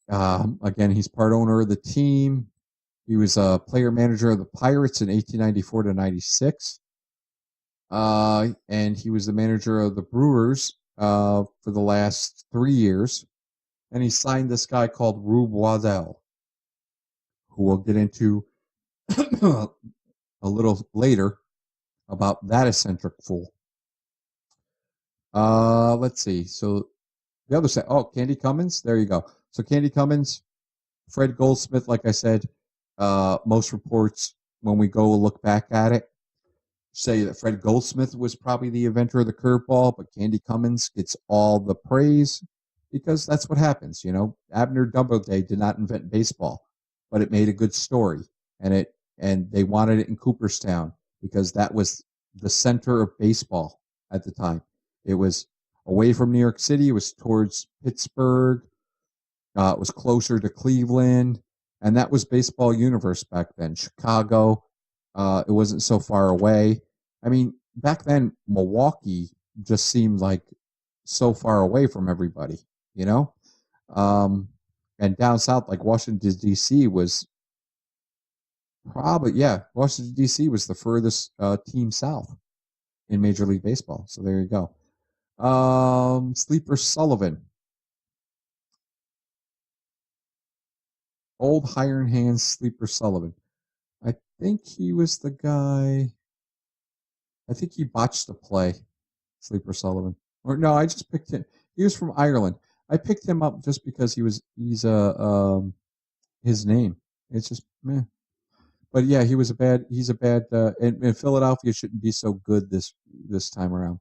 Again, he's part owner of the team. He was a player manager of the Pirates in 1894 to 96. And he was the manager of the Brewers for the last 3 years. And he signed this guy called Rube Waddell, who we'll get into a little later about that eccentric fool. Let's see. So the other side, Candy Cummins. There you go. So Candy Cummins, Fred Goldsmith, like I said, most reports, when we go look back at it, say that Fred Goldsmith was probably the inventor of the curveball, but Candy Cummins gets all the praise because that's what happens. Abner Doubleday did not invent baseball, but it made a good story, and they wanted it in Cooperstown because that was the center of baseball at the time. It was away from New York City. It was towards Pittsburgh. It was closer to Cleveland, and that was baseball universe back then. Chicago, it wasn't so far away. I mean, back then, Milwaukee just seemed like so far away from everybody, and down south, like Washington, D.C. was Washington, D.C. was the furthest team south in Major League Baseball. So there you go. Sleeper Sullivan. Old Iron Hands Sleeper Sullivan. I think he was the guy. I think he botched the play, Sleeper Sullivan. Or no, I just picked him. He was from Ireland. I picked him up just because he's his name. It's just meh. But yeah, he's a bad, and Philadelphia shouldn't be so good this time around.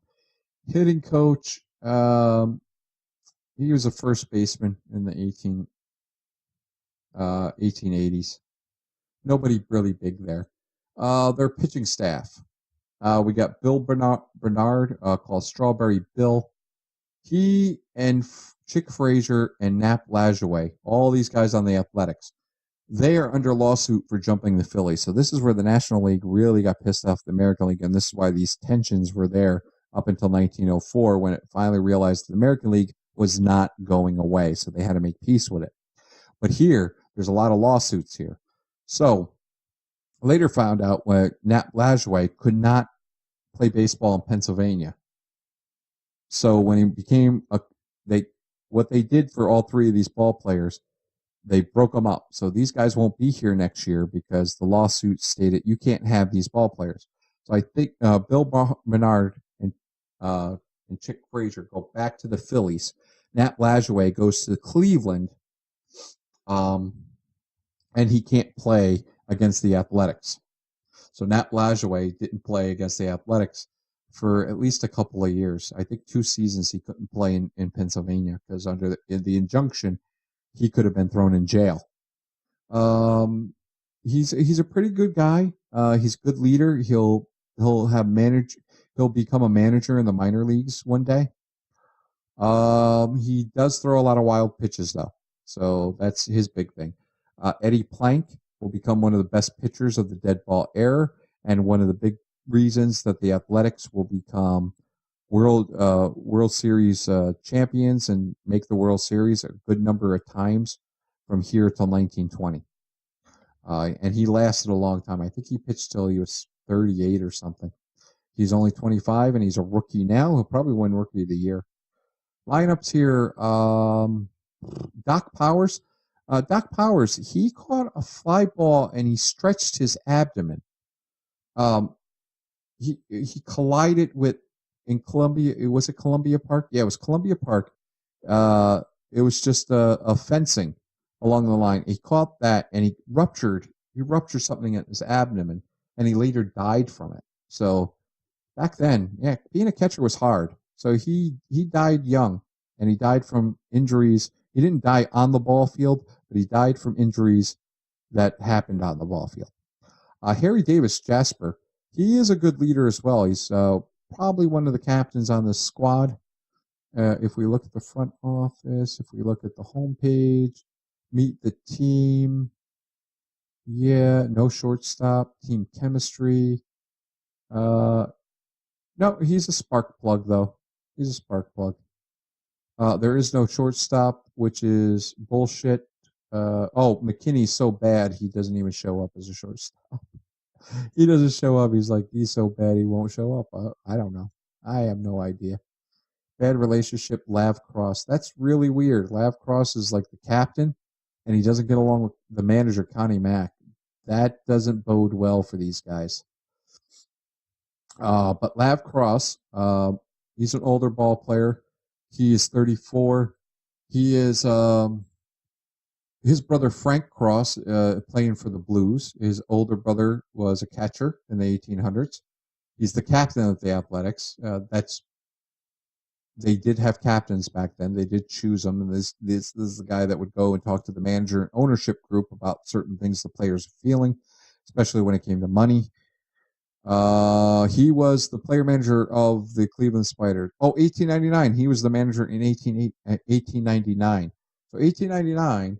Hitting coach, he was a first baseman in the 1880s. Nobody really big there. Their pitching staff. We got Bill Bernard, called Strawberry Bill. He and Chick Frazier and Nap Lajoie, all these guys on the Athletics, they are under lawsuit for jumping the Phillies. So this is where the National League really got pissed off the American League, and this is why these tensions were there up until 1904 when it finally realized the American League was not going away. So they had to make peace with it. But here, there's a lot of lawsuits here. So later found out where Nat Lajoie could not play baseball in Pennsylvania. So when he became what they did for all three of these ball players, they broke them up. So these guys won't be here next year because the lawsuit stated you can't have these ball players. So I think Bill Bernard and Chick Frazier go back to the Phillies. Nat Lajoie goes to Cleveland, and he can't play against the Athletics. So Nat Lajoie didn't play against the Athletics for at least a couple of years. I think 2 seasons he couldn't play in Pennsylvania because under the injunction, he could have been thrown in jail. He's a pretty good guy. He's a good leader. He'll become a manager in the minor leagues one day. He does throw a lot of wild pitches though, so that's his big thing. Eddie Plank will become one of the best pitchers of the dead ball era, and one of the big reasons that the Athletics will become World Series champions and make the World Series a good number of times from here till 1920. And he lasted a long time. I think he pitched till he was 38 or something. He's only 25 and he's a rookie now. He'll probably win Rookie of the Year. Lineups here. Doc Powers. Doc Powers, he caught a fly ball and he stretched his abdomen. He collided with in Columbia. Was it Columbia Park? Yeah, it was Columbia Park. It was just a fencing along the line. He caught that and he ruptured something at his abdomen, and he later died from it. So back then, yeah, being a catcher was hard. So he died young, and he died from injuries. He didn't die on the ball field, but he died from injuries that happened on the ball field. Harry Davis, Jasper, he is a good leader as well. He's probably one of the captains on this squad. If we look at the front office, if we look at the homepage, meet the team. Yeah, no shortstop, team chemistry. No, he's a spark plug, though. He's a spark plug. There is no shortstop, which is bullshit. McKinney's so bad he doesn't even show up as a shortstop. He doesn't show up. He's so bad he won't show up. I don't know. I have no idea. Bad relationship, Lav Cross. That's really weird. Lav Cross is like the captain, and he doesn't get along with the manager, Connie Mack. That doesn't bode well for these guys. But Lav Cross, he's an older ball player. He is 34. He is his brother Frank Cross, playing for the Blues. His older brother was a catcher in the 1800s. He's the captain of the Athletics. They did have captains back then. They did choose them, and this is the guy that would go and talk to the manager and ownership group about certain things the players are feeling, especially when it came to money. He was the player manager of the Cleveland Spiders. 1899. He was the manager in 1899. So 1899.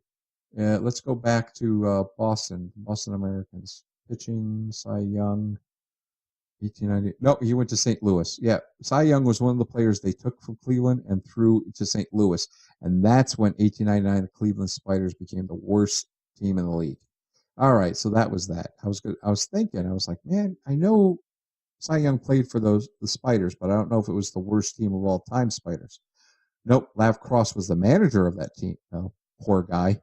Let's go back to Boston Americans. Pitching, Cy Young. 1890. No, he went to St. Louis. Yeah, Cy Young was one of the players they took from Cleveland and threw to St. Louis. And that's when 1899 the Cleveland Spiders became the worst team in the league. All right, so that was that. I was thinking, I was like, man, I know Cy Young played for the Spiders, but I don't know if it was the worst team of all time, Spiders. Nope, Lav Cross was the manager of that team. Oh, poor guy.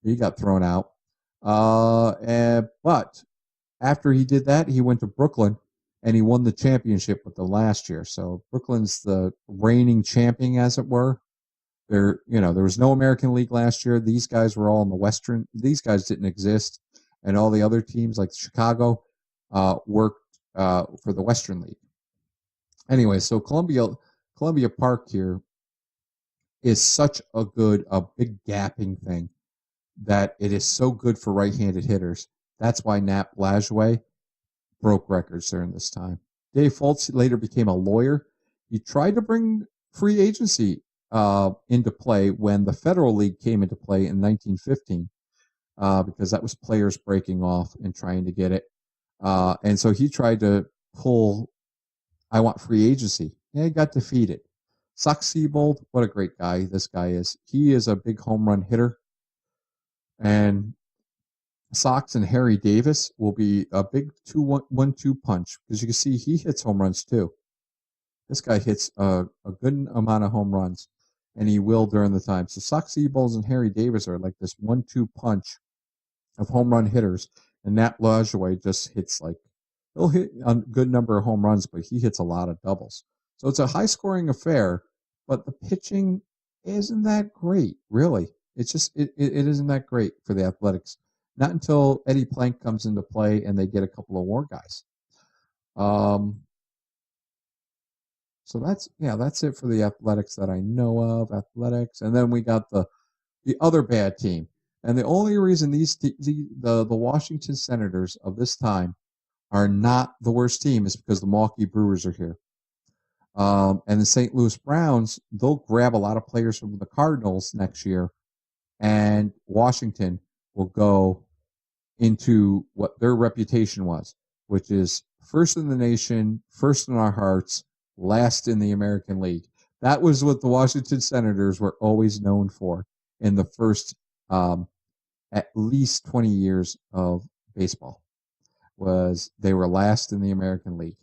He got thrown out. But after he did that, he went to Brooklyn and he won the championship with them last year. So Brooklyn's the reigning champion, as it were. There was no American League last year. These guys were all in the Western. These guys didn't exist, and all the other teams like Chicago worked for the Western League. Anyway, so Columbia Park here is such a big gapping thing that it is so good for right-handed hitters. That's why Nap Lajoie broke records during this time. Dave Fultz later became a lawyer. He tried to bring free agency into play when the Federal League came into play in 1915, because that was players breaking off and trying to get it. And so he tried to pull, I want free agency. And he got defeated. Sox Siebold, what a great guy this guy is. He is a big home run hitter. And Sox and Harry Davis will be a big 1-2 punch, because you can see he hits home runs too. This guy hits a good amount of home runs, and he will during the time. So Sox Siebold and Harry Davis are like this 1-2 punch of home run hitters, and Nat Lajoie just hits he'll hit a good number of home runs, but he hits a lot of doubles. So it's a high-scoring affair, but the pitching isn't that great, really. It's just it isn't that great for the Athletics. Not until Eddie Plank comes into play and they get a couple of more guys. So that's it for the athletics that I know of. Athletics, and then we got the other bad team. And the only reason the Washington Senators of this time are not the worst team is because the Milwaukee Brewers are here. And the St. Louis Browns, they'll grab a lot of players from the Cardinals next year, and Washington will go into what their reputation was, which is first in the nation, first in our hearts, last in the American League. That was what the Washington Senators were always known for in the first at least 20 years of baseball. Was they were last in the American League.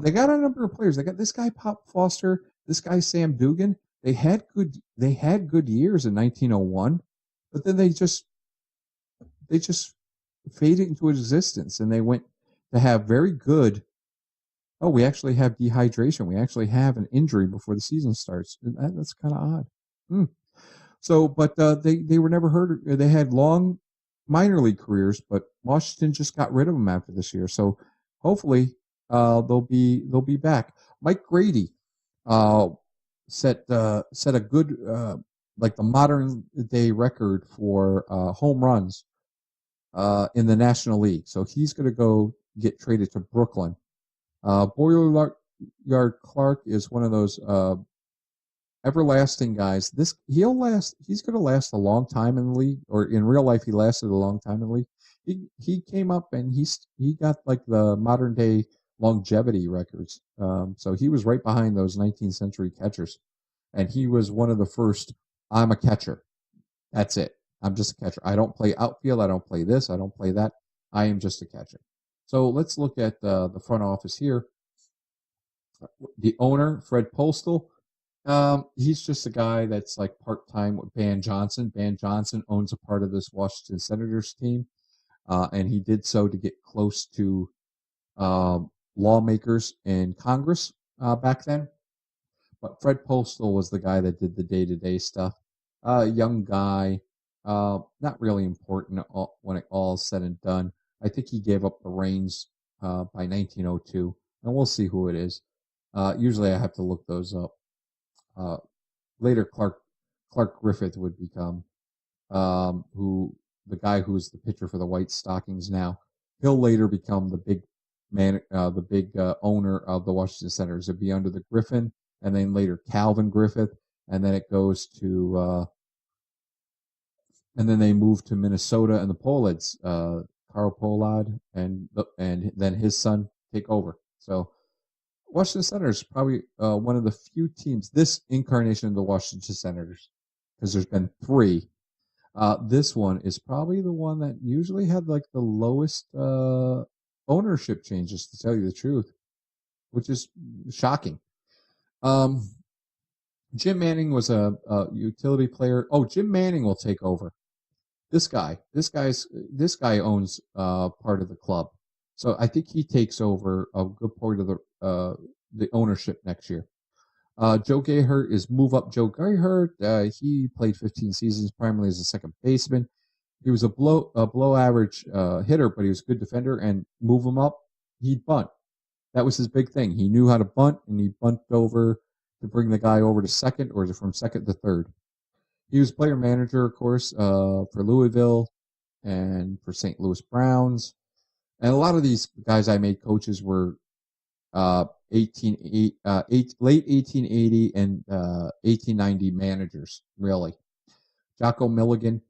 They got a number of players. They got this guy Pop Foster, this guy Sam Dugan. They had good years in 1901, but then they just faded into existence, and they went to have very good. Oh, we actually have dehydration. We actually have an injury before the season starts. That's kind of odd. So, but they were never hurt. They had long minor league careers, but Washington just got rid of them after this year. So hopefully they'll be back. Mike Grady set a good like the modern day record for home runs in the National League. So he's going to go get traded to Brooklyn. Boiler Yard Clark is one of those everlasting guys. He's going to last a long time in the league, or in real life he lasted a long time in the league. He came up and he got like the modern day longevity records. So he was right behind those 19th century catchers, and he was one of the first. I'm a catcher. That's it. I'm just a catcher. I don't play outfield. I don't play this. I don't play that. I am just a catcher. So let's look at the front office here. The owner, Fred Postal. He's just a guy that's like part-time with Ban Johnson. Ban Johnson owns a part of this Washington Senators team, and he did so to get close to lawmakers in Congress back then. But Fred Postal was the guy that did the day-to-day stuff. Young guy, not really important when it all is said and done. I think he gave up the reins by 1902, and we'll see who it is. Usually I have to look those up. Later, Clark Griffith would become the guy who's the pitcher for the White Stockings now. He'll later become the big owner of the Washington Senators. It'd be under the Griffin, and then later Calvin Griffith, and then it goes to and then they move to Minnesota and the Pollards, Carl Pollard, and then his son take over. So Washington Senators probably one of the few teams, this incarnation of the Washington Senators, because there's been three. This one is probably the one that usually had like the lowest ownership changes, to tell you the truth, which is shocking. Jim Manning was a utility player. Oh, Jim Manning will take over. This guy owns part of the club, so I think he takes over a good part of the ownership next year. Joe Gayhart is move up. Joe Gayhart, he played 15 seasons primarily as a second baseman. He was a below average hitter, but he was a good defender. And move him up, he'd bunt. That was his big thing. He knew how to bunt, and he bunted over to bring the guy over to second, or from second to third. He was player manager, of course, for Louisville and for St. Louis Browns. And a lot of these guys I made coaches were late 1880 and 1890 managers, really. Jocko Milligan,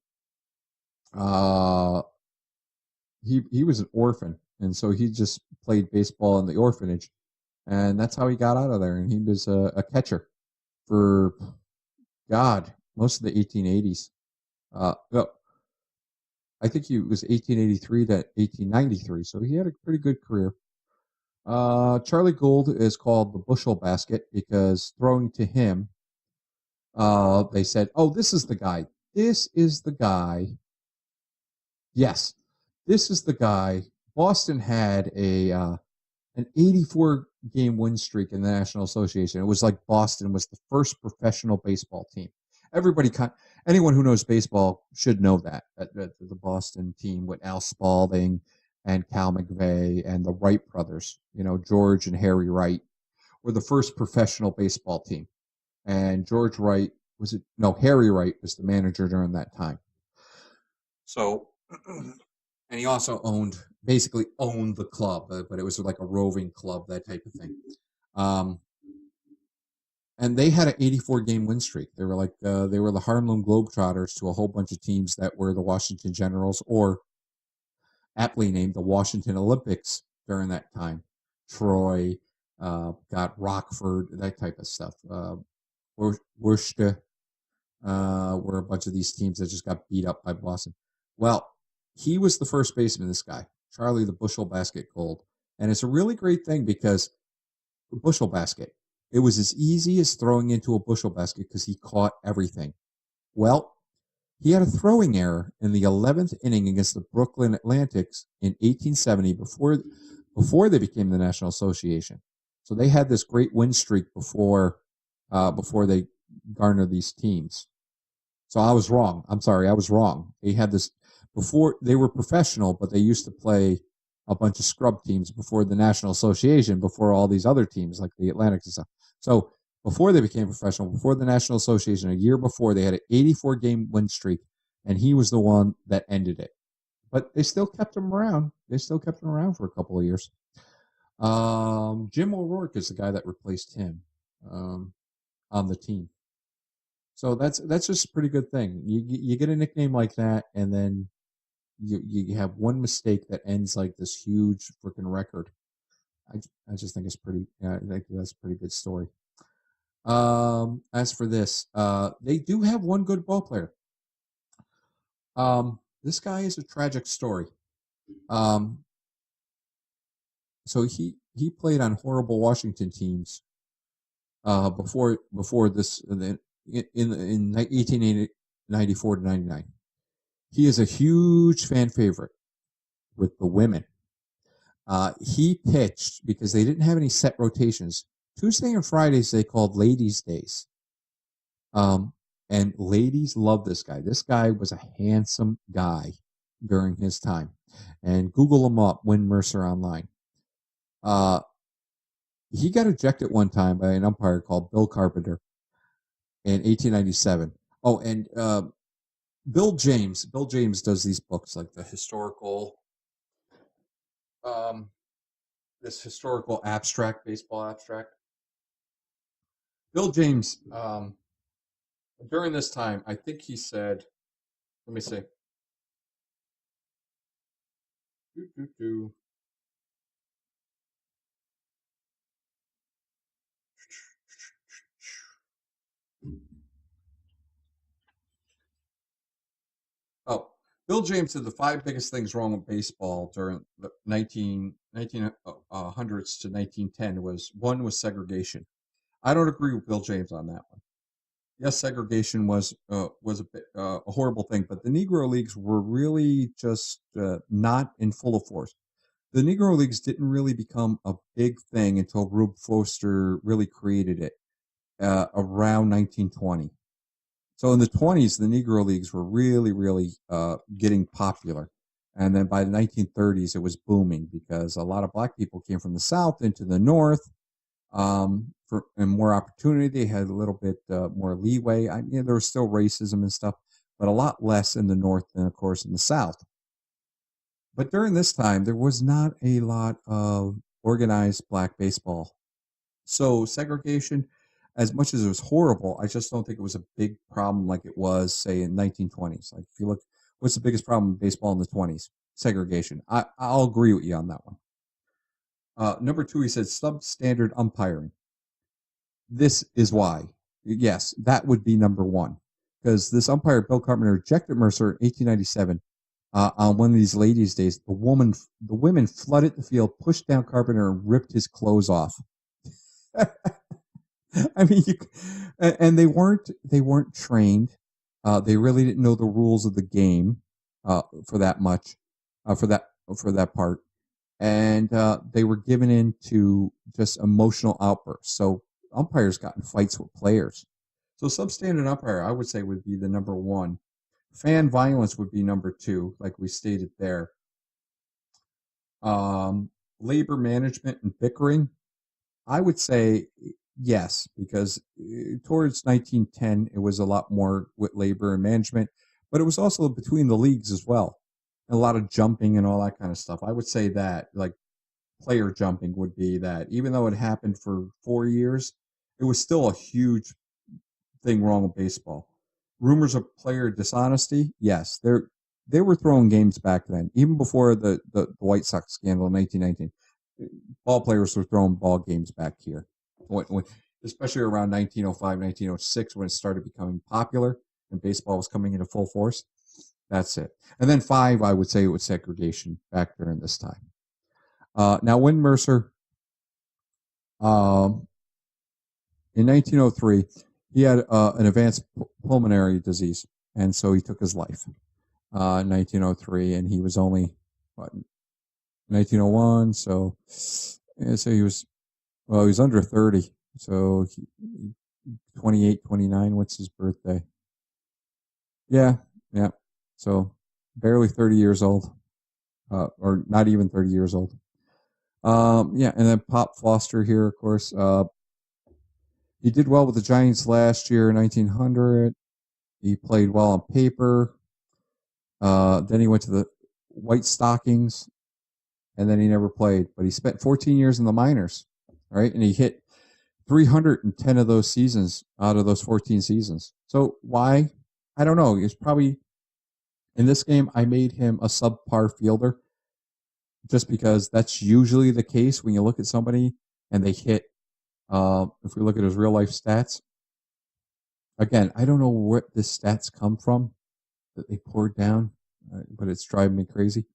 he was an orphan, and so he just played baseball in the orphanage, and that's how he got out of there. And he was a catcher for most of the 1880s. I think he was 1883 to 1893, so he had a pretty good career. Charlie Gould is called the bushel basket because throwing to him, they said, "Oh, this is the guy. This is the guy." Yes, this is the guy. Boston had an 84 game win streak in the National Association. It was like Boston was the first professional baseball team. Anyone who knows baseball should know that the Boston team with Al Spalding and Cal McVeigh and the Wright brothers, George and Harry Wright, were the first professional baseball team. And George Wright Harry Wright was the manager during that time. So, and he also basically owned the club, but it was like a roving club, that type of thing. And they had an 84-game win streak. They were the Harlem Globetrotters to a whole bunch of teams that were the Washington Generals, or aptly named the Washington Olympics during that time. Troy, got Rockford, that type of stuff. Worcester, were a bunch of these teams that just got beat up by Boston. Well, he was the first baseman, this guy, Charlie the Bushel Basket Gold. And it's a really great thing because the bushel basket, it was as easy as throwing into a bushel basket because he caught everything. Well, he had a throwing error in the 11th inning against the Brooklyn Atlantics in 1870 before they became the National Association. So they had this great win streak before they garnered these teams. So I was wrong. I'm sorry, I was wrong. They had this before they were professional, but they used to play a bunch of scrub teams before the National Association, before all these other teams like the Atlantics and stuff. So before they became professional, before the National Association, a year before, they had an 84-game win streak, and he was the one that ended it. But they still kept him around. They still kept him around for a couple of years. Jim O'Rourke is the guy that replaced him on the team. So that's just a pretty good thing. You get a nickname like that, and then you have one mistake that ends like this huge freaking record. I just think it's pretty. I think that's a pretty good story. As for this, they do have one good ball player. This guy is a tragic story. So he played on horrible Washington teams before this in 1894 to 99. He is a huge fan favorite with the women. He pitched because they didn't have any set rotations. Tuesday and Fridays they called Ladies' Days. And ladies loved this guy. This guy was a handsome guy during his time. And Google him up, Win Mercer online. He got ejected one time by an umpire called Bill Carpenter in 1897. Oh, and Bill James does these books like the historical, this historical abstract, baseball abstract. Bill James, during this time, I think he said, let me see. Oh, Bill James said the 5 biggest things wrong with baseball during the 1900s to 1910 was, one was segregation. I don't agree with Bill James on that one. Yes, segregation was a bit, a horrible thing, but the Negro Leagues were really just not in full force. The Negro Leagues didn't really become a big thing until Rube Foster really created it around 1920. So in the 20s, the Negro Leagues were really, really getting popular. And then by the 1930s, it was booming because a lot of black people came from the South into the North and more opportunity. They had a little bit more leeway. There was still racism and stuff, but a lot less in the North than, of course, in the South. But during this time, there was not a lot of organized black baseball. So segregation, as much as it was horrible, I just don't think it was a big problem like it was, say, in 1920s. Like if you look, what's the biggest problem in baseball in the 20s? Segregation. I'll agree with you on that one. Number 2, he said substandard umpiring. This is why. Yes, that would be number 1. Because this umpire, Bill Carpenter, ejected Mercer in 1897 on one of these ladies' days. The women flooded the field, pushed down Carpenter, and ripped his clothes off. I mean, and they weren't trained. They really didn't know the rules of the game for that much, for that part, and they were given into just emotional outbursts. So umpires got in fights with players. So substandard umpire, I would say, would be the number 1. Fan violence would be number 2, like we stated there. Labor management and bickering. I would say yes, because towards 1910, it was a lot more with labor and management, but it was also between the leagues as well. A lot of jumping and all that kind of stuff. I would say that, like, player jumping would be that. Even though it happened for 4 years, it was still a huge thing wrong with baseball. Rumors of player dishonesty, yes, they were throwing games back then, even before the White Sox scandal in 1919. Ball players were throwing ball games back here, especially around 1905, 1906, when it started becoming popular and baseball was coming into full force. That's it. And then 5, I would say it was segregation back during this time. Now, Win Mercer, in 1903, he had an advanced pulmonary disease, and so he took his life in 1903, and he was only, what, 1901, so he was, well, he was under 30, so 28, 29, what's his birthday? Yeah, so barely 30 years old, or not even 30 years old. And then Pop Foster here, of course. He did well with the Giants last year in 1900. He played well on paper. Then he went to the White Stockings, and then he never played. But he spent 14 years in the minors, right? And he hit 310 of those seasons out of those 14 seasons. So why? I don't know. It's probably, in this game, I made him a subpar fielder just because that's usually the case when you look at somebody and they hit. If we look at his real life stats, again, I don't know where the stats come from that they poured down, but it's driving me crazy.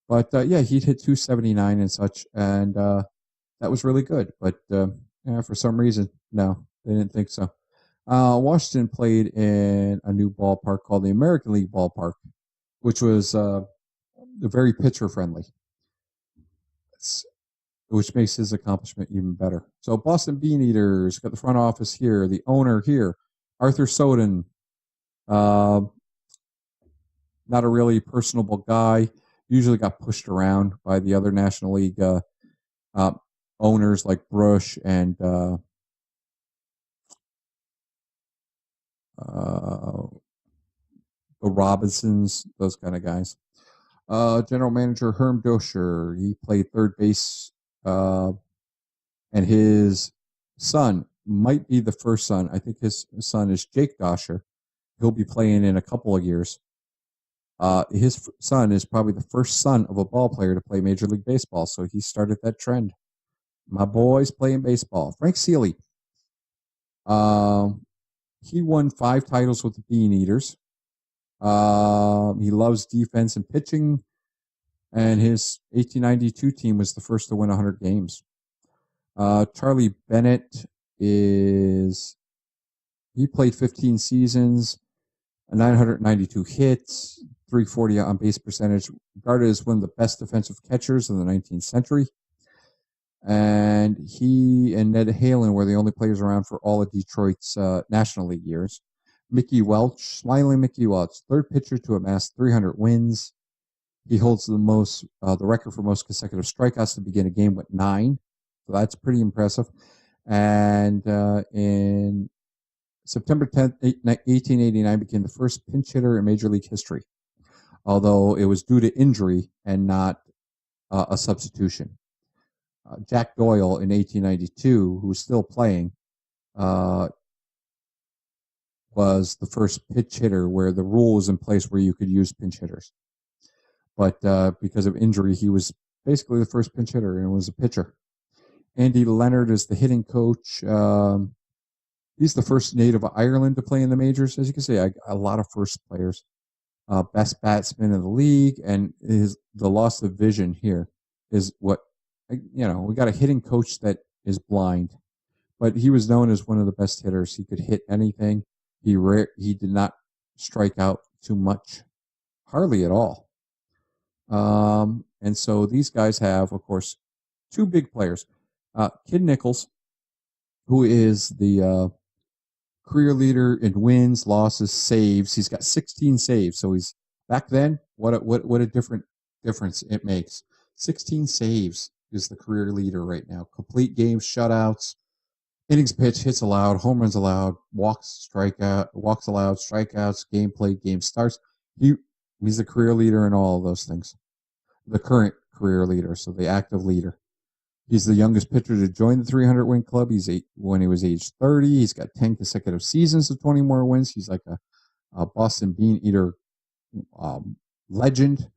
But he'd hit 279 and such, and that was really good. But for some reason, no, they didn't think so. Washington played in a new ballpark called the American League Ballpark, which was very pitcher friendly, which makes his accomplishment even better. So Boston Bean Eaters got the front office here, the owner here, Arthur Soden. Not a really personable guy. Usually got pushed around by the other National League owners like Brush and the Robinsons, those kind of guys. General manager Herm Doscher, he played third base, and his son might be the first son. I think his son is Jake Doscher. He'll be playing in a couple of years. His son is probably the first son of a ball player to play Major League Baseball, so he started that trend. My boys playing baseball. Frank Seeley. He won 5 titles with the Bean Eaters. He loves defense and pitching, and his 1892 team was the first to win 100 games. Charlie Bennett he played 15 seasons, 992 hits, 340 on base percentage, regarded as one of the best defensive catchers of the 19th century. And he and Ned Halen were the only players around for all of Detroit's National League years. Mickey Welch, Smiling Mickey Welch, third pitcher to amass 300 wins. He holds the record for most consecutive strikeouts to begin a game with 9. So that's pretty impressive. And in September 10th, 1889, became the first pinch hitter in Major League history, although it was due to injury and not a substitution. Jack Doyle in 1892, who was still playing, was the first pinch hitter where the rule was in place where you could use pinch hitters. But because of injury, he was basically the first pinch hitter and was a pitcher. Andy Leonard is the hitting coach. He's the first native of Ireland to play in the majors. As you can see, a lot of first players. Best batsman in the league, and the loss of vision here is what, we got a hitting coach that is blind, but he was known as one of the best hitters. He could hit anything. He did not strike out too much, hardly at all. And so these guys have, of course, 2 big players. Kid Nichols, who is the career leader in wins, losses, saves. He's got 16 saves. So he's back then. What a difference it makes. 16 saves is the career leader right now. Complete games, shutouts, innings pitched, hits allowed, home runs allowed, walks allowed, strikeouts, game played, game starts. He's the career leader in all of those things. The current career leader, so the active leader. He's the youngest pitcher to join the 300 win club. When he was age 30. He's got 10 consecutive seasons of 20 more wins. He's like a Boston Bean Eater legend.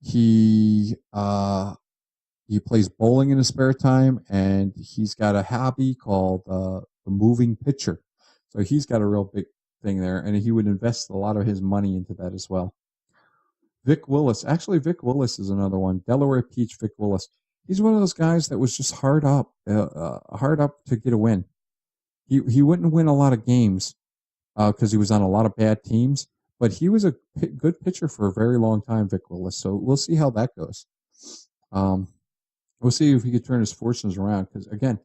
He plays bowling in his spare time, and he's got a hobby called the moving pitcher. So he's got a real big thing there, and he would invest a lot of his money into that as well. Vic Willis. Actually, Vic Willis is another one. Delaware Peach Vic Willis. He's one of those guys that was just hard up to get a win. He wouldn't win a lot of games because he was on a lot of bad teams, but he was a good pitcher for a very long time, Vic Willis. So we'll see how that goes. We'll see if he could turn his fortunes around because, again,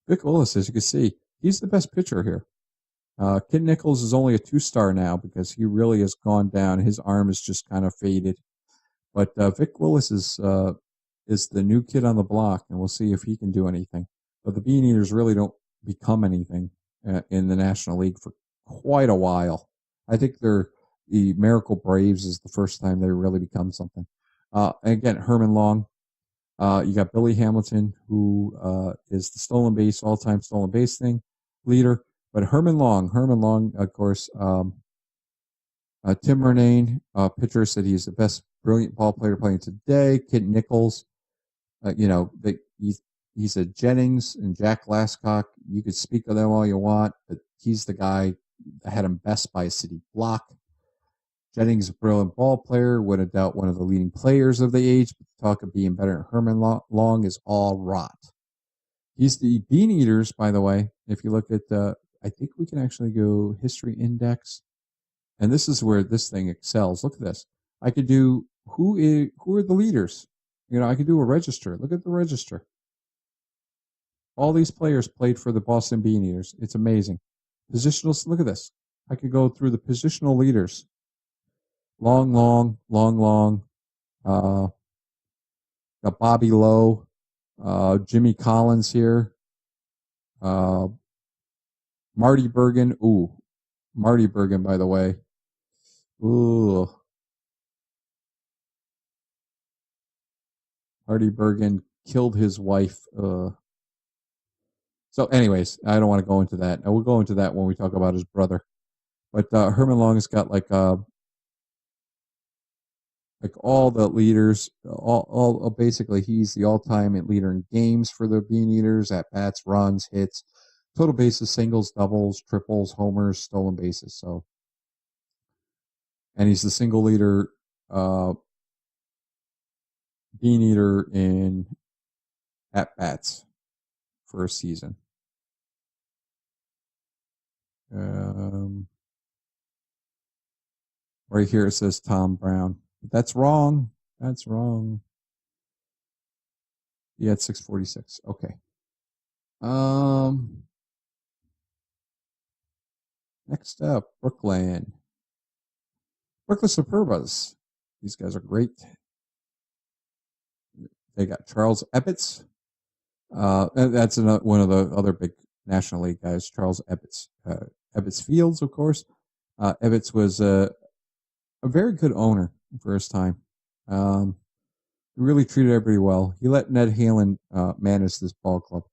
Vic Willis, as you can see, he's the best pitcher here. Kid Nichols is only a 2-star now because he really has gone down. His arm is just kind of faded. But Vic Willis is the new kid on the block, and we'll see if he can do anything. But the Bean Eaters really don't become anything in the National League for quite a while. I think the Miracle Braves is the first time they really become something. And again, Herman Long. You got Billy Hamilton, who is the all-time stolen base thing leader. But Herman Long, of course, Tim Murnane, pitcher, said he's the best brilliant ball player playing today. Kid Nichols, he said Jennings and Jack Glasscock, you could speak of them all you want, but he's the guy that had him best by a city block. Jennings, a brilliant ball player, without doubt one of the leading players of the age, but talk of being better than Herman Long is all rot. He's the Bean Eaters, by the way. If you look at, I think we can actually go History Index, and this is where this thing excels. Look at this. I could do who are the leaders. I could do a register. Look at the register. All these players played for the Boston Bean Eaters. It's amazing. Positionals, look at this. I could go through the positional leaders. Long. Got Bobby Lowe, Jimmy Collins here. Marty Bergen. Ooh, Marty Bergen, by the way. Ooh. Marty Bergen killed his wife. So anyways, I don't want to go into that. We'll go into that when we talk about his brother. But Herman Long has got like all the leaders, all basically he's the all-time leader in games for the Bean Eaters, at bats, runs, hits, total bases, singles, doubles, triples, homers, stolen bases. So, and he's the single leader Bean Eater in at bats for a season. Right here it says Tom Brown. But that's wrong. That's wrong. Yeah, it's 646. Okay. Next up, Brooklyn Superbas. These guys are great. They got Charles Ebbets. That's one of the other big National League guys, Charles Ebbets. Ebbets Fields, of course. Ebbets was a very good owner for his time. He really treated everybody well. He let Ned Halen manage this ball club.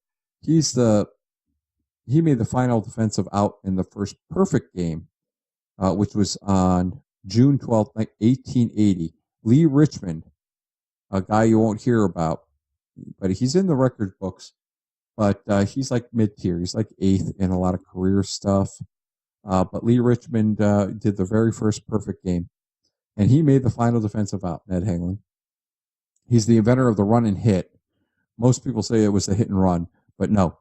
He made the final defensive out in the first perfect game, which was on June 12th, 1880. Lee Richmond, a guy you won't hear about, but he's in the record books. But he's like mid-tier. He's like 8th in a lot of career stuff. But Lee Richmond did the very first perfect game. And he made the final defensive out, Ned Halen. He's the inventor of the run and hit. Most people say it was the hit and run. But no,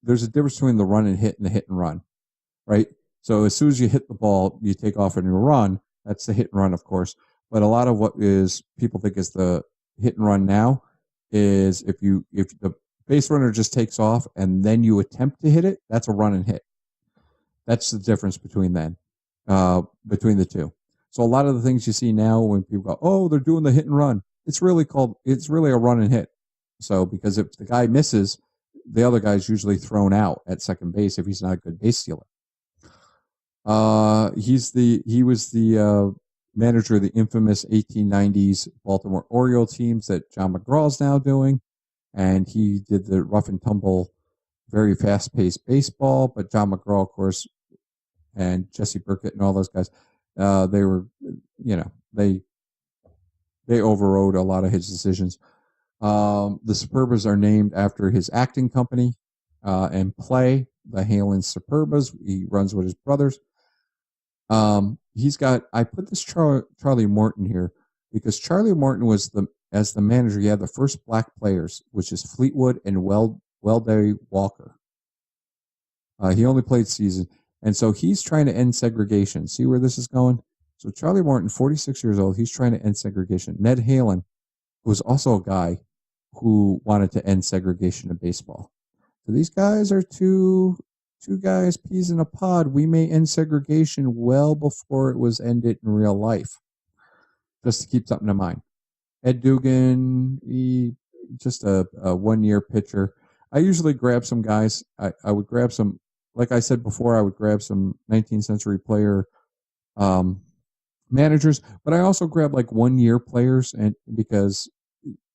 there's a difference between the run and hit and the hit and run, right? So as soon as you hit the ball, you take off and you run. That's the hit and run, of course. But a lot of what people think is the hit and run now is if the base runner just takes off and then you attempt to hit it, that's a run and hit. That's the difference between the two. So a lot of the things you see now when people go, oh, they're doing the hit and run, it's really a run and hit. So because if the guy misses, the other guy's usually thrown out at second base if he's not a good base stealer. He was the manager of the infamous 1890s Baltimore Oriole teams that John McGraw's now doing, and he did the rough and tumble, very fast-paced baseball. But John McGraw, of course, and Jesse Burkett and all those guys, they were, they overrode a lot of his decisions. The Superbas are named after his acting company and play, the Halen Superbas. He runs with his brothers. I put this Charlie Morton here because Charlie Morton was as the manager, he had the first black players, which is Fleetwood and Welday Walker. He only played season. And so he's trying to end segregation. See where this is going? So Charlie Morton, 46 years old, he's trying to end segregation. Ned Halen was also a guy who wanted to end segregation in baseball. So these guys are two guys, peas in a pod. We may end segregation well before it was ended in real life. Just to keep something in mind. Ed Dugan, he just a 1-year pitcher. I usually grab some guys. I would grab some, like I said before, I would grab some 19th century player managers, but I also grab like 1-year players, and because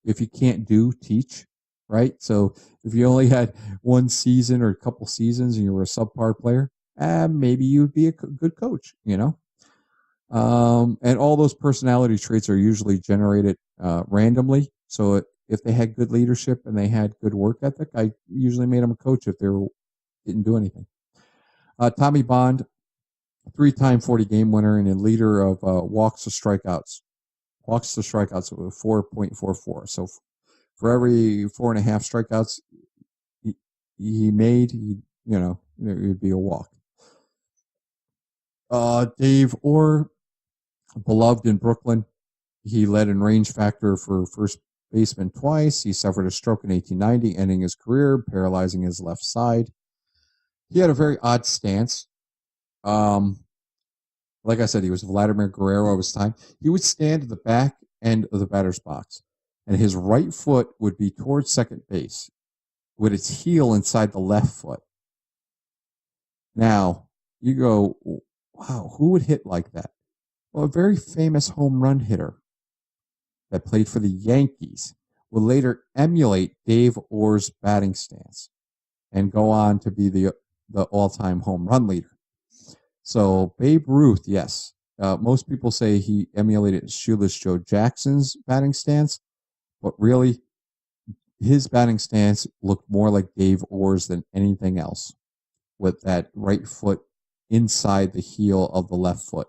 if you can't teach, right? So if you only had one season or a couple seasons and you were a subpar player, maybe you'd be a good coach, and all those personality traits are usually generated randomly. So if they had good leadership and they had good work ethic, I usually made them a coach if they didn't do anything. Tommy Bond, 3-time 40-game winner and a leader of walks to strikeouts. Walks to strikeouts with 4.44. So for every 4.5 strikeouts he made, it would be a walk. Dave Orr, beloved in Brooklyn. He led in range factor for first baseman twice. He suffered a stroke in 1890, ending his career, paralyzing his left side. He had a very odd stance. Like I said, he was Vladimir Guerrero of his time. He would stand at the back end of the batter's box, and his right foot would be towards second base with its heel inside the left foot. Now, you go, wow, who would hit like that? Well, a very famous home run hitter that played for the Yankees would later emulate Dave Orr's batting stance and go on to be the all-time home run leader. So Babe Ruth, yes. Most people say he emulated Shoeless Joe Jackson's batting stance, but really, his batting stance looked more like Dave Orr's than anything else, with that right foot inside the heel of the left foot.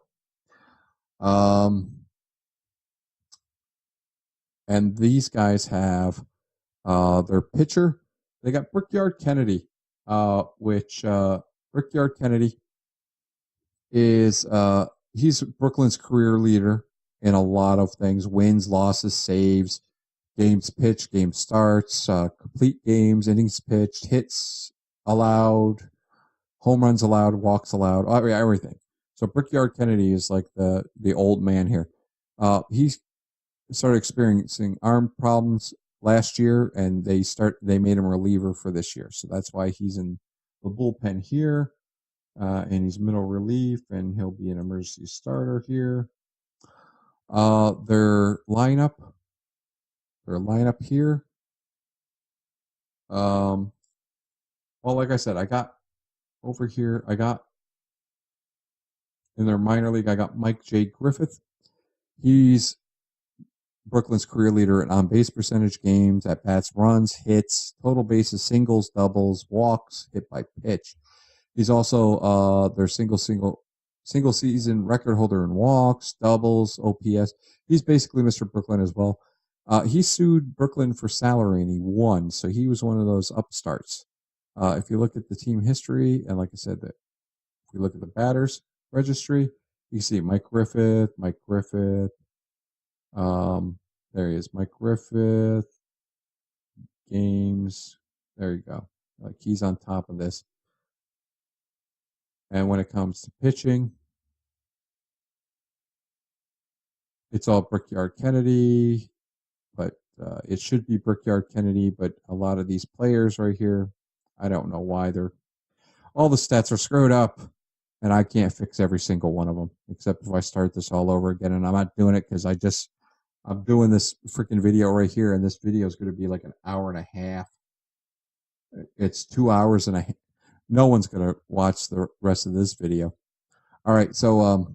And these guys have their pitcher. They got Brickyard Kennedy, which Brickyard Kennedy is he's Brooklyn's career leader in a lot of things: wins, losses, saves, games pitched, game starts, complete games, innings pitched, hits allowed, home runs allowed, walks allowed, everything. So Brickyard Kennedy is like the old man here. He started experiencing arm problems last year, and they made him a reliever for this year. So that's why he's in the bullpen here. And he's middle relief, and he'll be an emergency starter here. Their lineup here. Well, like I said, I got in their minor league, I got Mike J. Griffith. He's Brooklyn's career leader in on-base percentage, games, at-bats, runs, hits, total bases, singles, doubles, walks, hit by pitch. He's also their single season record holder in walks, doubles, OPS. He's basically Mr. Brooklyn as well. He sued Brooklyn for salary and he won, so he was one of those upstarts. If you look at the team history, and like I said, if we look at the batters registry, you see Mike Griffith. There he is, Mike Griffith. Games. There you go. Like he's on top of this. And when it comes to pitching, it's all Brickyard Kennedy, but it should be Brickyard Kennedy, but a lot of these players right here, I don't know why all the stats are screwed up, and I can't fix every single one of them, except if I start this all over again, and I'm not doing it because I'm doing this freaking video right here, and this video is going to be like an hour and a half. It's 2 hours and a half. No one's going to watch the rest of this video. All right, so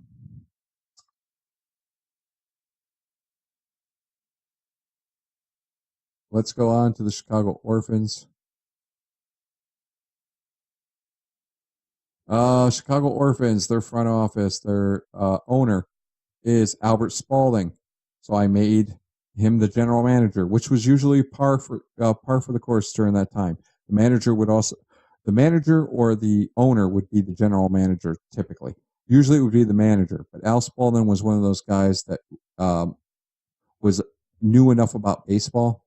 let's go on to the Chicago Orphans. Chicago Orphans, their front office, their owner is Albert Spalding. So I made him the general manager, which was usually par for the course during that time. The manager or the owner would be the general manager typically. Usually it would be the manager, but Al Spalding was one of those guys that was knew enough about baseball.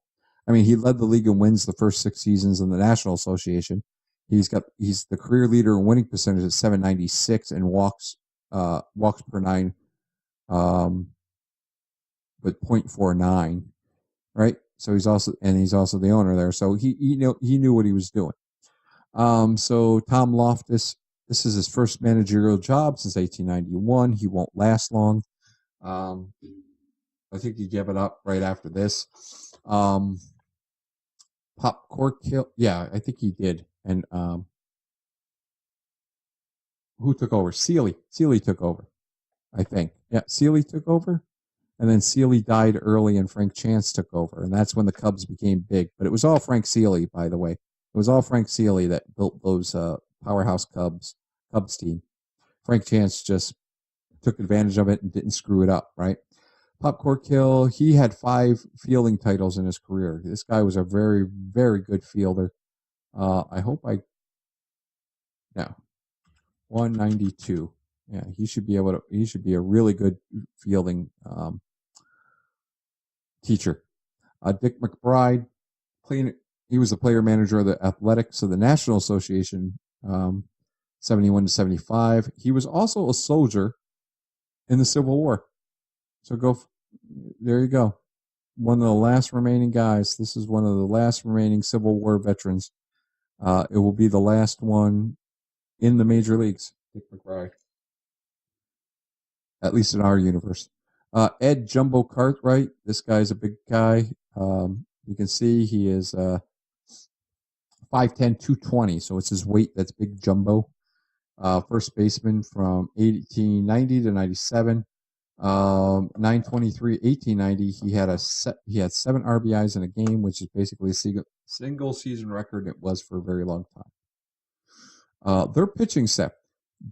I mean, he led the league in wins the first 6 seasons in the National Association. He's the career leader in winning percentage at 796 and walks per 9 with 0.49, right? So he's also the owner there. So he knew what he was doing. So Tom Loftus, this is his first managerial job since 1891. He won't last long. I think he gave it up right after this. Pop Corkhill, yeah, I think he did. And who took over? Sealy took over, I think. Yeah, Sealy took over. And then Sealy died early and Frank Chance took over. And that's when the Cubs became big. But it was all Frank Sealy, by the way. It was all Frank Sealy that built those powerhouse Cubs team. Frank Chance just took advantage of it and didn't screw it up, right? Pop Corkhill, he had 5 fielding titles in his career. This guy was a very, very good fielder. I hope 192. Yeah, he should be a really good fielding teacher. Dick McBride, he was the player manager of the Athletics of the National Association, 71 to 75. He was also a soldier in the Civil War. So there you go. One of the last remaining guys. This is one of the last remaining Civil War veterans. It will be the last one in the major leagues, Dick McBride. At least in our universe. Ed Jumbo Cartwright. This guy's a big guy. You can see he is 5'10", 220. So it's his weight that's big jumbo. First baseman from 1890 to 97. 923, 1890. He had 7 RBIs in a game, which is basically a single season record. It was for a very long time. Their pitching staff.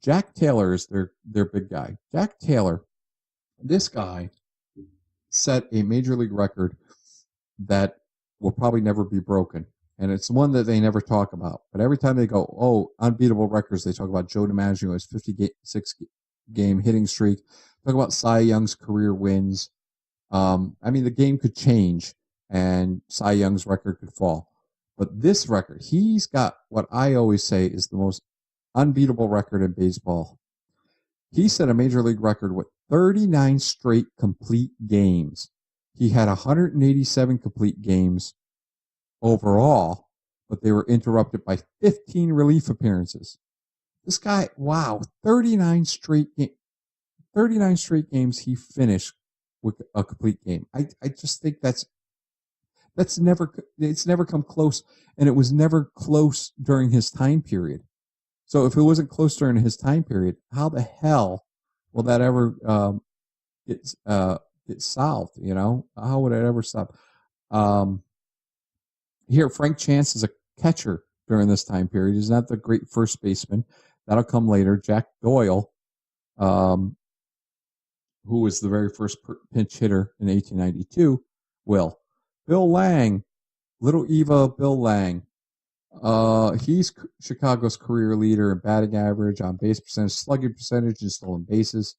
Jack Taylor is their big guy. Jack Taylor, this guy set a major league record that will probably never be broken. And it's one that they never talk about. But every time they go, unbeatable records, they talk about Joe DiMaggio's 56-game hitting streak. Talk about Cy Young's career wins. I mean, the game could change and Cy Young's record could fall. But this record, he's got what I always say is the most unbeatable record in baseball. He set a major league record with 39 straight complete games. He had 187 complete games overall, but they were interrupted by 15 relief appearances. This guy, wow, 39 straight games he finished with a complete game. I just think it's never come close, and it was never close during his time period. So if it wasn't close during his time period, how the hell will that ever get solved? You know, how would it ever stop? Here, Frank Chance is a catcher during this time period. He's not the great first baseman. That'll come later. Jack Doyle, who was the very first pinch hitter in 1892, will. Bill Lang, Little Eva Bill Lang. He's Chicago's career leader in batting average, on base percentage, slugging percentage, and stolen bases.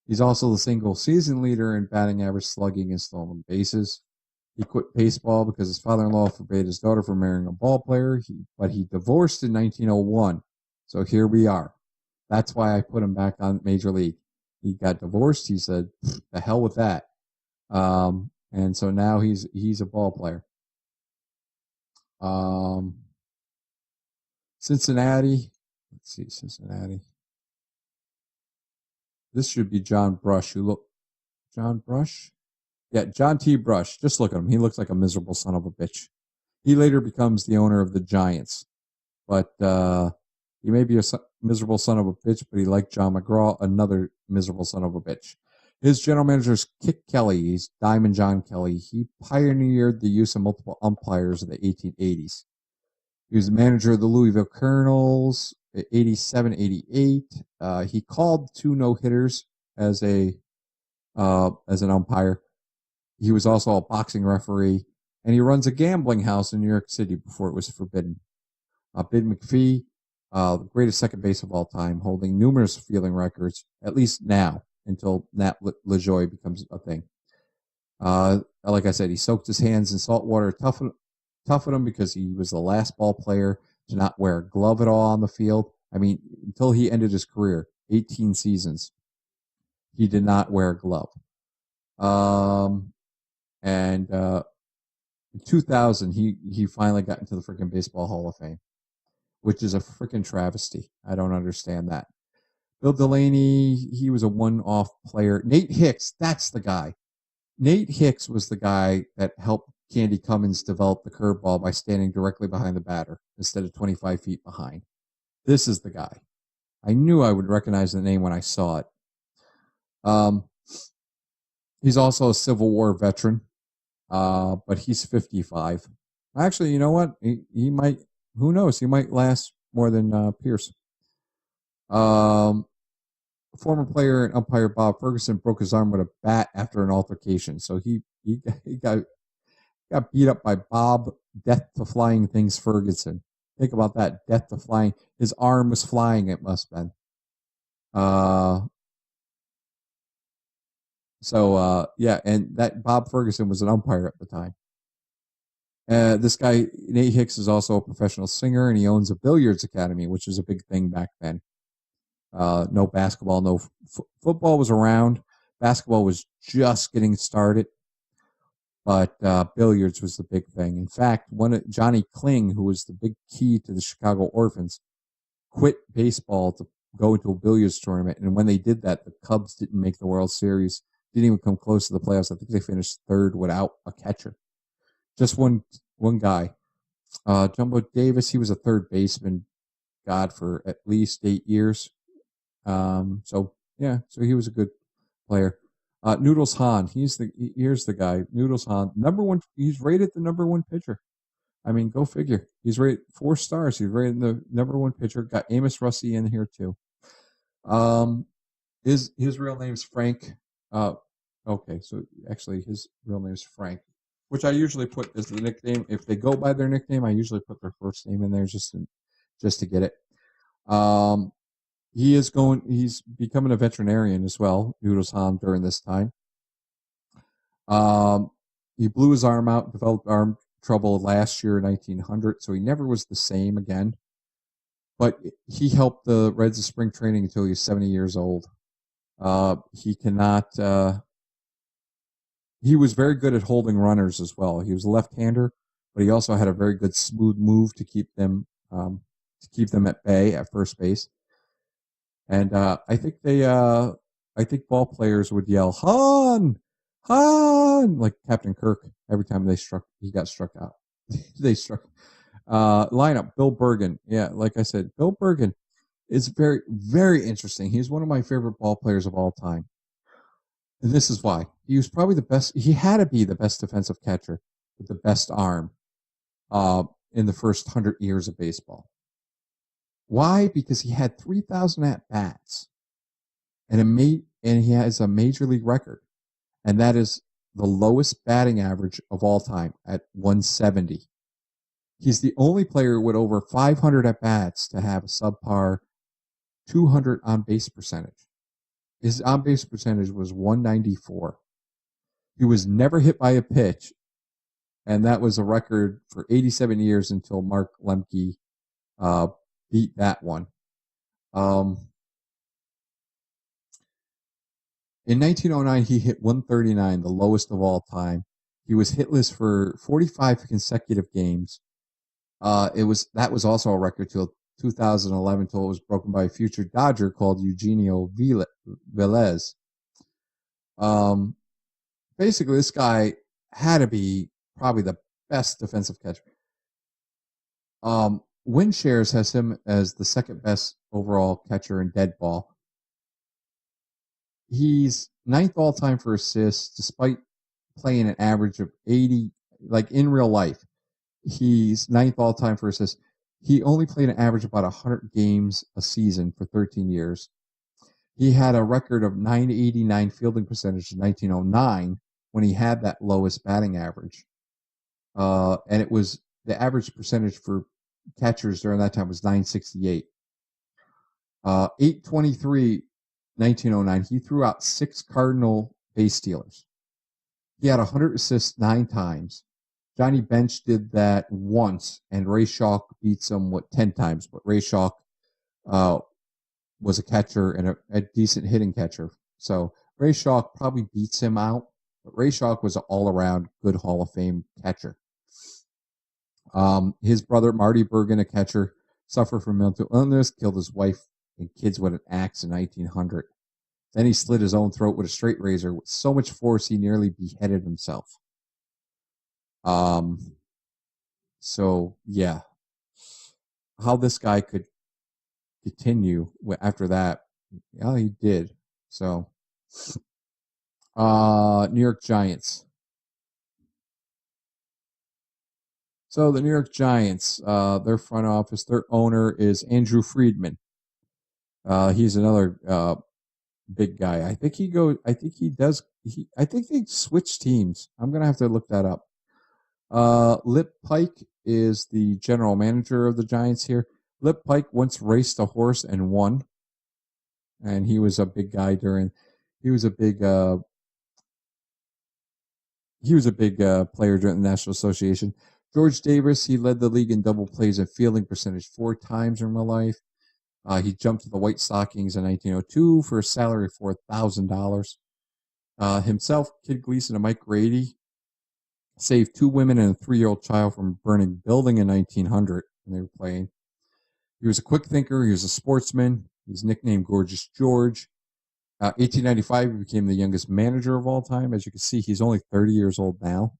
He's also the single season leader in batting average, slugging, and stolen bases. He quit baseball because his father-in-law forbade his daughter from marrying a ball player, but he divorced in 1901. So here we are. That's why I put him back on Major League. He got divorced. He said, the hell with that. And And so now he's a ball player. Cincinnati. Let's see, Cincinnati. This should be John Brush. John Brush? Yeah, John T. Brush. Just look at him. He looks like a miserable son of a bitch. He later becomes the owner of the Giants. But he may be a miserable son of a bitch, but he liked John McGraw, another miserable son of a bitch. His general manager is Kit Kelly. He's Diamond John Kelly. He pioneered the use of multiple umpires in the 1880s. He was the manager of the Louisville Colonels, 87, 88. He called 2 no-hitters as an umpire. He was also a boxing referee, and he runs a gambling house in New York City before it was forbidden. Bid McPhee, the greatest second base of all time, holding numerous fielding records, at least now, until Nat LaJoie becomes a thing. Like I said, he soaked his hands in salt water, toughened him because he was the last ball player to not wear a glove at all on the field. I mean, until he ended his career, 18 seasons, he did not wear a glove. In 2000, he finally got into the freaking Baseball Hall of Fame, which is a freaking travesty. I don't understand that. Bill Delaney, he was a one-off player. Nate Hicks, that's the guy. Nate Hicks was the guy that helped Candy Cummins develop the curveball by standing directly behind the batter instead of 25 feet behind. This is the guy. I knew I would recognize the name when I saw it. He's also a Civil War veteran, but he's 55. Actually, you know what? He might, who knows? He might last more than Pierce. Former player and umpire Bob Ferguson broke his arm with a bat after an altercation. So he got beat up by Bob Death to Flying Things Ferguson. Think about that. Death to Flying. His arm was flying, it must have been. Yeah, and that Bob Ferguson was an umpire at the time. This guy, Nate Hicks, is also a professional singer, and he owns a billiards academy, which was a big thing back then. No basketball, no football was around. Basketball was just getting started, but billiards was the big thing. In fact, Johnny Kling, who was the big key to the Chicago Orphans, quit baseball to go into a billiards tournament. And when they did that, the Cubs didn't make the World Series, didn't even come close to the playoffs. I think they finished third without a catcher. Just one guy. Jumbo Davis, he was a third baseman, for at least 8 years. So he was a good player. Noodles Hahn, here's the guy. Noodles Hahn, #1. He's rated the #1 pitcher. I mean, go figure. He's rated 4 stars. He's rated the #1 pitcher. Got Amos Rusty in here too. His real name's Frank. Okay, so actually his real name is Frank, which I usually put as the nickname. If they go by their nickname, I usually put their first name in there just to get it. He's becoming a veterinarian as well, Noodles Hahn, during this time. He blew his arm out, developed arm trouble last year in 1900, so he never was the same again. But he helped the Reds of spring training until he was 70 years old. He was very good at holding runners as well. He was a left-hander, but he also had a very good smooth move to keep them at bay at first base. And I think ball players would yell "Hahn, Hahn" like Captain Kirk every time he got struck out. They struck lineup. Bill Bergen, yeah, like I said, Bill Bergen is very, very interesting. He's one of my favorite ball players of all time, and this is why. He was probably the best. He had to be the best defensive catcher with the best arm in the first 100 years of baseball. Why? Because he had 3,000 at-bats, and he has a major league record, and that is the lowest batting average of all time at 170. He's the only player with over 500 at-bats to have a subpar 200 on-base percentage. His on-base percentage was 194. He was never hit by a pitch, and that was a record for 87 years until Mark Lemke beat that one. In 1909, he hit 139, the lowest of all time. He was hitless for 45 consecutive games. That was also a record till 2011, till it was broken by a future Dodger called Eugenio Velez. Basically, this guy had to be probably the best defensive catcher. Win shares has him as the second best overall catcher in dead ball. He's ninth all time for assists, despite playing an average of 80. Like in real life, he's ninth all time for assists. He only played an average of about 100 games a season for 13 years. He had a record of 989 fielding percentage in 1909 when he had that lowest batting average. And it was the average percentage for catchers during that time was 968. 823, 1909, he threw out 6 Cardinal base stealers. He had 100 assists 9 times. Johnny Bench did that once, and Ray Schalk beats him 10 times. But Ray Schalk was a catcher and a decent hitting catcher. So Ray Schalk probably beats him out. But Ray Schalk was an all-around good Hall of Fame catcher. His brother, Marty Bergen, a catcher, suffered from mental illness, killed his wife and kids with an axe in 1900. Then he slit his own throat with a straight razor with so much force he nearly beheaded himself. So yeah, how this guy could continue after that, yeah, he did. So, New York Giants. So the New York Giants, their front office, their owner is Andrew Friedman. He's another big guy. I think they switch teams. I'm gonna have to look that up. Lip Pike is the general manager of the Giants here. Lip Pike once raced a horse and won, and he was a big guy he was a big player during the National Association. George Davis, he led the league in double plays and fielding percentage 4 times in real life. He jumped to the White Stockings in 1902 for a salary of $4,000. Himself, Kid Gleason, and Mike Grady saved 2 women and a 3-year-old child from a burning building in 1900 when they were playing. He was a quick thinker. He was a sportsman. He's nicknamed Gorgeous George. 1895, he became the youngest manager of all time. As you can see, he's only 30 years old now.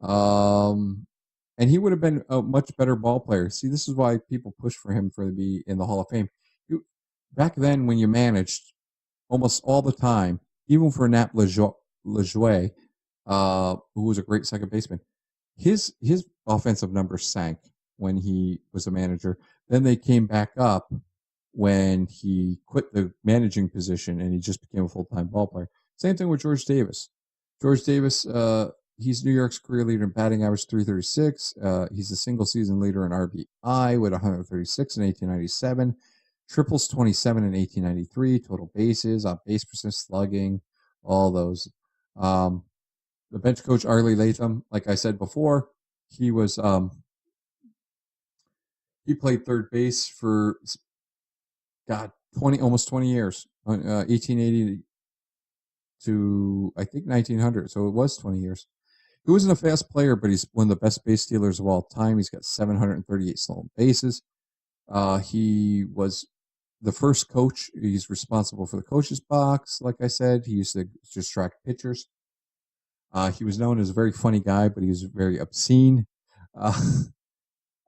And he would have been a much better ball player. See, this is why people push for him to be in the Hall of Fame. Back then, when you managed almost all the time, even for Nat Lajoie, who was a great second baseman, his offensive numbers sank when he was a manager. Then they came back up when he quit the managing position and he just became a full-time ball player. Same thing with George Davis. George Davis, he's New York's career leader in batting average, 336. He's the single season leader in RBI with 136 in 1897. Triples 27 in 1893. Total bases, on base percent, slugging, all those. The bench coach, Arlie Latham, like I said before, he was he played third base for almost 20 years, 1880 to I think 1900. So it was 20 years. He wasn't a fast player, but he's one of the best base stealers of all time. He's got 738 stolen bases. He was the first coach. He's responsible for the coach's box. Like I said, he used to distract pitchers. He was known as a very funny guy, but he was very obscene.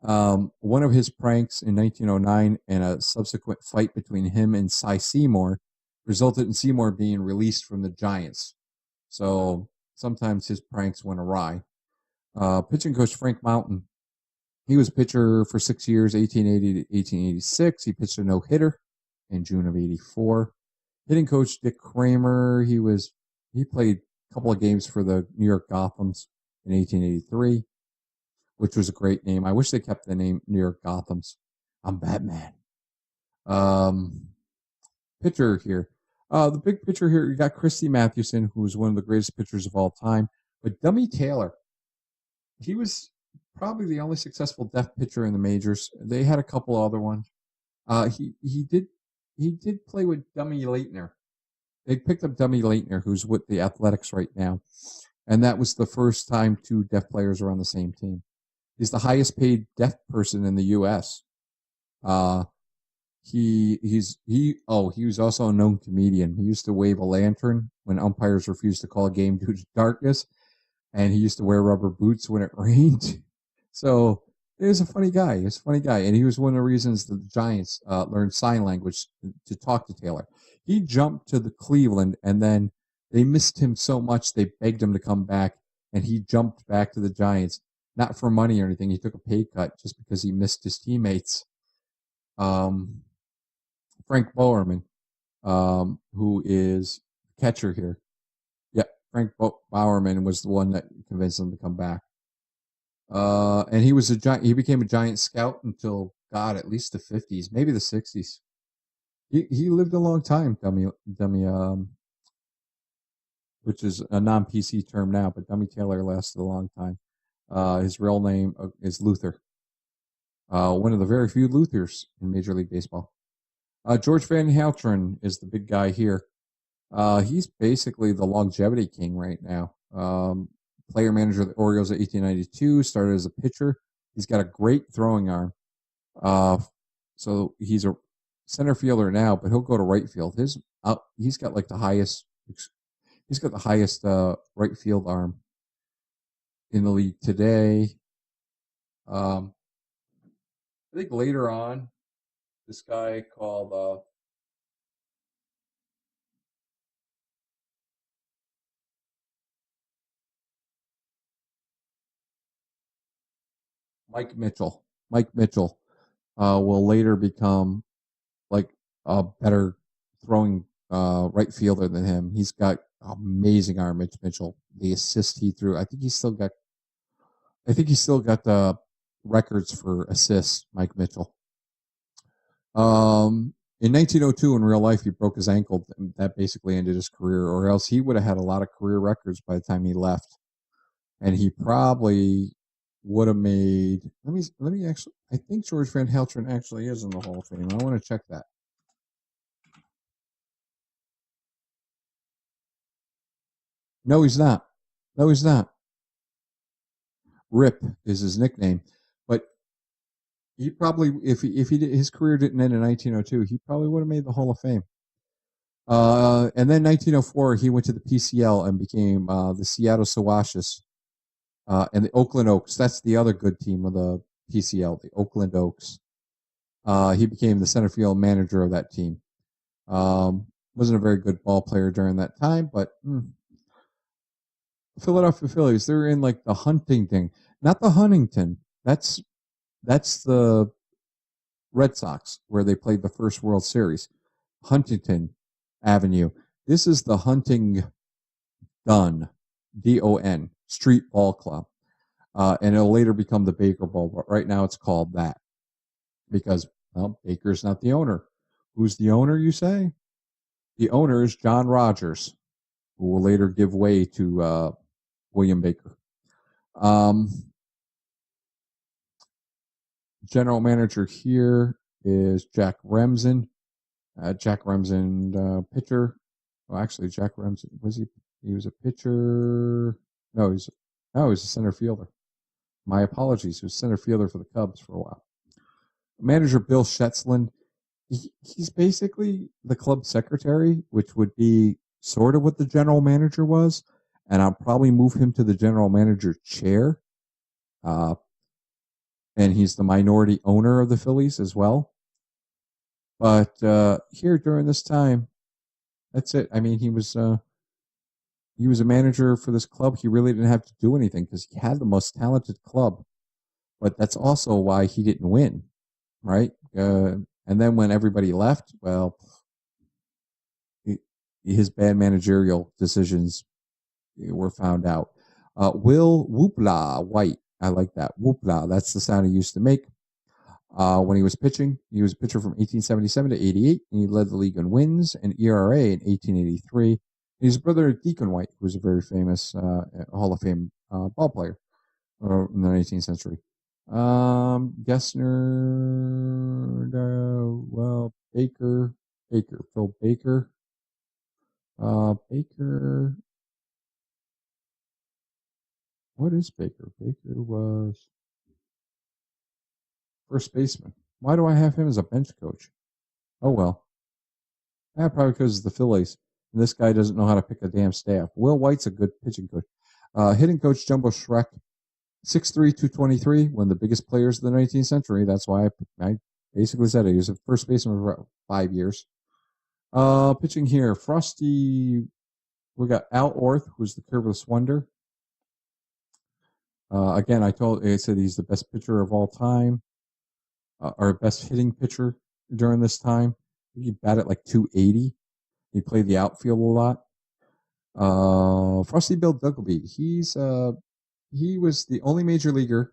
One of his pranks in 1909 and a subsequent fight between him and Cy Seymour resulted in Seymour being released from the Giants. So sometimes his pranks went awry. Pitching coach Frank Mountain, he was pitcher for 6 years, 1880 to 1886. He pitched a no-hitter in June of 84. Hitting coach Dick Kramer, he played a couple of games for the New York Gothams in 1883, which was a great name. I wish they kept the name New York Gothams. I'm Batman. Pitcher here. The big pitcher here, you got Christy Mathewson, who was one of the greatest pitchers of all time. But Dummy Taylor, he was probably the only successful deaf pitcher in the majors. They had a couple other ones. He did play with Dummy Leitner. They picked up Dummy Leitner, who's with the Athletics right now. And that was the first time two deaf players were on the same team. He's the highest paid deaf person in the U.S. He was also a known comedian. He used to wave a lantern when umpires refused to call a game due to darkness, and he used to wear rubber boots when it rained. So he was a funny guy. He's a funny guy, and he was one of the reasons the Giants learned sign language to talk to Taylor. He jumped to the Cleveland, and then they missed him so much they begged him to come back, and he jumped back to the Giants, not for money or anything. He took a pay cut just because he missed his teammates. Frank Bowerman, who is catcher here. Yeah, Frank Bowerman was the one that convinced him to come back. And he was a giant. He became a Giant scout until at least the 50s, maybe the 60s. He lived a long time, dummy, which is a non-PC term now, but Dummy Taylor lasted a long time. His real name is Luther. One of the very few Luthers in Major League Baseball. George Van Halteren is the big guy here. He's basically the longevity king right now. Player manager of the Orioles at 1892, started as a pitcher. He's got a great throwing arm. So he's a center fielder now, but he'll go to right field. He's got like the highest. He's got the highest right field arm in the league today. I think later on, this guy called Mike Mitchell. Mike Mitchell will later become like a better throwing right fielder than him. He's got amazing arm, Mitch Mitchell. The assist he threw, I think he's still got the records for assists, Mike Mitchell. In 1902, in real life, he broke his ankle. That basically ended his career, or else he would have had a lot of career records by the time he left. And he probably would have made. Let me actually. I think George Van Halteren actually is in the Hall of Fame. I want to check that. No, he's not. No, he's not. Rip is his nickname, but he probably, if his career didn't end in 1902, he probably would have made the Hall of Fame. And then 1904, he went to the PCL and became the Seattle Sawashes and the Oakland Oaks. That's the other good team of the PCL, the Oakland Oaks. He became the center field manager of that team. Wasn't a very good ball player during that time, but Philadelphia Phillies, they're in like the Huntington, not the Huntington. That's the Red Sox where they played the first World Series. Huntington Avenue. This is the Huntington, D-O-N, Street Ball Club. And it'll later become the Baker Bowl, but right now it's called that because, well, Baker's not the owner. Who's the owner, you say? The owner is John Rogers, who will later give way to William Baker. General manager here is Jack Remsen. Jack Remsen, pitcher. Well, actually, Jack Remsen he was a pitcher. No, he's a center fielder. My apologies. He was center fielder for the Cubs for a while. Manager Bill Shetzlin. He's basically the club secretary, which would be sort of what the general manager was, and I'll probably move him to the general manager chair. And he's the minority owner of the Phillies as well. But here during this time, that's it. I mean, he was a manager for this club. He really didn't have to do anything because he had the most talented club. But that's also why he didn't win, right? And then when everybody left, well, his bad managerial decisions were found out. Will Whoopla White. I like that. Whoopla. That's the sound he used to make. When he was pitching, he was a pitcher from 1877 to 88, and he led the league in wins and ERA in 1883. His brother Deacon White, who was a very famous Hall of Fame ball player in the 19th century. Gessner, well, Phil Baker. Baker. What is Baker? Baker was first baseman. Why do I have him as a bench coach? Oh, well. Probably because of the Phillies. And this guy doesn't know how to pick a damn staff. Will White's a good pitching coach. Hitting coach Jumbo Shrek, 6'3", 223, one of the biggest players of the 19th century. That's why I basically said it. He was a first baseman for about 5 years. Pitching here, Frosty. We got Al Orth, who's the Curveless Wonder. Again, I said he's the best pitcher of all time, or best hitting pitcher during this time. He batted like 280. He played the outfield a lot. Frosty Bill Duggleby. He was the only major leaguer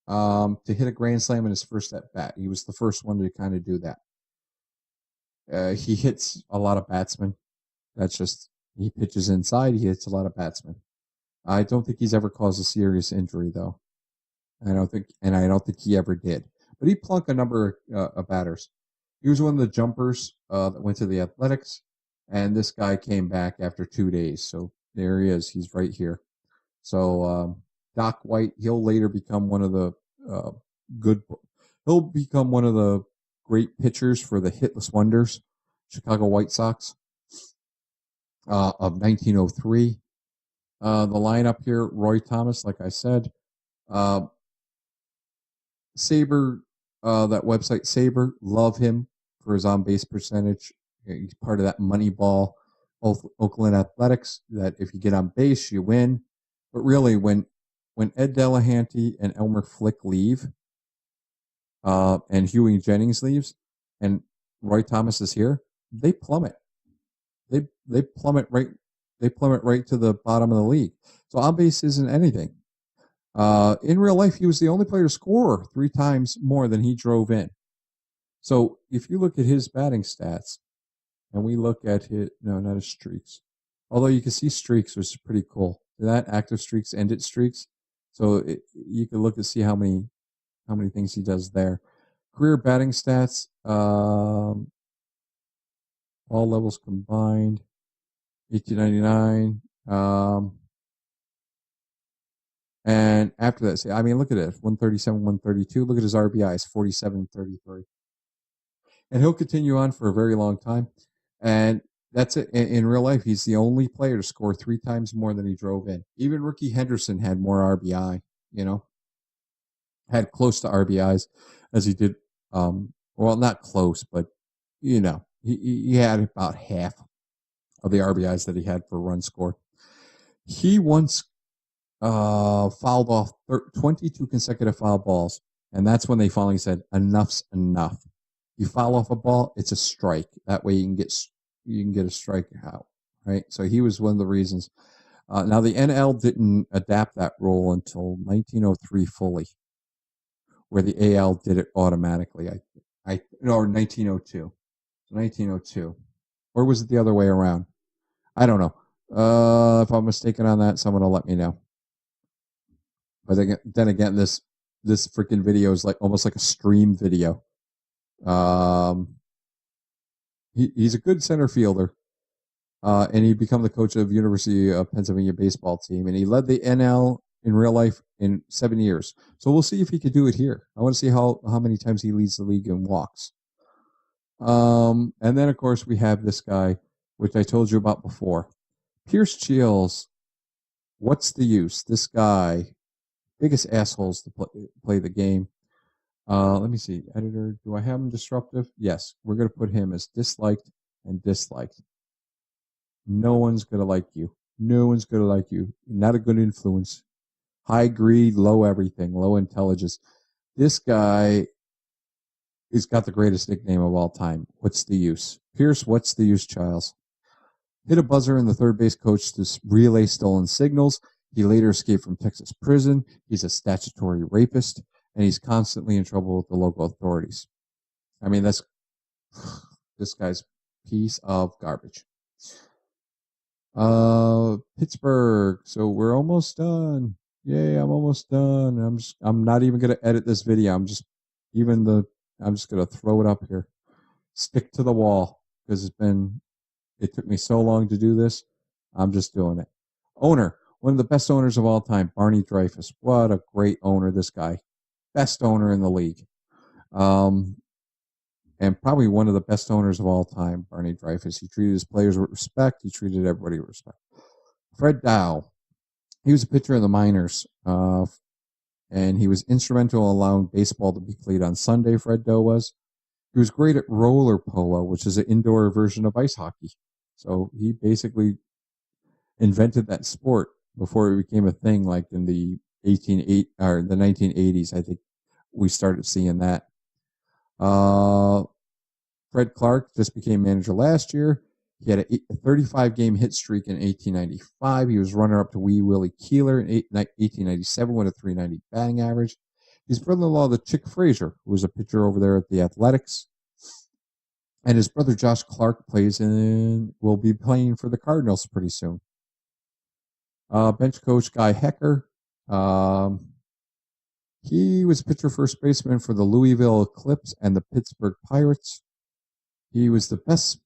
to hit a grand slam in his first at bat. He was the first one to kind of do that. He hits a lot of batsmen. He pitches inside. He hits a lot of batsmen. I don't think he's ever caused a serious injury, though. I don't think he ever did. But he plunked a number of batters. He was one of the jumpers that went to the Athletics, and this guy came back after 2 days. So there he is. He's right here. So Doc White, he'll later become one of the he'll become one of the great pitchers for the Hitless Wonders, Chicago White Sox of 1903. The lineup here, Roy Thomas, like I said. Saber, that website Saber, love him for his on-base percentage. He's part of that Moneyball Oakland Athletics, that if you get on base, you win. But really, when Ed Delahanty and Elmer Flick leave, and Huey Jennings leaves, and Roy Thomas is here, they plummet. They plummet right. They plummet right to the bottom of the league. So on base isn't anything. In real life, he was the only player to score 3 times more than he drove in. So if you look at his batting stats, and we look at not his streaks, although you can see streaks, which is pretty cool. That active streaks, ended streaks. So you can look and see how many things he does there. Career batting stats, all levels combined, 1899. And after that, look at it, 137, 132. Look at his RBIs, 47, 33. And he'll continue on for a very long time. And that's it. In real life, he's the only player to score 3 times more than he drove in. Even Ricky Henderson had more RBI, had close to RBIs as he did. Well, not close, but, he had about half of the RBIs that he had for run scored. He once fouled off 22 consecutive foul balls, and that's when they finally said, enough's enough. You foul off a ball, it's a strike. That way you can get a strikeout, right? So he was one of the reasons. Now the NL didn't adapt that rule until 1903 fully, where the AL did it automatically. Or 1902, 1902, or was it the other way around? I don't know. If I'm mistaken on that, someone will let me know. But then again, this freaking video is almost like a stream video. He's a good center fielder, and he became the coach of University of Pennsylvania baseball team, and he led the NL in real life in 7 years. So we'll see if he could do it here. I want to see how many times he leads the league in walks. And then of course we have this guy, which I told you about before, Pierce Chills. What's the use? This guy, biggest assholes to play the game. Let me see. Editor, do I have him disruptive? Yes. We're going to put him as disliked and disliked. No one's going to like you. No one's going to like you. Not a good influence. High greed, low everything, low intelligence. This guy has got the greatest nickname of all time. What's the use? Pierce, what's the use, Childs? Hit a buzzer in the third base coach to relay stolen signals. He later escaped from Texas prison. He's a statutory rapist, and he's constantly in trouble with the local authorities. That's this guy's piece of garbage. Pittsburgh. So we're almost done. Yay, I'm almost done. I'm not even going to edit this video. I'm just going to throw it up here. Stick to the wall, because it took me so long to do this. I'm just doing it. Owner. One of the best owners of all time, Barney Dreyfuss. What a great owner, this guy. Best owner in the league. And probably one of the best owners of all time, Barney Dreyfuss. He treated his players with respect. He treated everybody with respect. Fred Dow. He was a pitcher in the minors, and he was instrumental in allowing baseball to be played on Sunday, Fred Dow was. He was great at roller polo, which is an indoor version of ice hockey. So he basically invented that sport before it became a thing, like in the 1980s. I think we started seeing that. Fred Clark just became manager last year. He had a 35-game hit streak in 1895. He was runner-up to Wee Willie Keeler in 1897 with a .390 batting average. He's brother-in-law to Chick Frazier, who was a pitcher over there at the Athletics. And his brother Josh Clark will be playing for the Cardinals pretty soon. Bench coach Guy Hecker. He was pitcher first baseman for the Louisville Eclipse and the Pittsburgh Pirates. He was the best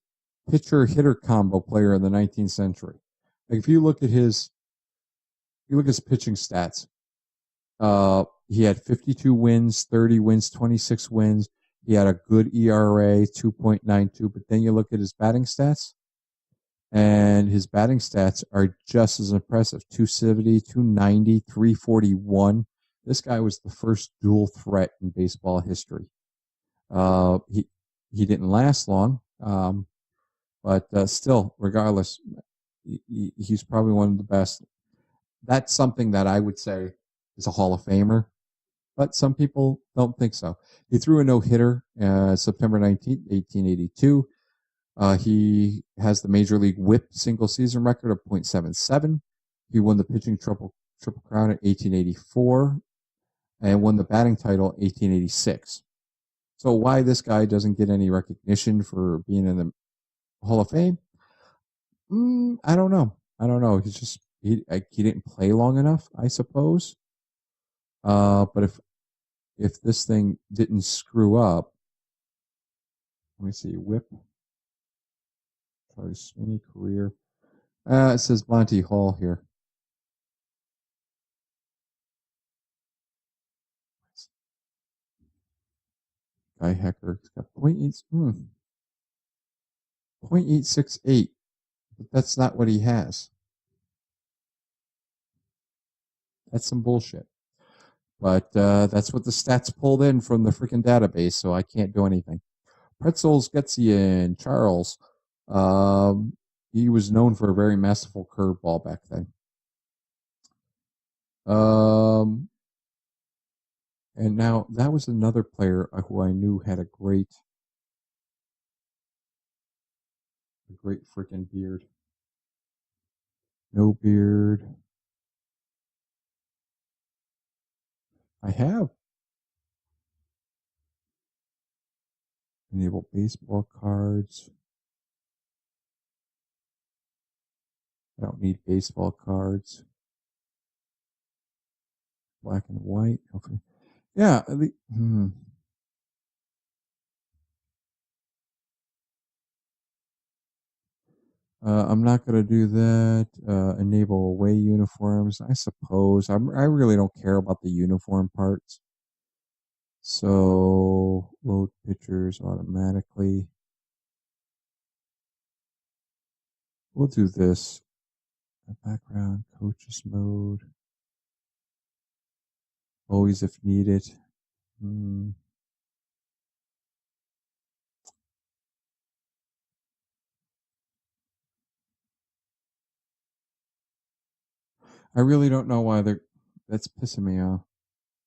pitcher-hitter combo player in the 19th century. Like if you look at his pitching stats, he had 52 wins, 30 wins, 26 wins. He had a good ERA, 2.92. But then you look at his batting stats, and his batting stats are just as impressive. 270, 290, 341. This guy was the first dual threat in baseball history. He didn't last long, but still, regardless, he's probably one of the best. That's something that I would say is a Hall of Famer, but some people don't think so. He threw a no-hitter September 19th, 1882. He has the Major League WHIP single-season record of .77. He won the pitching triple crown in 1884 and won the batting title in 1886. So why this guy doesn't get any recognition for being in the Hall of Fame? I don't know. He didn't play long enough, I suppose. But if this thing didn't screw up, let me see. Whip. Charlie Sweeney career. It says Monty Hall here. Guy Hecker got .868, but that's not what he has. That's some bullshit. But that's what the stats pulled in from the freaking database, so I can't do anything. Pretzels gets you in. Charles. He was known for a very masterful curveball back then. And now that was another player who I knew had a great freaking beard. No beard. I have. Enable baseball cards. I don't need baseball cards. Black and white. Okay. Yeah. I'm not going to do that. Enable away uniforms. I suppose. I really don't care about the uniform parts. So load pictures automatically. We'll do this. Background, coaches mode. Always if needed. I really don't know why that's pissing me off.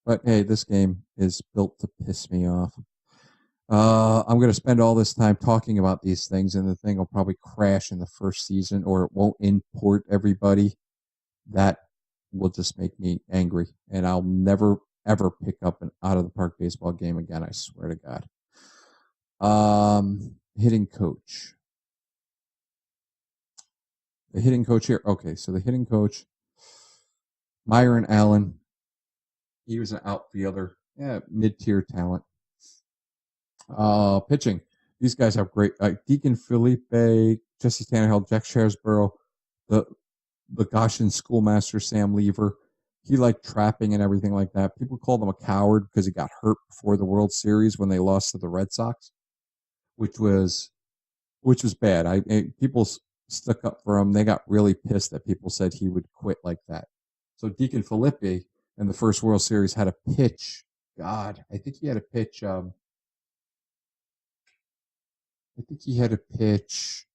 But hey, this game is built to piss me off. I'm going to spend all this time talking about these things, and the thing will probably crash in the first season, or it won't import everybody. That will just make me angry, and I'll never, ever pick up an out-of-the-park baseball game again, I swear to God. Hitting coach. The hitting coach here. Okay, so the hitting coach, Myron Allen. He was an outfielder. Yeah, mid-tier talent. Pitching. These guys have great. Deacon Felipe, Jesse Tannehill, Jack Sharesborough. the Goshen schoolmaster Sam Lever. He liked trapping and everything like that. People called him a coward because he got hurt before the World Series when they lost to the Red Sox, which was bad. People stuck up for him. They got really pissed that people said he would quit like that. So Deacon Felipe in the first World Series had a pitch. God, I think he had a pitch. I think he had to pitch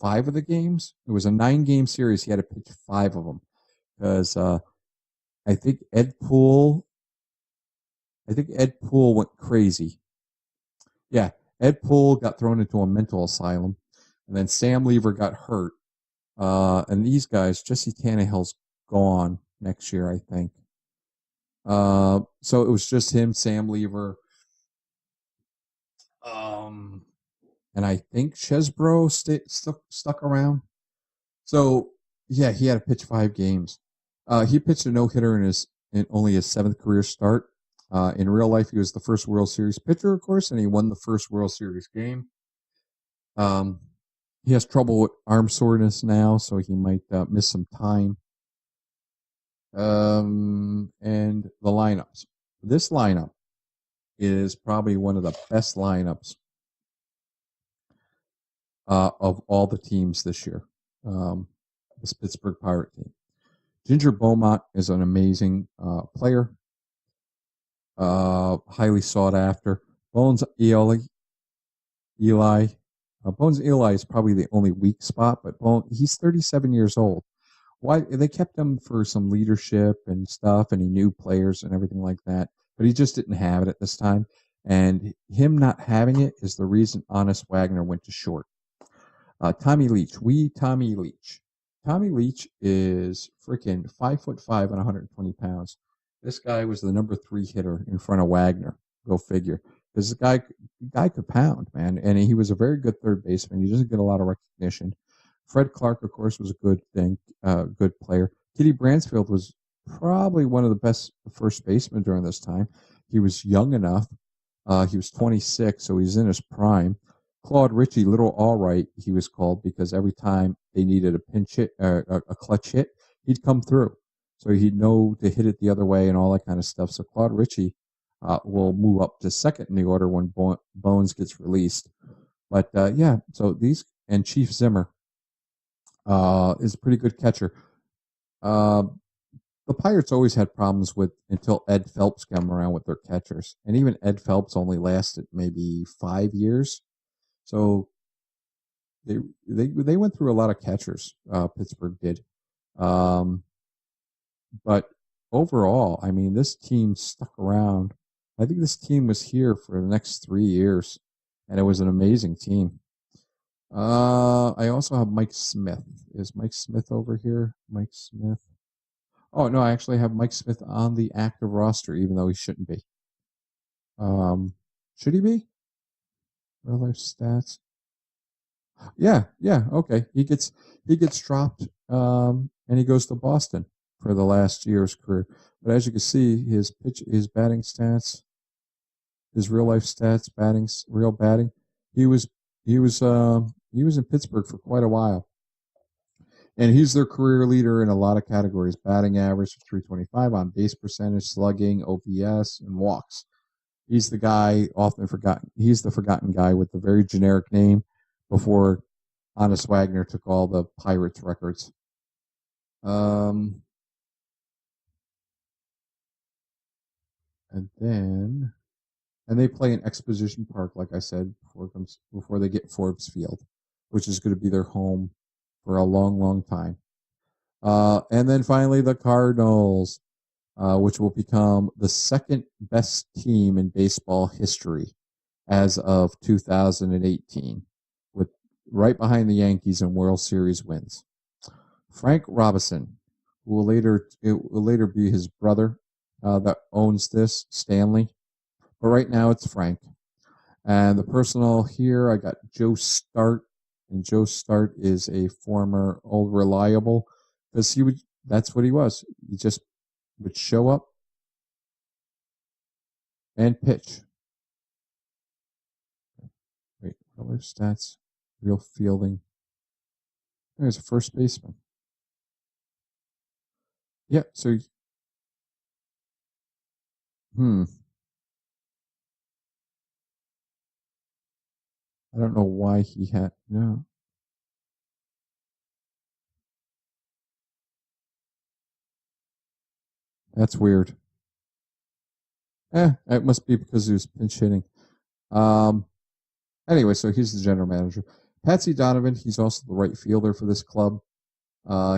5 of the games. It was a 9-game series. He had to pitch 5 of them because I think Ed Poole. I think Ed Poole went crazy. Yeah, Ed Poole got thrown into a mental asylum, and then Sam Lever got hurt. And these guys, Jesse Tannehill's gone next year, I think. So it was just him, Sam Lever, and I think Chesbro stuck around. So yeah, he had to pitch 5 games. He pitched a no-hitter in only his 7th career start. In real life, he was the first World Series pitcher, of course, and he won the first World Series game. He has trouble with arm soreness now, so he might miss some time. And the lineups. This lineup is probably one of the best lineups of all the teams this year. This Pittsburgh Pirate team. Ginger Beaumont is an amazing player, highly sought after. Bones Eli. Bones Eli is probably the only weak spot, but he's 37 years old. Why they kept him for some leadership and stuff, and he knew players and everything like that, but he just didn't have it at this time. And him not having it is the reason Honest Wagner went to short. Tommy Leach, Tommy Leach. Tommy Leach is freaking 5'5" and 120 pounds. This guy was the number 3 hitter in front of Wagner. Go figure. Because the guy could pound, man, and he was a very good third baseman. He doesn't get a lot of recognition. Fred Clark, of course, was a good player. Kitty Bransfield was probably one of the best first basemen during this time. He was young enough. He was 26, so he's in his prime. Claude Ritchie, Little Allright, he was called because every time they needed a pinch hit, a clutch hit, he'd come through. So he'd know to hit it the other way and all that kind of stuff. So Claude Ritchie will move up to second in the order when Bones gets released. But yeah, so these, and Chief Zimmer is a pretty good catcher. The Pirates always had problems until Ed Phelps came around with their catchers. And even Ed Phelps only lasted maybe 5 years. So they went through a lot of catchers. Pittsburgh did, but overall, I mean, this team stuck around. I think this team was here for the next 3 years, and it was an amazing team. I also have Mike Smith. Is Mike Smith over here? Mike Smith. Oh no, I actually have Mike Smith on the active roster, even though he shouldn't be. Should he be? Real life stats. Yeah, okay. He gets dropped, and he goes to Boston for the last year's career. But as you can see, his batting stats, his real life stats, real batting. He was in Pittsburgh for quite a while, and he's their career leader in a lot of categories: batting average of 325, on base percentage, slugging, OPS, and walks. He's the guy often forgotten. He's the forgotten guy with the very generic name before Honest Wagner took all the Pirates records. And they play in Exposition Park, like I said, before they get Forbes Field, which is going to be their home for a long, long time. And then finally the Cardinals, which will become the second best team in baseball history as of 2018, with right behind the Yankees in World Series wins. Frank Robinson, who will later be his brother that owns this, Stanley. But right now it's Frank. And the personnel here, I got Joe Start, and Joe Start is a former old reliable, because that's what he was. He just would show up and pitch. Wait, color stats, real fielding. There's a first baseman. Yeah. So, I don't know why he had no. That's weird. It must be because he was pinch hitting. Um. Anyway, so he's the general manager. Patsy Donovan. He's also the right fielder for this club.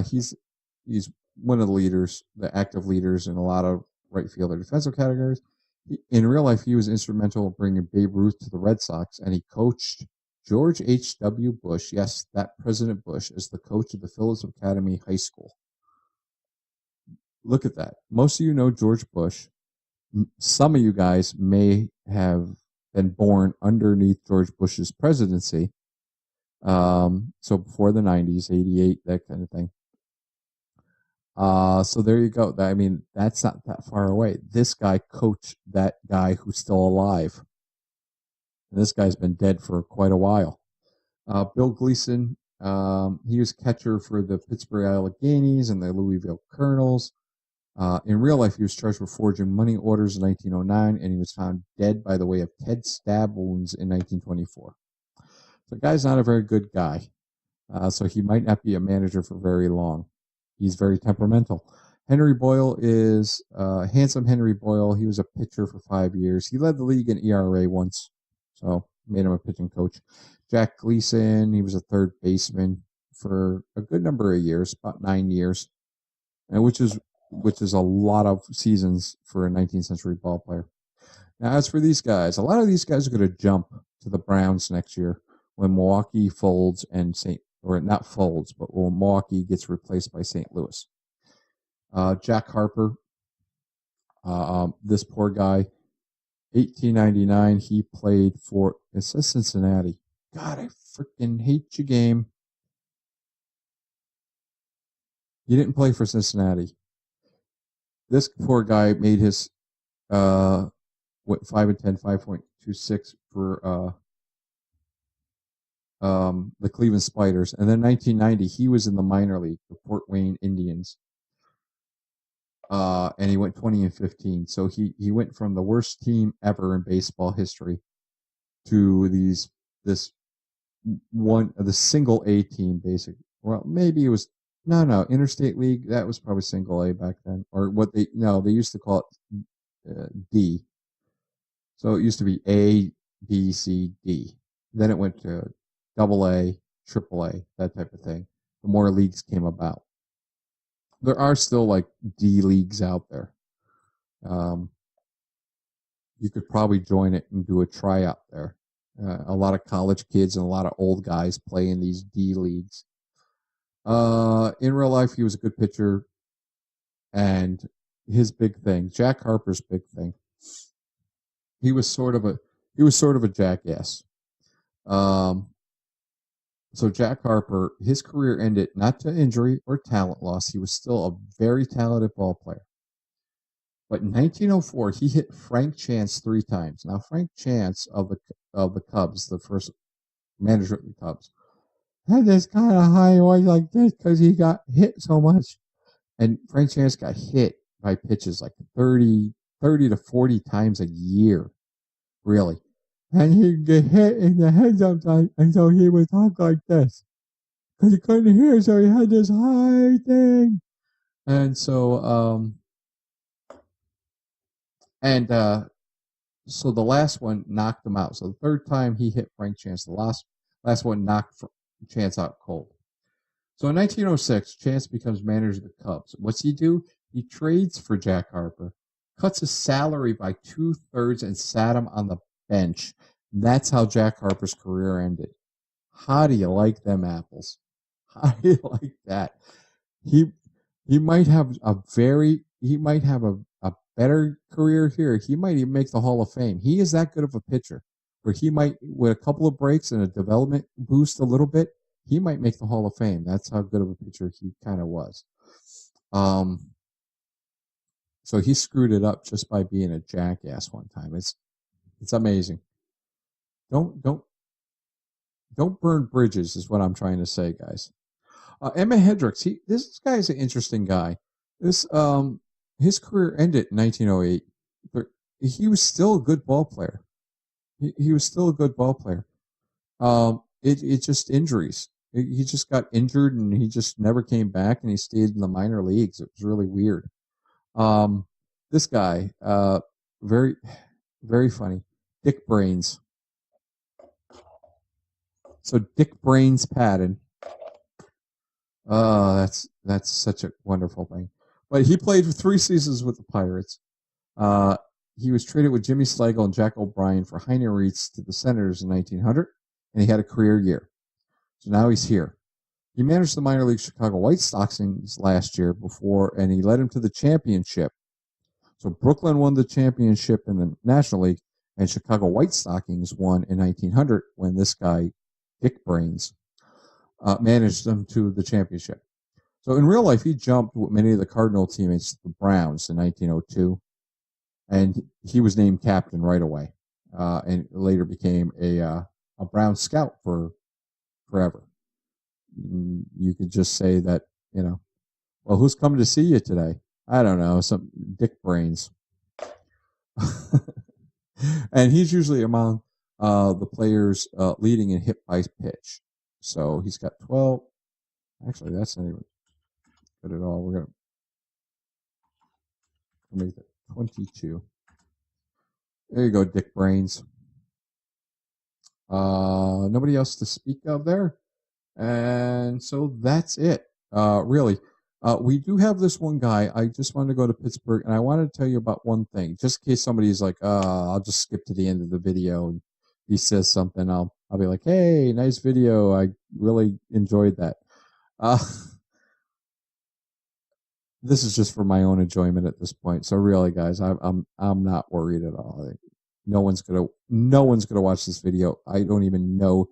He's one of the leaders, the active leaders in a lot of right fielder defensive categories. In real life, he was instrumental in bringing Babe Ruth to the Red Sox, and he coached George H.W. Bush. Yes, that President Bush as the coach of the Phillips Academy High School. Look at that. Most of you know George Bush. Some of you guys may have been born underneath George Bush's presidency. So before the 90s, 88, that kind of thing. So there you go. I mean, that's not that far away. This guy coached that guy who's still alive. And this guy's been dead for quite a while. Bill Gleason, he was catcher for the Pittsburgh Alleghenies and the Louisville Colonels. In real life, he was charged with forging money orders in 1909, and he was found dead by the way of 10 stab wounds in 1924. So the guy's not a very good guy. So he might not be a manager for very long. He's very temperamental. Henry Boyle is handsome Henry Boyle. He was a pitcher for 5 years. He led the league in ERA once, so made him a pitching coach. Jack Gleason, he was a third baseman for a good number of years, about 9 years, and which is a lot of seasons for a 19th century ball player. Now, as for these guys, a lot of these guys are going to jump to the Browns next year when Milwaukee folds and or not folds, but when Milwaukee gets replaced by St. Louis. Jack Harper, this poor guy, 1899, he played for, it says Cincinnati. God, I freaking hate your game. He didn't play for Cincinnati. This poor guy made his 5 and 10, 5.26 for the Cleveland Spiders. And then 1990, he was in the minor league, the Fort Wayne Indians. And he went 20 and 15. So he went from the worst team ever in baseball history to the single A team, basically. Well, maybe it was Interstate League. That was probably single A back then, or they used to call it D. So it used to be A, B, C, D. Then it went to Double A, Triple A, that type of thing. The more leagues came about. There are still like D leagues out there. You could probably join it and do a tryout there. A lot of college kids and a lot of old guys play in these D leagues. In real life, he was a good pitcher, and his big thing, Jack Harper's big thing, he was sort of a jackass. So Jack Harper, his career ended not to injury or talent loss. He was still a very talented ball player. But in 1904, he hit Frank Chance 3 times. Now, Frank Chance of the Cubs, the first manager of the Cubs, had this kind of high voice like this because he got hit so much. And Frank Chance got hit by pitches like 30 to 40 times a year, really. And he'd get hit in the head sometimes, and so he would talk like this because he couldn't hear, so he had this high thing. And so, so the last one knocked him out. So the third time he hit Frank Chance, the last one knocked Chance out cold. So in 1906, Chance becomes manager of the Cubs. What's he do? He trades for Jack Harper, cuts his salary by 2/3, and sat him on the bench. That's how Jack Harper's career ended. How do you like them apples? How do you like that? He might have a better career here. He might even make the Hall of Fame. He is that good of a pitcher where he might, with a couple of breaks and a development boost a little bit, he might make the Hall of Fame. That's how good of a pitcher he kind of was. So he screwed it up just by being a jackass one time. It's amazing. Don't burn bridges is what I'm trying to say, guys. Emma Hendricks, this guy is an interesting guy. This his career ended in 1908, but he was still a good ball player. He was still a good ball player. It just injuries. He just got injured and he just never came back and he stayed in the minor leagues. It was really weird. Um, this guy, very, very funny. Dick Brains. So Dick Brains Patton. Oh, that's such a wonderful thing. But he played for 3 seasons with the Pirates. Uh, he was traded with Jimmy Slagle and Jack O'Brien for Heine Reitz to the Senators in 1900, and he had a career year. So now he's here. He managed the minor league Chicago White Sox last year before, and he led him to the championship. So Brooklyn won the championship in the National League, and Chicago White Stockings won in 1900 when this guy, Dick Brains, managed them to the championship. So in real life, he jumped with many of the Cardinal teammates to the Browns in 1902, and he was named captain right away, and later became a Brown scout for forever. You could just say that, well, who's coming to see you today? I don't know, some Dick Brains. And he's usually among the players leading in hit by pitch. So he's got 12. Actually, that's not even good at all. We're going to make that 22. There you go, Dick Brains. Nobody else to speak of there. And so that's it. Really. We do have this one guy. I just wanted to go to Pittsburgh, and I wanted to tell you about one thing, just in case somebody's like, I'll just skip to the end of the video, and he says something, I'll be like, hey, nice video. I really enjoyed that. This is just for my own enjoyment at this point. So really, guys, I'm not worried at all. No one's gonna watch this video. I don't even know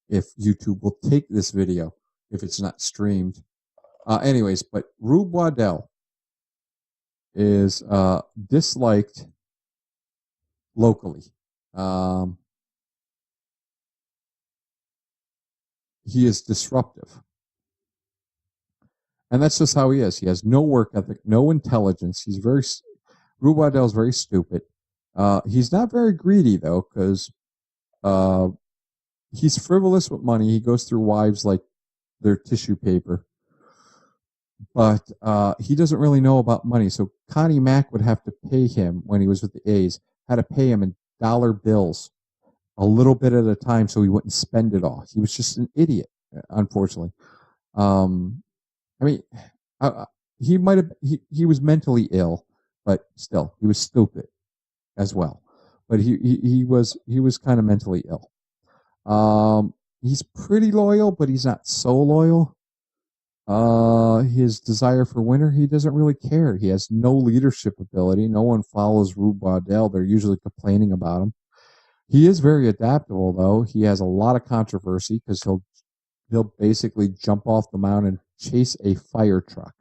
if YouTube will take this video if it's not streamed. Anyways, but Rube Waddell is disliked locally. He is disruptive. And that's just how he is. He has no work ethic, no intelligence. Rube Waddell is very stupid. He's not very greedy, though, because he's frivolous with money. He goes through wives like their tissue paper. But he doesn't really know about money. So Connie Mack would have to pay him when he was with the A's, had to pay him in dollar bills a little bit at a time so he wouldn't spend it all. He was just an idiot, unfortunately. I mean, he might have, he was mentally ill, but still, he was stupid as well. But he was kind of mentally ill. He's pretty loyal, but he's not so loyal. His desire for winner, he doesn't really care. He has no leadership ability. No one follows Rube Waddell. They're usually complaining about him. He is very adaptable, though. He has a lot of controversy because he'll basically jump off the mound and chase a fire truck.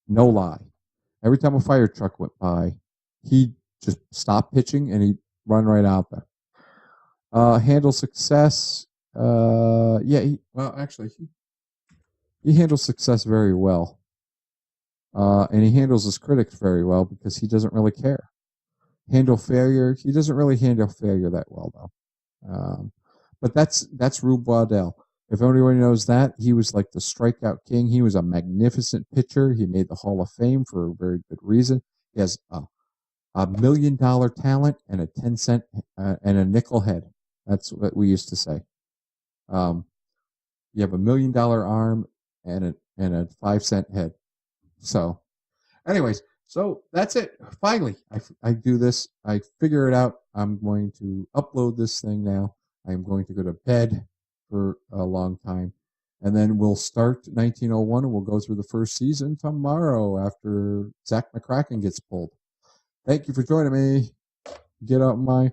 No lie. Every time a fire truck went by, he'd just stop pitching and he'd run right out there. Handle success. He handles success very well. And he handles his critics very well because he doesn't really care. Handle failure. He doesn't really handle failure that well, though. But that's Rube Waddell. If anybody knows that, he was like the strikeout king. He was a magnificent pitcher. He made the Hall of Fame for a very good reason. He has a $1 million talent and a 10-cent and a nickel head. That's what we used to say. You have $1 million arm and a 5-cent head. So, anyways, so that's it. Finally, I do this. I figure it out. I'm going to upload this thing now. I'm going to go to bed for a long time. And then we'll start 1901 and we'll go through the first season tomorrow after Zach McCracken gets pulled. Thank you for joining me. Get out my